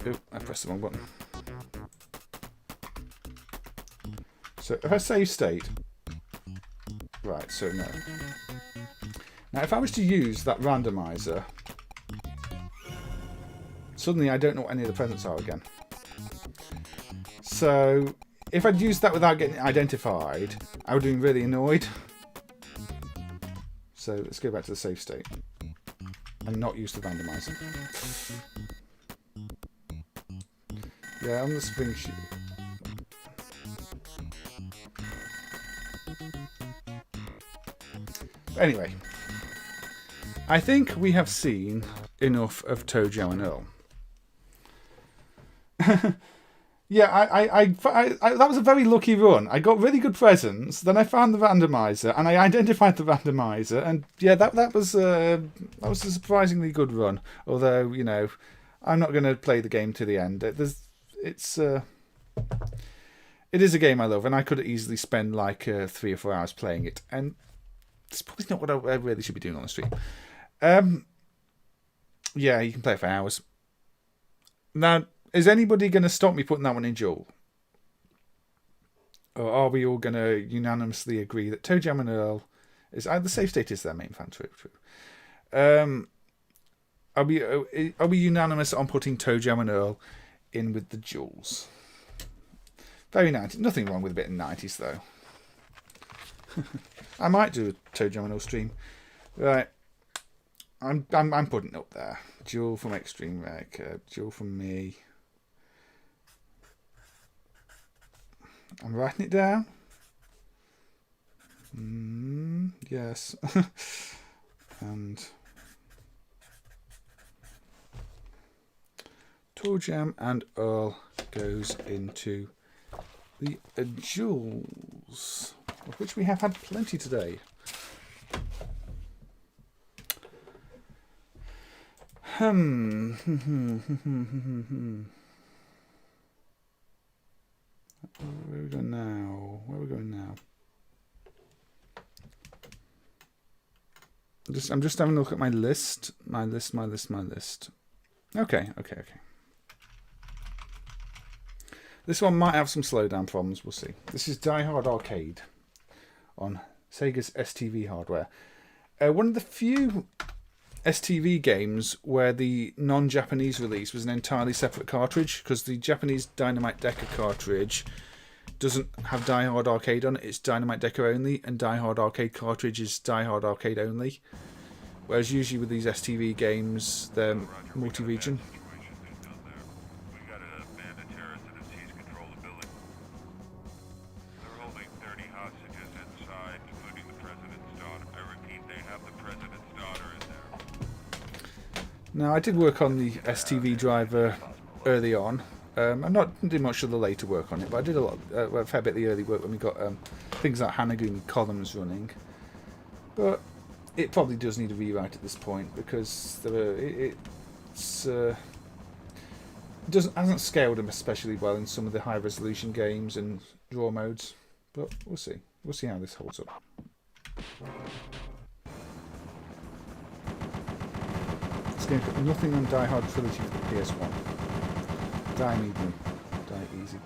Oh, I pressed the wrong button. So if I save state, right, so no. Now if I was to use that randomizer, suddenly I don't know what any of the presents are again. So if I'd used that without getting identified, I would have been really annoyed. So let's go back to the save state and not use the randomizer. Yeah, on the spring sheet. Anyway, I think we have seen enough of Tojo and Earl. Yeah, I that was a very lucky run. I got really good presents. Then I found the randomizer and I identified the randomizer, and yeah, that was a surprisingly good run. Although, you know, I'm not going to play the game to the end. It is a game I love, and I could easily spend like 3 or 4 hours playing it, and it's probably not what I really should be doing on the stream. Yeah, you can play it for hours. Now, is anybody going to stop me putting that one in duel? Or are we all going to unanimously agree that Toe Jam and Earl is... the save state is their main fan. True. Are we unanimous on putting Toe Jam and Earl in with the duels? Very 90s. Nothing wrong with a bit of 90s, though. I might do a Toe Jam and Earl stream. Right. I'm putting it up there. Duel from Extreme Rec. Duel from me. I'm writing it down. Yes. And Toe Jam and Earl goes into the duels, of which we have had plenty today. Where are we going now? I'm just having a look at my list. My list. Okay. This one might have some slowdown problems. We'll see. This is Die Hard Arcade on Sega's STV hardware. One of the few STV games where the non-Japanese release was an entirely separate cartridge, because the Japanese Dynamite Decker cartridge doesn't have Die Hard Arcade on it. It's Dynamite Decker only, and Die Hard Arcade cartridge is Die Hard Arcade only. Whereas usually with these STV games, they're multi-region. Now, I did work on the STV driver early on. I'm not doing much of the later work on it, but I did a fair bit of the early work when we got things like Hanagumi columns running. But it probably does need a rewrite at this point, because hasn't scaled them especially well in some of the high resolution games and draw modes. But we'll see. We'll see how this holds up. Game got nothing on Die Hard Trilogy for the PS1. Die immediately. Die easy.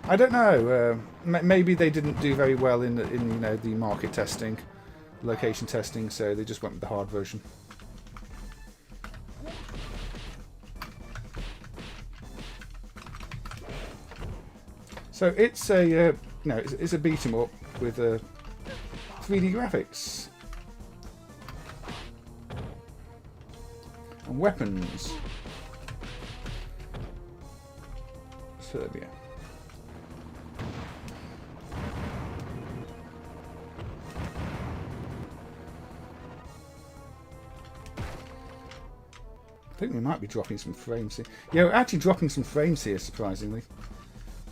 I don't know. Maybe they didn't do very well in the market testing, location testing, so they just went with the hard version. So it's a it's a beat 'em up with 3D graphics. And weapons. Serbia. I think we might be dropping some frames here. Yeah, we're actually dropping some frames here, surprisingly.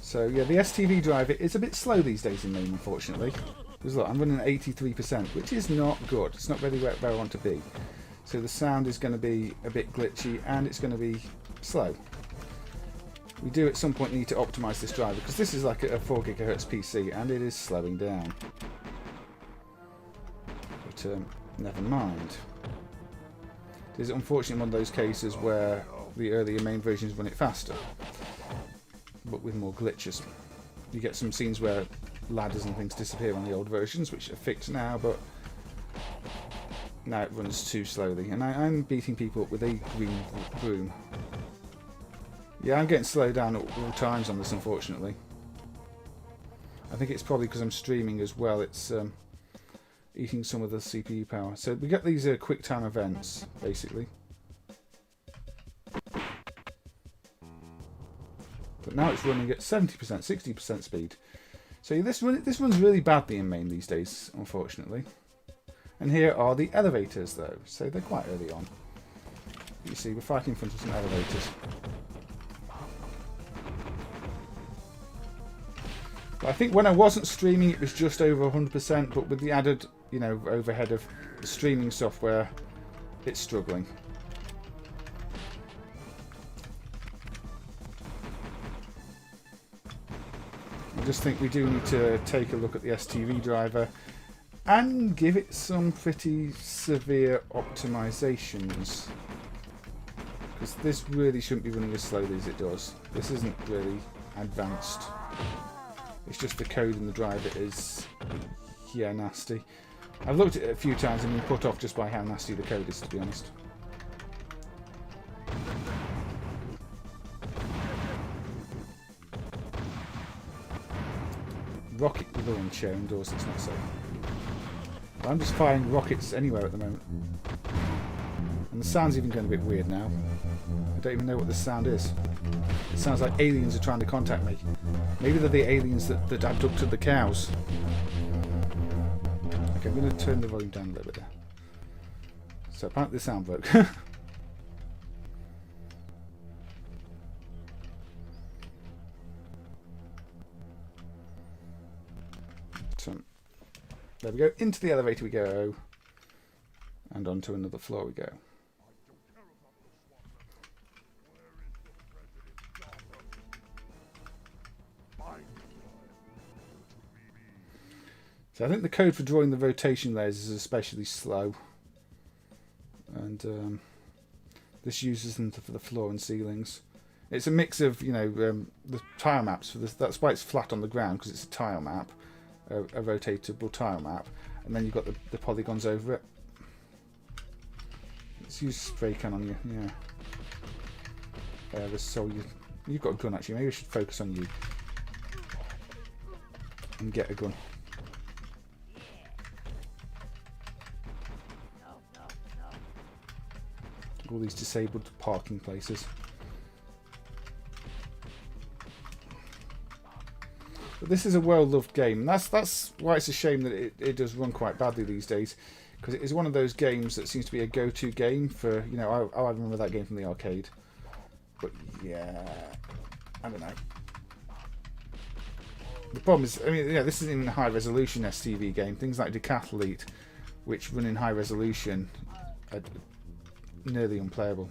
So yeah, the STV driver is a bit slow these days in MAME, unfortunately. Because look, I'm running at 83%, which is not good. It's not really where I want to be. So the sound is going to be a bit glitchy and it's going to be slow. We do at some point need to optimize this driver, because this is like a 4 GHz PC and it is slowing down. But never mind. It is unfortunately one of those cases where the earlier main versions run it faster, but with more glitches. You get some scenes where ladders and things disappear on the old versions, which are fixed now, but now it runs too slowly, and I'm beating people up with a green broom. Yeah, I'm getting slowed down at all times on this, unfortunately. I think it's probably because I'm streaming as well. It's eating some of the CPU power. So we get these quick time events, basically. But now it's running at 70%, 60% speed. So this runs really badly in MAME these days, unfortunately. And here are the elevators, though. So they're quite early on. You see, we're fighting in front of some elevators. But I think when I wasn't streaming, it was just over 100%. But with the added, you know, overhead of the streaming software, it's struggling. I just think we do need to take a look at the STV driver and give it some pretty severe optimizations. Because this really shouldn't be running as slowly as it does. This isn't really advanced. It's just the code in the driver is, yeah, nasty. I've looked at it a few times and been put off just by how nasty the code is, to be honest. Rocket with the one chair indoors, it's not safe. But I'm just firing rockets anywhere at the moment. And the sound's even going a bit weird now. I don't even know what this sound is. It sounds like aliens are trying to contact me. Maybe they're the aliens that abducted the cows. Okay, I'm going to turn the volume down a little bit there. So apparently the sound broke. So, there we go. Into the elevator we go. And onto another floor we go. So I think the code for drawing the rotation layers is especially slow. And this uses them for the floor and ceilings. It's a mix of, you know, the tile maps. For this. That's why it's flat on the ground, because it's a tile map. A rotatable tile map. And then you've got the polygons over it. Let's use spray can on you, yeah. You've got a gun actually, maybe I should focus on you. And get a gun. All these disabled parking places. But this is a well-loved game. That's why it's a shame that it does run quite badly these days. Because it is one of those games that seems to be a go-to game for, you know, I remember that game from the arcade. But yeah, I don't know. The problem is, I mean, yeah, this isn't even a high-resolution STV game. Things like Decathlete, which run in high resolution, are nearly unplayable.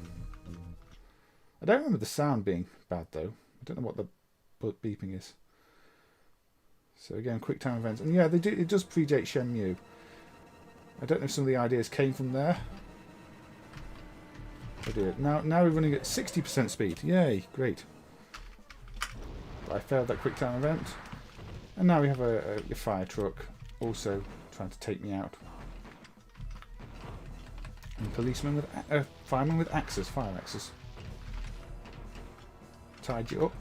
I don't remember the sound being bad though. I don't know what the beeping is. So again, quick time events, and yeah, they do. It does predate Shenmue. I don't know if some of the ideas came from there. I do it now. Now we're running at 60% speed. Yay, great! But I failed that quick time event, and now we have a fire truck also trying to take me out. And policeman with fireman with axes, fire axes. Tied you up.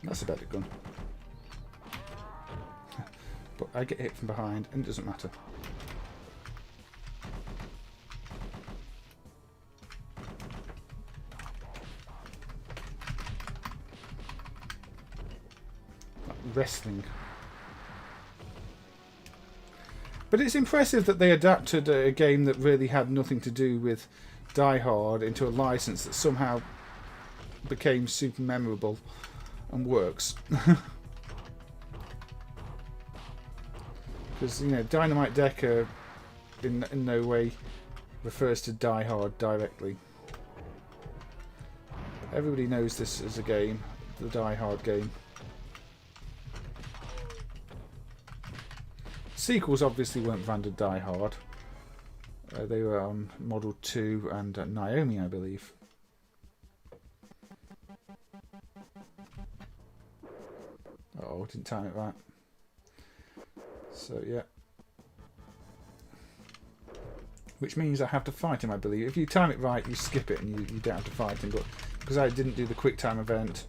That's a better gun. But I get hit from behind and it doesn't matter. Wrestling. But it's impressive that they adapted a game that really had nothing to do with Die Hard into a license that somehow became super memorable and works. Because, you know, Dynamite Decker in no way refers to Die Hard directly. Everybody knows this as a game, the Die Hard game. Sequels obviously weren't branded Die Hard. They were on Model 2 and Naomi, I believe. Oh, didn't time it right. So, yeah. Which means I have to fight him, I believe. If you time it right, you skip it and you don't have to fight him. But because I didn't do the quick time event,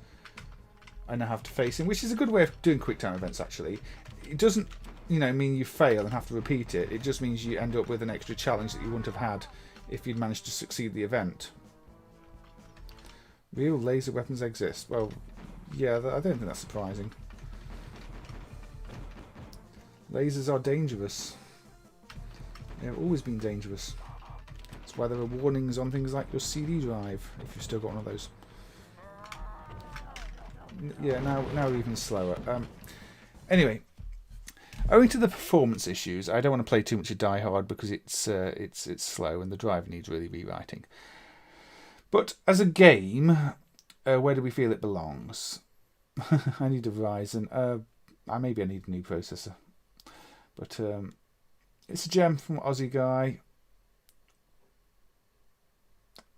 I now have to face him, which is a good way of doing quick time events, actually. It doesn't, mean you fail and have to repeat it. It just means you end up with an extra challenge that you wouldn't have had if you'd managed to succeed the event. Real laser weapons exist. Well, yeah, I don't think that's surprising. Lasers are dangerous. They've always been dangerous. That's why there are warnings on things like your CD drive, if you've still got one of those. Yeah, now we're even slower. Anyway, owing to the performance issues, I don't want to play too much of Die Hard because it's slow and the drive needs really rewriting. But as a game, where do we feel it belongs? I need a Ryzen. Maybe I need a new processor. But it's a gem from Aussie guy.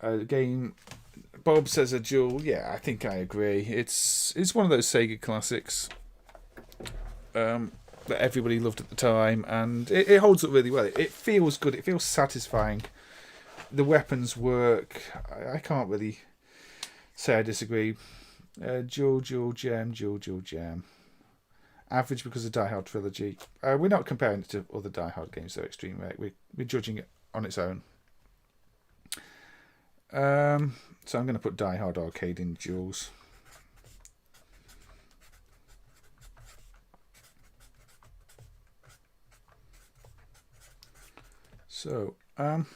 A game. Bob says a duel. Yeah, I think I agree. It's one of those Sega classics that everybody loved at the time, and it holds up really well. It feels good. It feels satisfying. The weapons work. I can't really say I disagree. Dual gem. Average because of Die Hard trilogy. We're not comparing it to other Die Hard games, though, Extreme Rate. We're judging it on its own. So I'm going to put Die Hard Arcade in duels. So, there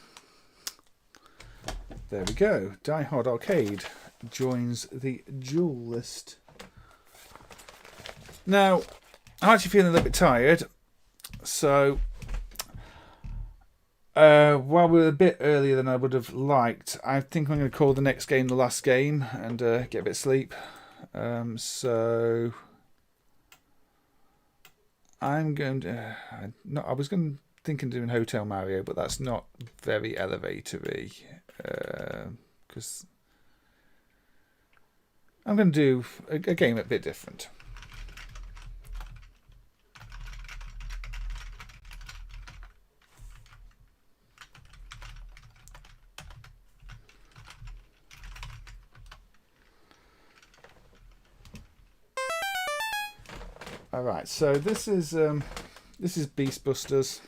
we go. Die Hard Arcade joins the duel list. Now, I'm actually feeling a little bit tired, so while we're a bit earlier than I would have liked, I think I'm going to call the next game the last game and get a bit of sleep. So I'm going to... I was going to think of doing Hotel Mario, but that's not very elevator-y, because I'm going to do a game a bit different. All right, so this is Beast Busters.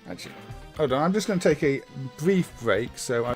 Actually, hold on. I'm just going to take a brief break. So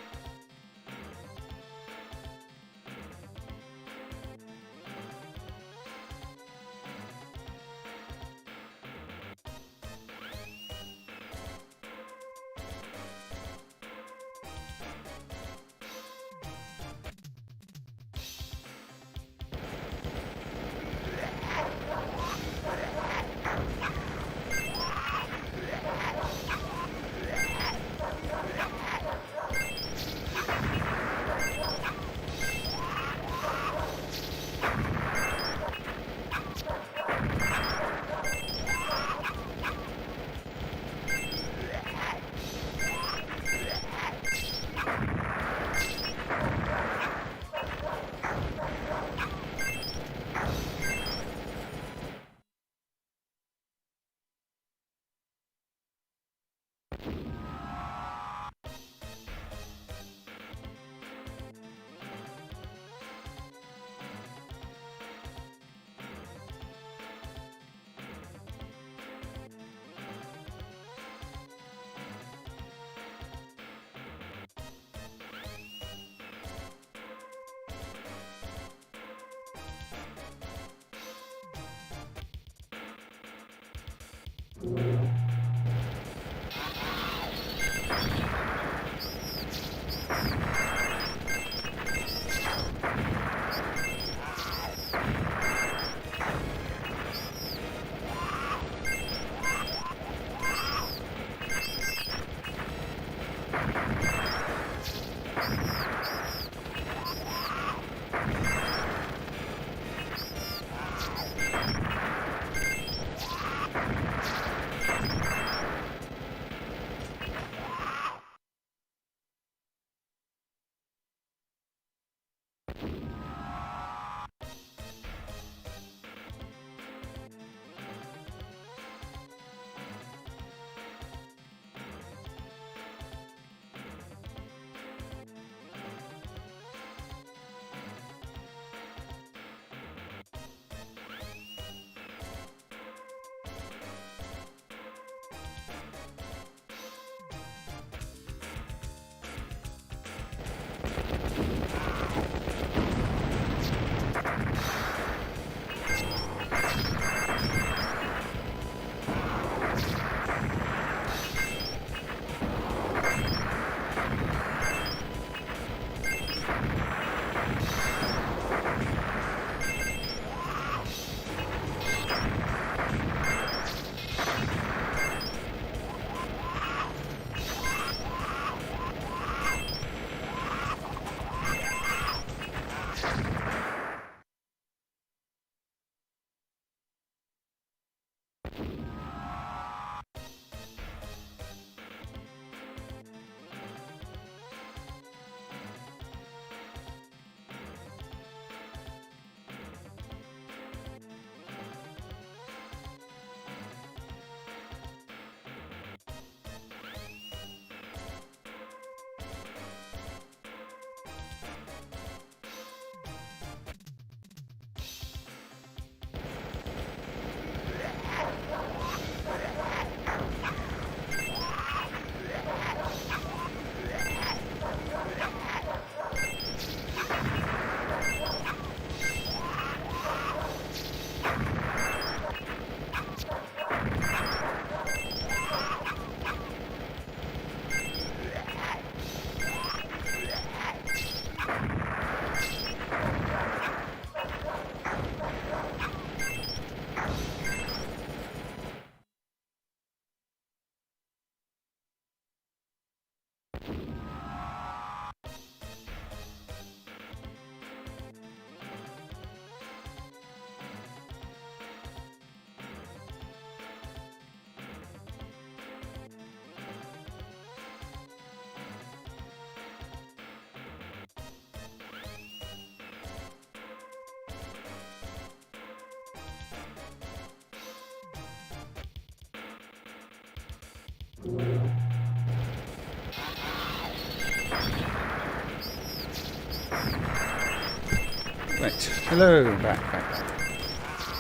Right, hello, back.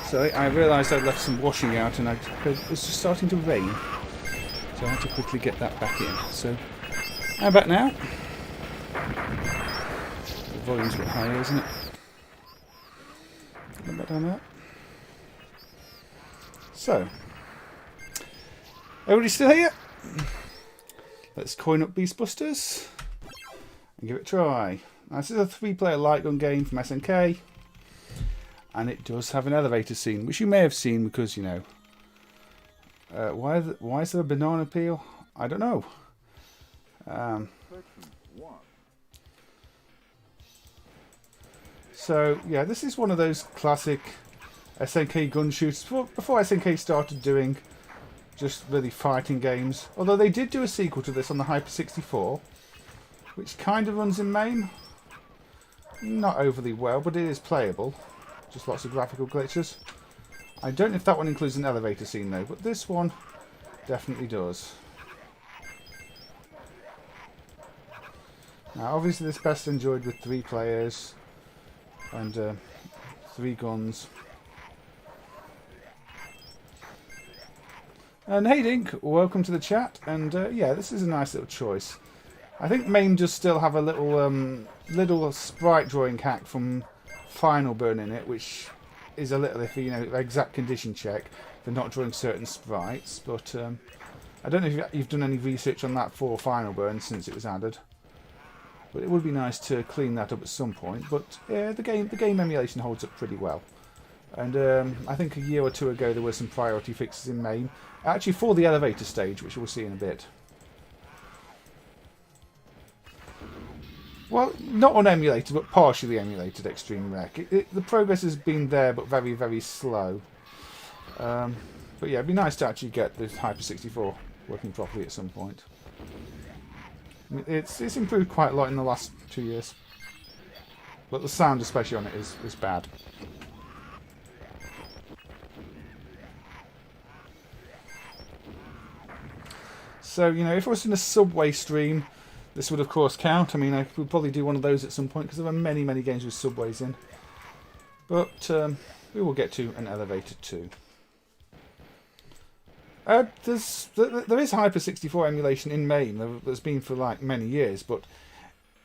So I realised I'd left some washing out and it was just starting to rain. So I had to quickly get that back in. So I'm back now. The volume's a bit higher, isn't it? Get back down there. So, everybody still here? Let's coin up Beast Busters and give it a try. Now, this is a 3-player light gun game from SNK, and it does have an elevator scene, which you may have seen because, you know, why is there a banana peel? I don't know. So, yeah, this is one of those classic SNK gun shooters. Before SNK started doing just really fighting games. Although they did do a sequel to this on the Hyper 64, which kind of runs in MAME. Not overly well, but it is playable. Just lots of graphical glitches. I don't know if that one includes an elevator scene though, but this one definitely does. Now obviously this is best enjoyed with 3 players and 3 guns. And hey Dink, welcome to the chat, and yeah, this is a nice little choice. I think MAME does still have a little sprite drawing hack from Final Burn in it, which is a little iffy, you know, exact condition check for not drawing certain sprites. But I don't know if you've done any research on that for Final Burn since it was added. But it would be nice to clean that up at some point. But yeah, the game emulation holds up pretty well. And I think a year or 2 ago there were some priority fixes in MAME, actually for the elevator stage, which we'll see in a bit. Well, not unemulated, but partially emulated Extreme Rec. The progress has been there, but very, very slow. But yeah, it'd be nice to actually get the Hyper 64 working properly at some point. I mean, it's improved quite a lot in the last 2 years. But the sound, especially on it, is bad. So, you know, if it was in a Subway stream, this would of course count. I mean, I would probably do one of those at some point because there are many, many games with subways in. But we will get to an elevator too. There is Hyper 64 emulation in MAME. There's been for like many years, but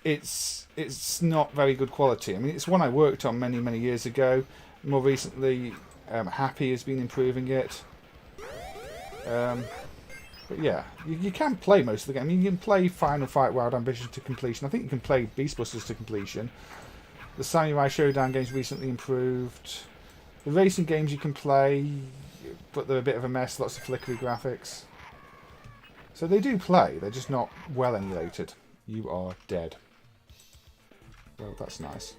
it's not very good quality. I mean, it's one I worked on many, many years ago. More recently, Happy has been improving it. But yeah, you can play most of the game. I mean, you can play Final Fight Wild Ambition to completion. I think you can play Beast Busters to completion. The Samurai Showdown games recently improved. The racing games you can play, but they're a bit of a mess. Lots of flickery graphics. So they do play. They're just not well emulated. You are dead. Well, that's nice.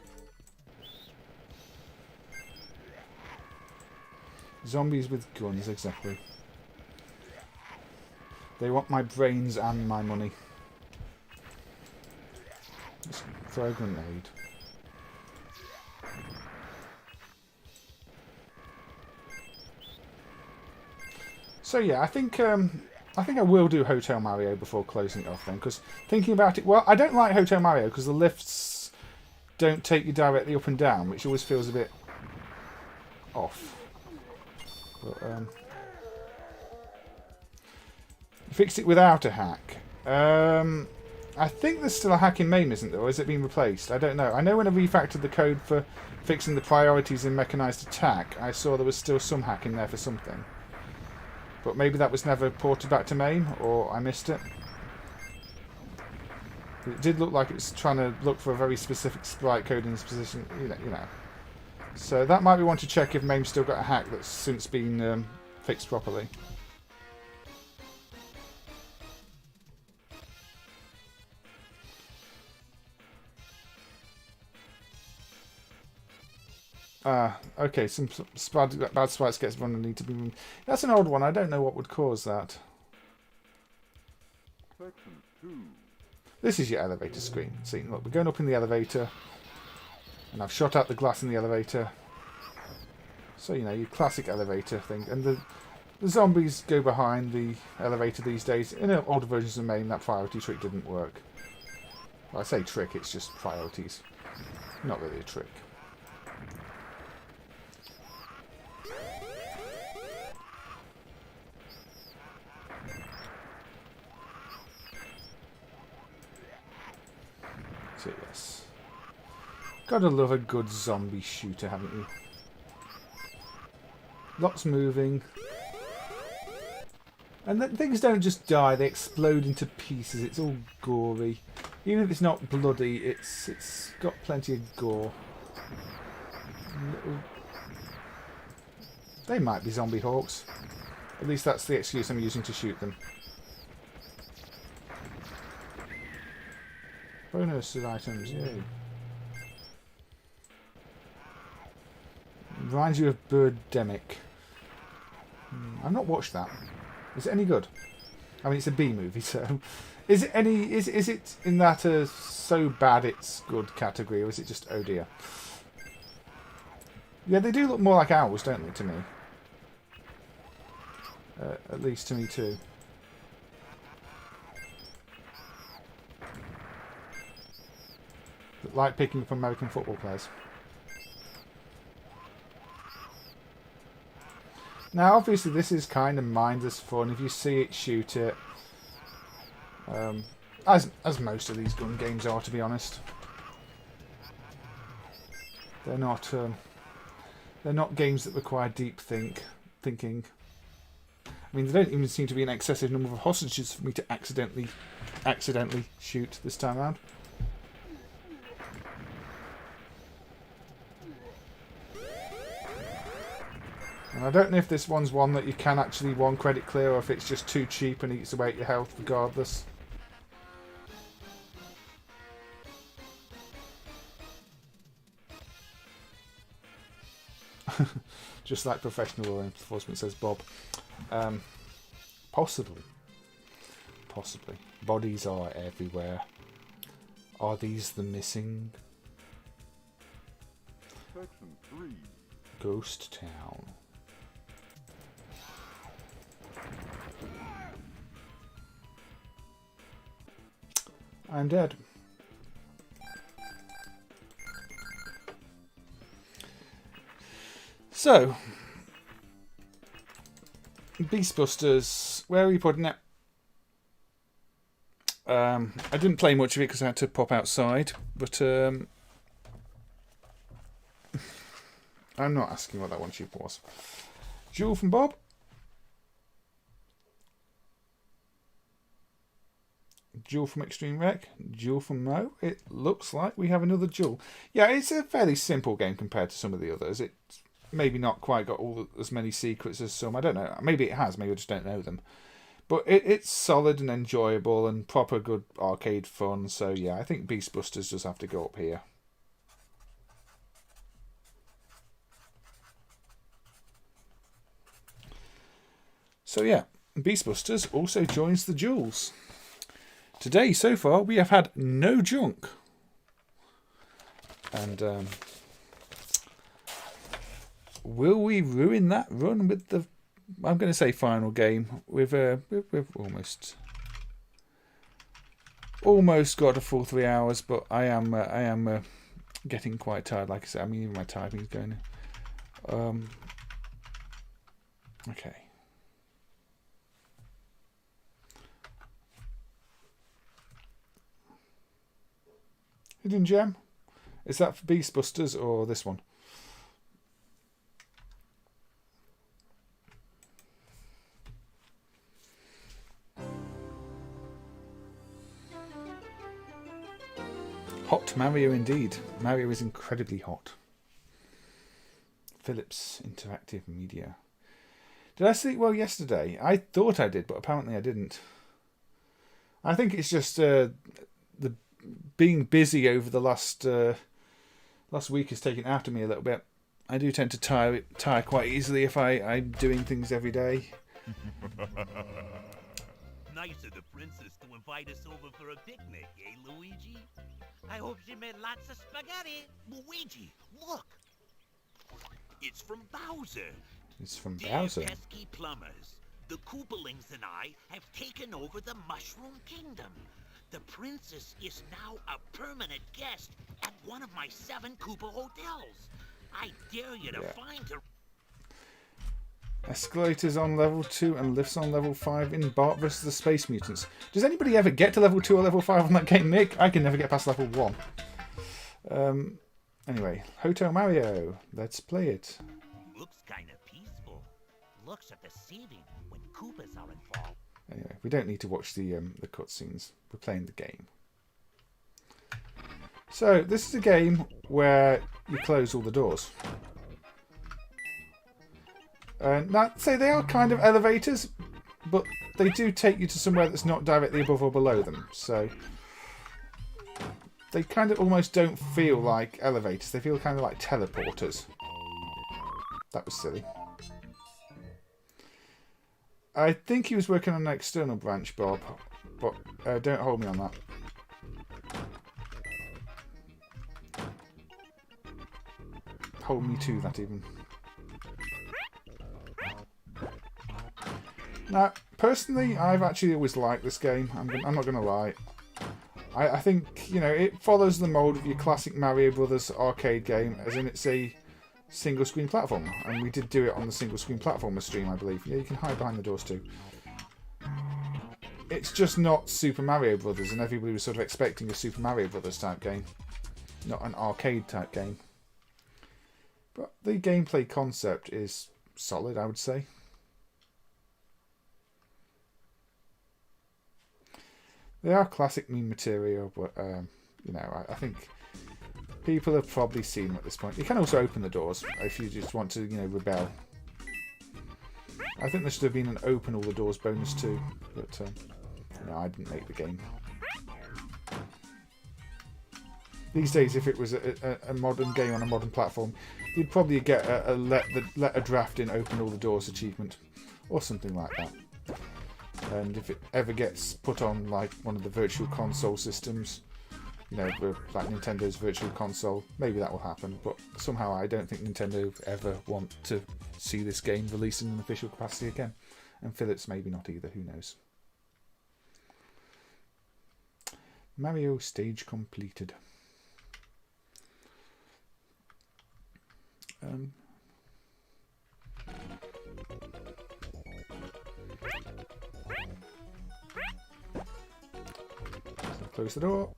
Zombies with guns, exactly. They want my brains and my money. Let's throw a grenade. So yeah, I think I will do Hotel Mario before closing it off then, because thinking about it, well, I don't like Hotel Mario because the lifts don't take you directly up and down, which always feels a bit off. But, fixed it without a hack. I think there's still a hack in MAME, isn't there? Or has it been replaced? I don't know. I know when I refactored the code for fixing the priorities in mechanised attack, I saw there was still some hack in there for something. But maybe that was never ported back to MAME, or I missed it. It did look like it was trying to look for a very specific sprite code in this position, you know. So that might be one to check if MAME's still got a hack that's since been fixed properly. Okay, some bad sprites gets run and need to be removed. That's an old one, I don't know what would cause that. This is your elevator screen. See, look, we're going up in the elevator, and I've shot out the glass in the elevator. So, you know, your classic elevator thing. And the zombies go behind the elevator these days. In older versions of MAME, that priority trick didn't work. Well, I say trick, it's just priorities. Not really a trick. So yes. Gotta love a good zombie shooter, haven't you? Lots moving. And things don't just die, they explode into pieces. It's all gory. Even if it's not bloody, it's got plenty of gore. They might be zombie hawks. At least that's the excuse I'm using to shoot them. Bonus items, yay. Reminds you of Birdemic. I've not watched that. Is it any good? I mean, it's a B movie, so is it any? Is it in that so bad it's good category, or is it just oh dear? Yeah, they do look more like owls, don't they? To me, at least to me too. Like picking up American football players. Now, obviously, this is kind of mindless fun. If you see it, shoot it. As most of these gun games are, to be honest. They're not games that require deep thinking. I mean, there don't even seem to be an excessive number of hostages for me to accidentally shoot this time around. And I don't know if this one's one that you can actually one credit clear, or if it's just too cheap and eats away at your health regardless. Just like professional law enforcement, says Bob. Possibly. Possibly. Bodies are everywhere. Are these the missing? Section 3. Ghost Town. I'm dead. So, Beastbusters, where are you putting it? I didn't play much of it because I had to pop outside, but I'm not asking what that one chip was. Jewel from Bob. Jewel from Extreme Rec. Jewel from Mo. It looks like we have another Jewel. Yeah, it's a fairly simple game compared to some of the others. It's maybe not quite got as many secrets as some. I don't know. Maybe it has. Maybe I just don't know them. But it's solid and enjoyable and proper good arcade fun. So yeah, I think Beastbusters does have to go up here. So yeah, Beastbusters also joins the duels. Today, so far, we have had no junk. And will we ruin that run with the, I'm going to say final game? We've almost got a full 3 hours, but I am getting quite tired. Like I said, I mean, even my typing is going. Okay. Hidden gem? Is that for Beastbusters or this one? Hot Mario indeed. Mario is incredibly hot. Philips Interactive Media. Did I sleep well yesterday? I thought I did, but apparently I didn't. I think it's just the being busy over the last week has taken after me a little bit. I do tend to tire quite easily if I'm doing things every day. Nice of the princess to invite us over for a picnic, eh, Luigi? I hope she made lots of spaghetti. Luigi, look! It's from Bowser. It's from Dear Bowser. pesky plumbers, the Koopalings and I have taken over the Mushroom Kingdom. The princess is now a permanent guest at one of my 7 Koopa hotels. I dare you to find her. Escalators on level 2 and lifts on level 5 in Bart vs. the Space Mutants. Does anybody ever get to level 2 or level 5 on that game, Nick? I can never get past level 1. Anyway, Hotel Mario. Let's play it. Looks kind of peaceful. Looks at the ceiling when Koopas are involved. Anyway, we don't need to watch the cutscenes. We're playing the game. So, this is a game where you close all the doors. Now, say they are kind of elevators, but they do take you to somewhere that's not directly above or below them. So, they kind of almost don't feel like elevators. They feel kind of like teleporters. That was silly. I think he was working on an external branch, Bob, but don't hold me on that. Hold me to that, even. Now, personally, I've actually always liked this game. I'm not going to lie. I think, you know, it follows the mold of your classic Mario Brothers arcade game, as in it's a single screen platform, and we did do it on the single screen platformer stream, I believe. Yeah, you can hide behind the doors too. It's just not Super Mario Brothers, and everybody was sort of expecting a Super Mario Brothers type game, not an arcade type game. But the gameplay concept is solid, I would say. They are classic meme material, but you know, I think people have probably seen them at this point. You can also open the doors if you just want to, you know, rebel. I think there should have been an open all the doors bonus too, but you know, I didn't make the game. These days, if it was a modern game on a modern platform, you'd probably get a let a draft in open all the doors achievement, or something like that. And if it ever gets put on like one of the virtual console systems, you know, like Nintendo's virtual console, maybe that will happen. But somehow I don't think Nintendo ever want to see this game released in an official capacity again. And Philips maybe not either, who knows. Mario stage completed. Close the door.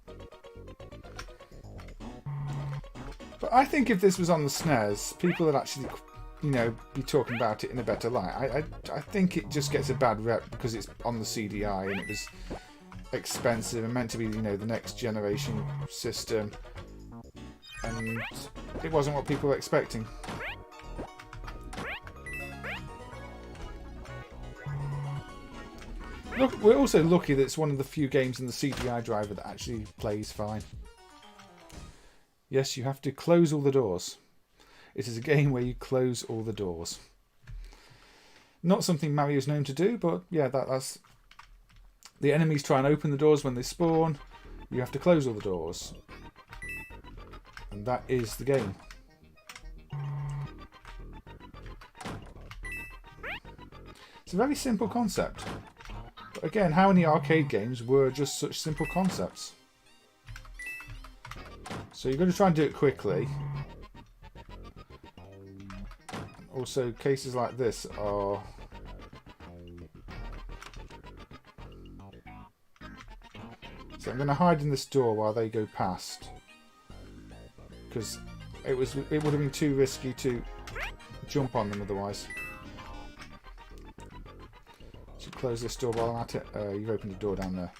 But I think if this was on the SNES, people would actually, you know, be talking about it in a better light. I think it just gets a bad rep because it's on the CDI and it was expensive and meant to be, you know, the next generation system, and it wasn't what people were expecting. Look, we're also lucky that it's one of the few games in the CDI driver that actually plays fine. Yes, you have to close all the doors. It is a game where you close all the doors. Not something Mario's known to do, but yeah, that's... The enemies try and open the doors when they spawn. You have to close all the doors. And that is the game. It's a very simple concept. But again, how many arcade games were just such simple concepts? So you're going to try and do it quickly. Also, cases like this are... So I'm going to hide in this door while they go past. Because it would have been too risky to jump on them otherwise. So close this door while I'm at it. You've opened the door down there.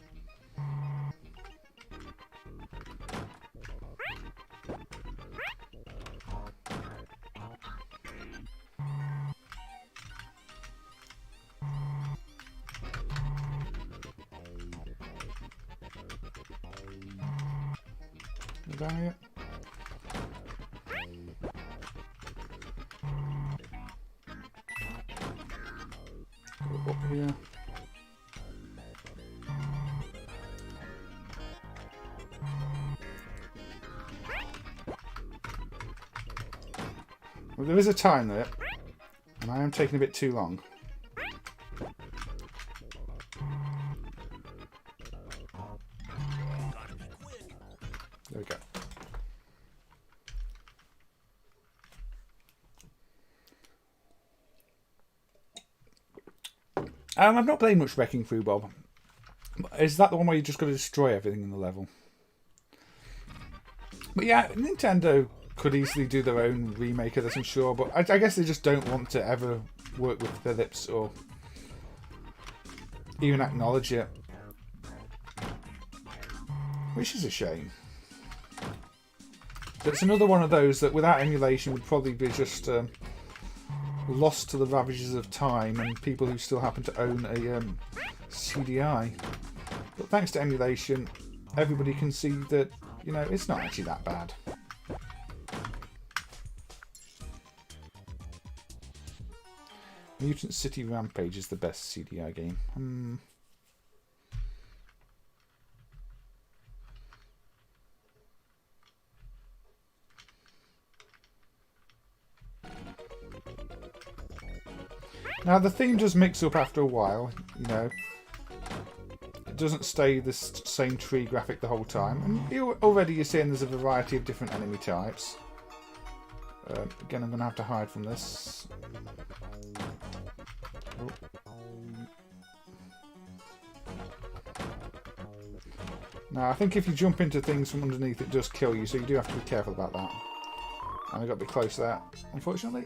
Down here. Go up here. Well, there is a time there, and I am taking a bit too long. There we go. I've not played much Wrecking Crew, Bob. Is that the one where you just got to destroy everything in the level? But yeah, Nintendo could easily do their own remake of this, I'm sure. But I guess they just don't want to ever work with Philips or even acknowledge it. Which is a shame. It's another one of those that without emulation would probably be just lost to the ravages of time and people who still happen to own a CDI. But thanks to emulation, everybody can see that, you know, it's not actually that bad. Mutant City Rampage is the best CDI game. Now the theme does mix up after a while, you know. It doesn't stay the same tree graphic the whole time. And already you're seeing there's a variety of different enemy types. Again, I'm going to have to hide from this. Oh. Now I think if you jump into things from underneath it does kill you, so you do have to be careful about that. And I got a bit close to that, unfortunately.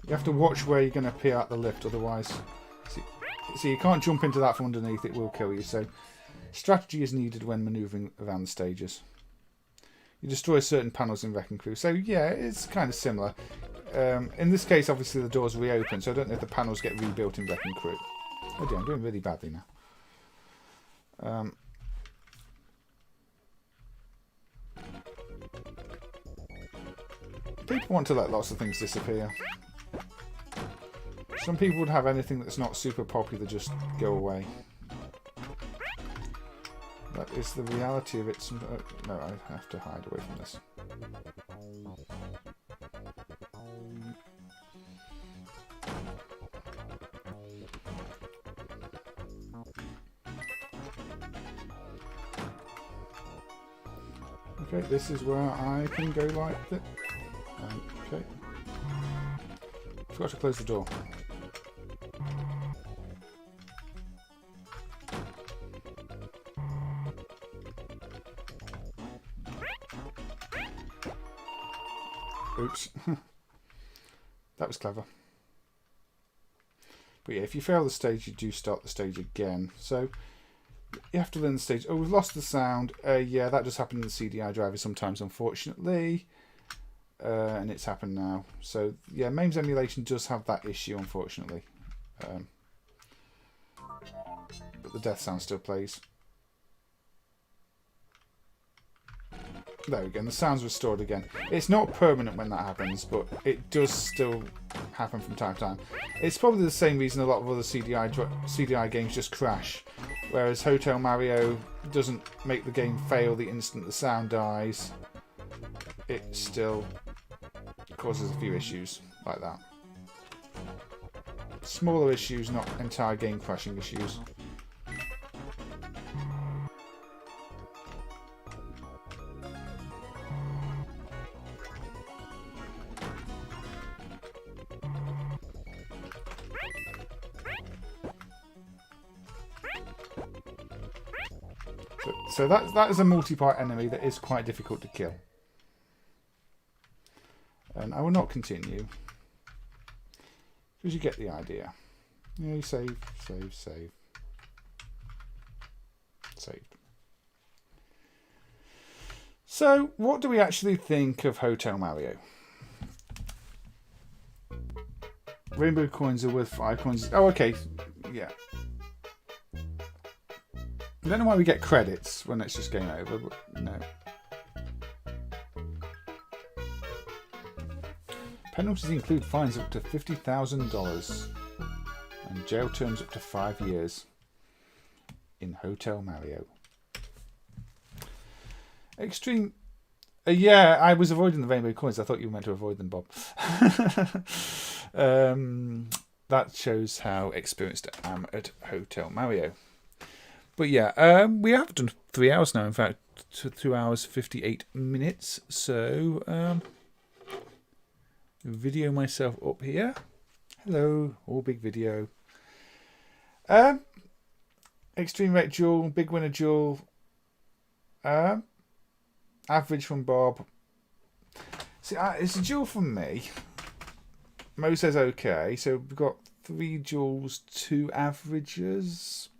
You have to watch where you're going to appear at the lift, otherwise... See, you can't jump into that from underneath, it will kill you. So, strategy is needed when manoeuvring around the stages. You destroy certain panels in Wrecking Crew. So, yeah, it's kind of similar. In this case, obviously, the doors reopen, so I don't know if the panels get rebuilt in Wrecking Crew. Oh dear, I'm doing really badly now. People want to let lots of things disappear. Some people would have anything that's not super popular just go away. That is the reality of it. No, I have to hide away from this. Okay, this is where I can go like that. Okay. Forgot to close the door. Oops. That was clever. But yeah, if you fail the stage, you do start the stage again. So you have to learn the stage. Oh, we've lost the sound. Yeah, that does happen in the CDI driver sometimes, unfortunately. And it's happened now. So yeah, MAME's emulation does have that issue, unfortunately. but the death sound still plays. There we go, and the sound's restored again. It's not permanent when that happens, but it does still happen from time to time. It's probably the same reason a lot of other CDI games just crash, whereas Hotel Mario doesn't make the game fail the instant the sound dies. It still causes a few issues like that. Smaller issues, not entire game crashing issues. So that is a multi-part enemy that is quite difficult to kill. And I will not continue, because you get the idea. Yeah, you save. Saved. So, what do we actually think of Hotel Mario? Rainbow coins are worth 5 coins. Oh, okay. Yeah. I don't know why we get credits when it's just game over, but no. Penalties include fines up to $50,000 and jail terms up to 5 years in Hotel Mario. Extreme. Yeah, I was avoiding the rainbow coins. I thought you were meant to avoid them, Bob. That shows how experienced I am at Hotel Mario. But yeah, we have done 3 hours now. In fact, 2 hours 58 minutes. So, video myself up here. Hello, all big video. Extreme Rate Duel, Big Winner Duel. Average from Bob. See, it's a duel from me. Mo says okay. So we've got 3 duels, 2 averages.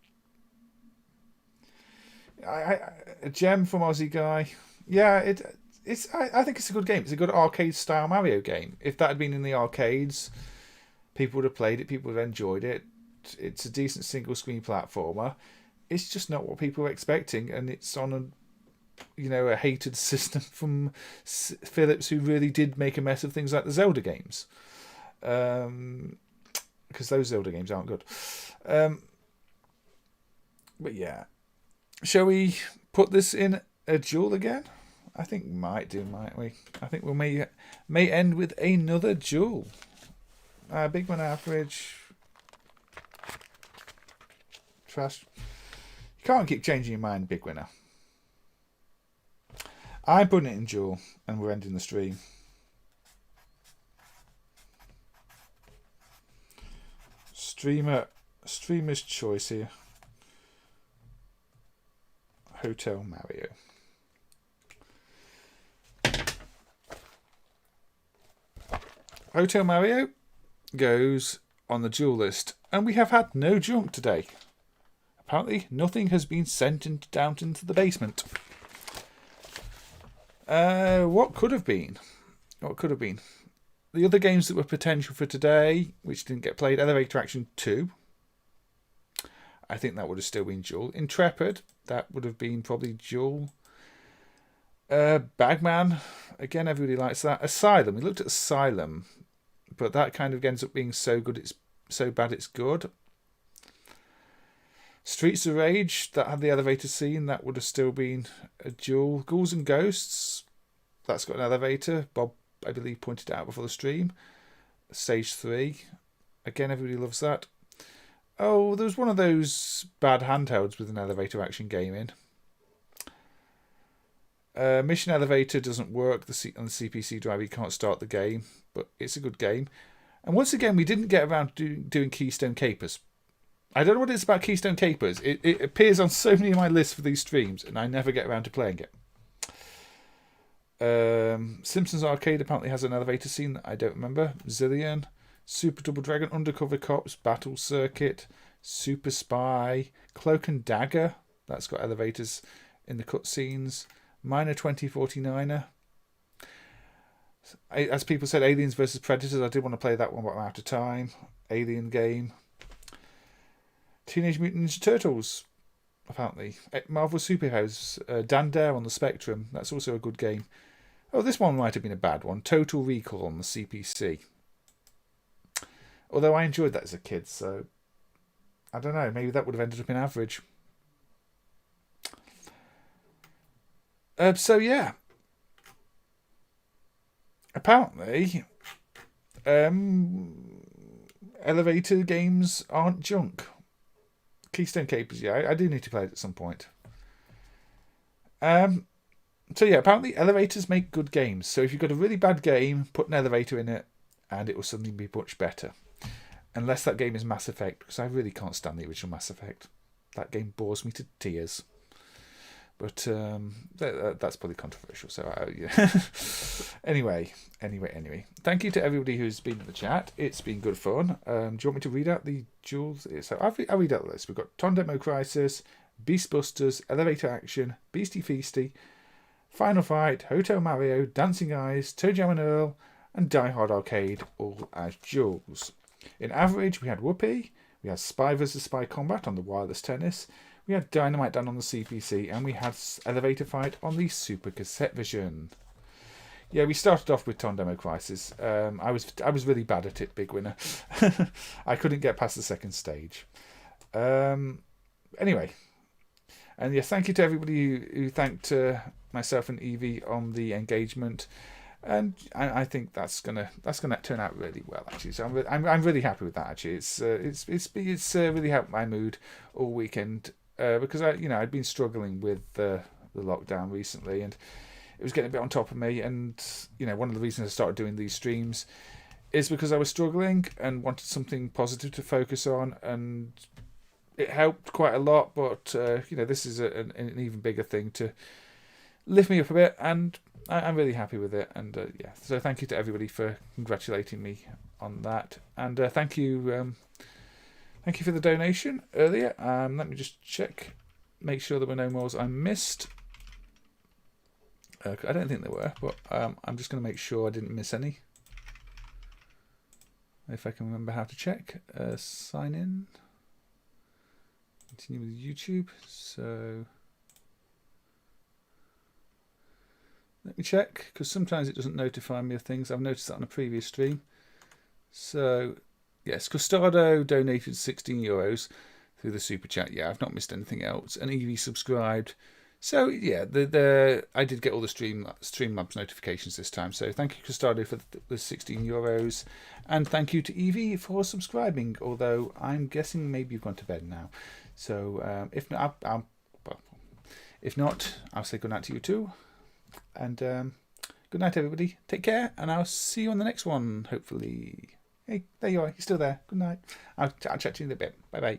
A gem from Aussie guy. Yeah, I think it's a good game. It's a good arcade style Mario game. If that had been in the arcades, people would have played it. People would have enjoyed it. It's a decent single screen platformer. It's just not what people are expecting, and it's on a hated system from Philips, who really did make a mess of things like the Zelda games. Because those Zelda games aren't good. But yeah. Shall we put this in a duel again? I think we might do, might we? I think we may end with another duel. Big one average. Trash. You can't keep changing your mind, big winner. I'm putting it in duel, and we're ending the stream. Streamer's choice here. Hotel Mario. Hotel Mario goes on the duel list, and we have had no junk today. Apparently, nothing has been sent down into the basement. What could have been? What could have been? The other games that were potential for today, which didn't get played, Elevator Action 2. I think that would have still been duel. Intrepid, that would have been probably duel. Bagman, again, everybody likes that. Asylum, we looked at Asylum, but that kind of ends up being so good, it's so bad it's good. Streets of Rage, that had the elevator scene, that would have still been a duel. Ghouls and Ghosts, that's got an elevator. Bob, I believe, pointed it out before the stream. Stage 3, again, everybody loves that. Oh, there was one of those bad handhelds with an elevator action game in. Mission Elevator doesn't work on the CPC drive. You can't start the game, but it's a good game. And once again, we didn't get around to doing Keystone Capers. I don't know what it is about Keystone Capers. It appears on so many of my lists for these streams, and I never get around to playing it. Simpsons Arcade apparently has an elevator scene that I don't remember. Zillion. Super Double Dragon, Undercover Cops, Battle Circuit, Super Spy, Cloak and Dagger. That's got elevators in the cutscenes. Minor 2049er. As people said, Aliens vs Predators. I did want to play that one, but I'm out of time. Alien game. Teenage Mutant Ninja Turtles, apparently. Marvel Superheroes, Dan Dare on the Spectrum. That's also a good game. Oh, this one might have been a bad one. Total Recall on the CPC. Although I enjoyed that as a kid, so I don't know. Maybe that would have ended up in average. So yeah. Apparently, elevator games aren't junk. Keystone Capers, yeah, I do need to play it at some point. So yeah, apparently elevators make good games. So if you've got a really bad game, put an elevator in it, and it will suddenly be much better. Unless that game is Mass Effect, because I really can't stand the original Mass Effect. That game bores me to tears. But that's probably controversial. So yeah. Anyway. Thank you to everybody who's been in the chat. It's been good fun. Do you want me to read out the jewels? So I'll read out the list. We've got Tondemo Crisis, Beast Busters, Elevator Action, Beastie Feastie, Final Fight, Hotel Mario, Dancing Eyes, Toe Jam and Earl, and Die Hard Arcade, all as jewels. In average, we had Whoopie, we had Spy vs Spy Combat on the wireless tennis, we had Dynamite done on the CPC, and we had Elevator Fight on the Super Cassette version. Yeah, we started off with Tondemo Crisis. I was really bad at it, big winner. I couldn't get past the second stage. Anyway, and yes, thank you to everybody who thanked myself and Evie on the engagement. And I think that's gonna turn out really well, actually. So I'm really happy with that, actually. It's really helped my mood all weekend because I'd been struggling with the lockdown recently, and it was getting a bit on top of me. And one of the reasons I started doing these streams is because I was struggling and wanted something positive to focus on, and it helped quite a lot. But this is an even bigger thing to lift me up a bit, and I'm really happy with it. And so thank you to everybody for congratulating me on that, and thank you for the donation earlier. Let me just check, make sure there were no more I missed. I don't think there were, but I'm just going to make sure I didn't miss any. If I can remember how to check. Sign in. Continue with YouTube. So let me check, because sometimes it doesn't notify me of things. I've noticed that on a previous stream. So yes, Costado donated €16 through the super chat. Yeah, I've not missed anything else. And Evie subscribed. So yeah, I did get all the Streamlabs notifications this time. So thank you, Costado, for the €16, and thank you to Evie for subscribing. Although I'm guessing maybe you've gone to bed now. So if not, I'll say good night to you too. And good night, everybody. Take care, and I'll see you on the next one. Hopefully. Hey, there you are. You're still there. Good night. I'll chat to you in a bit. Bye bye.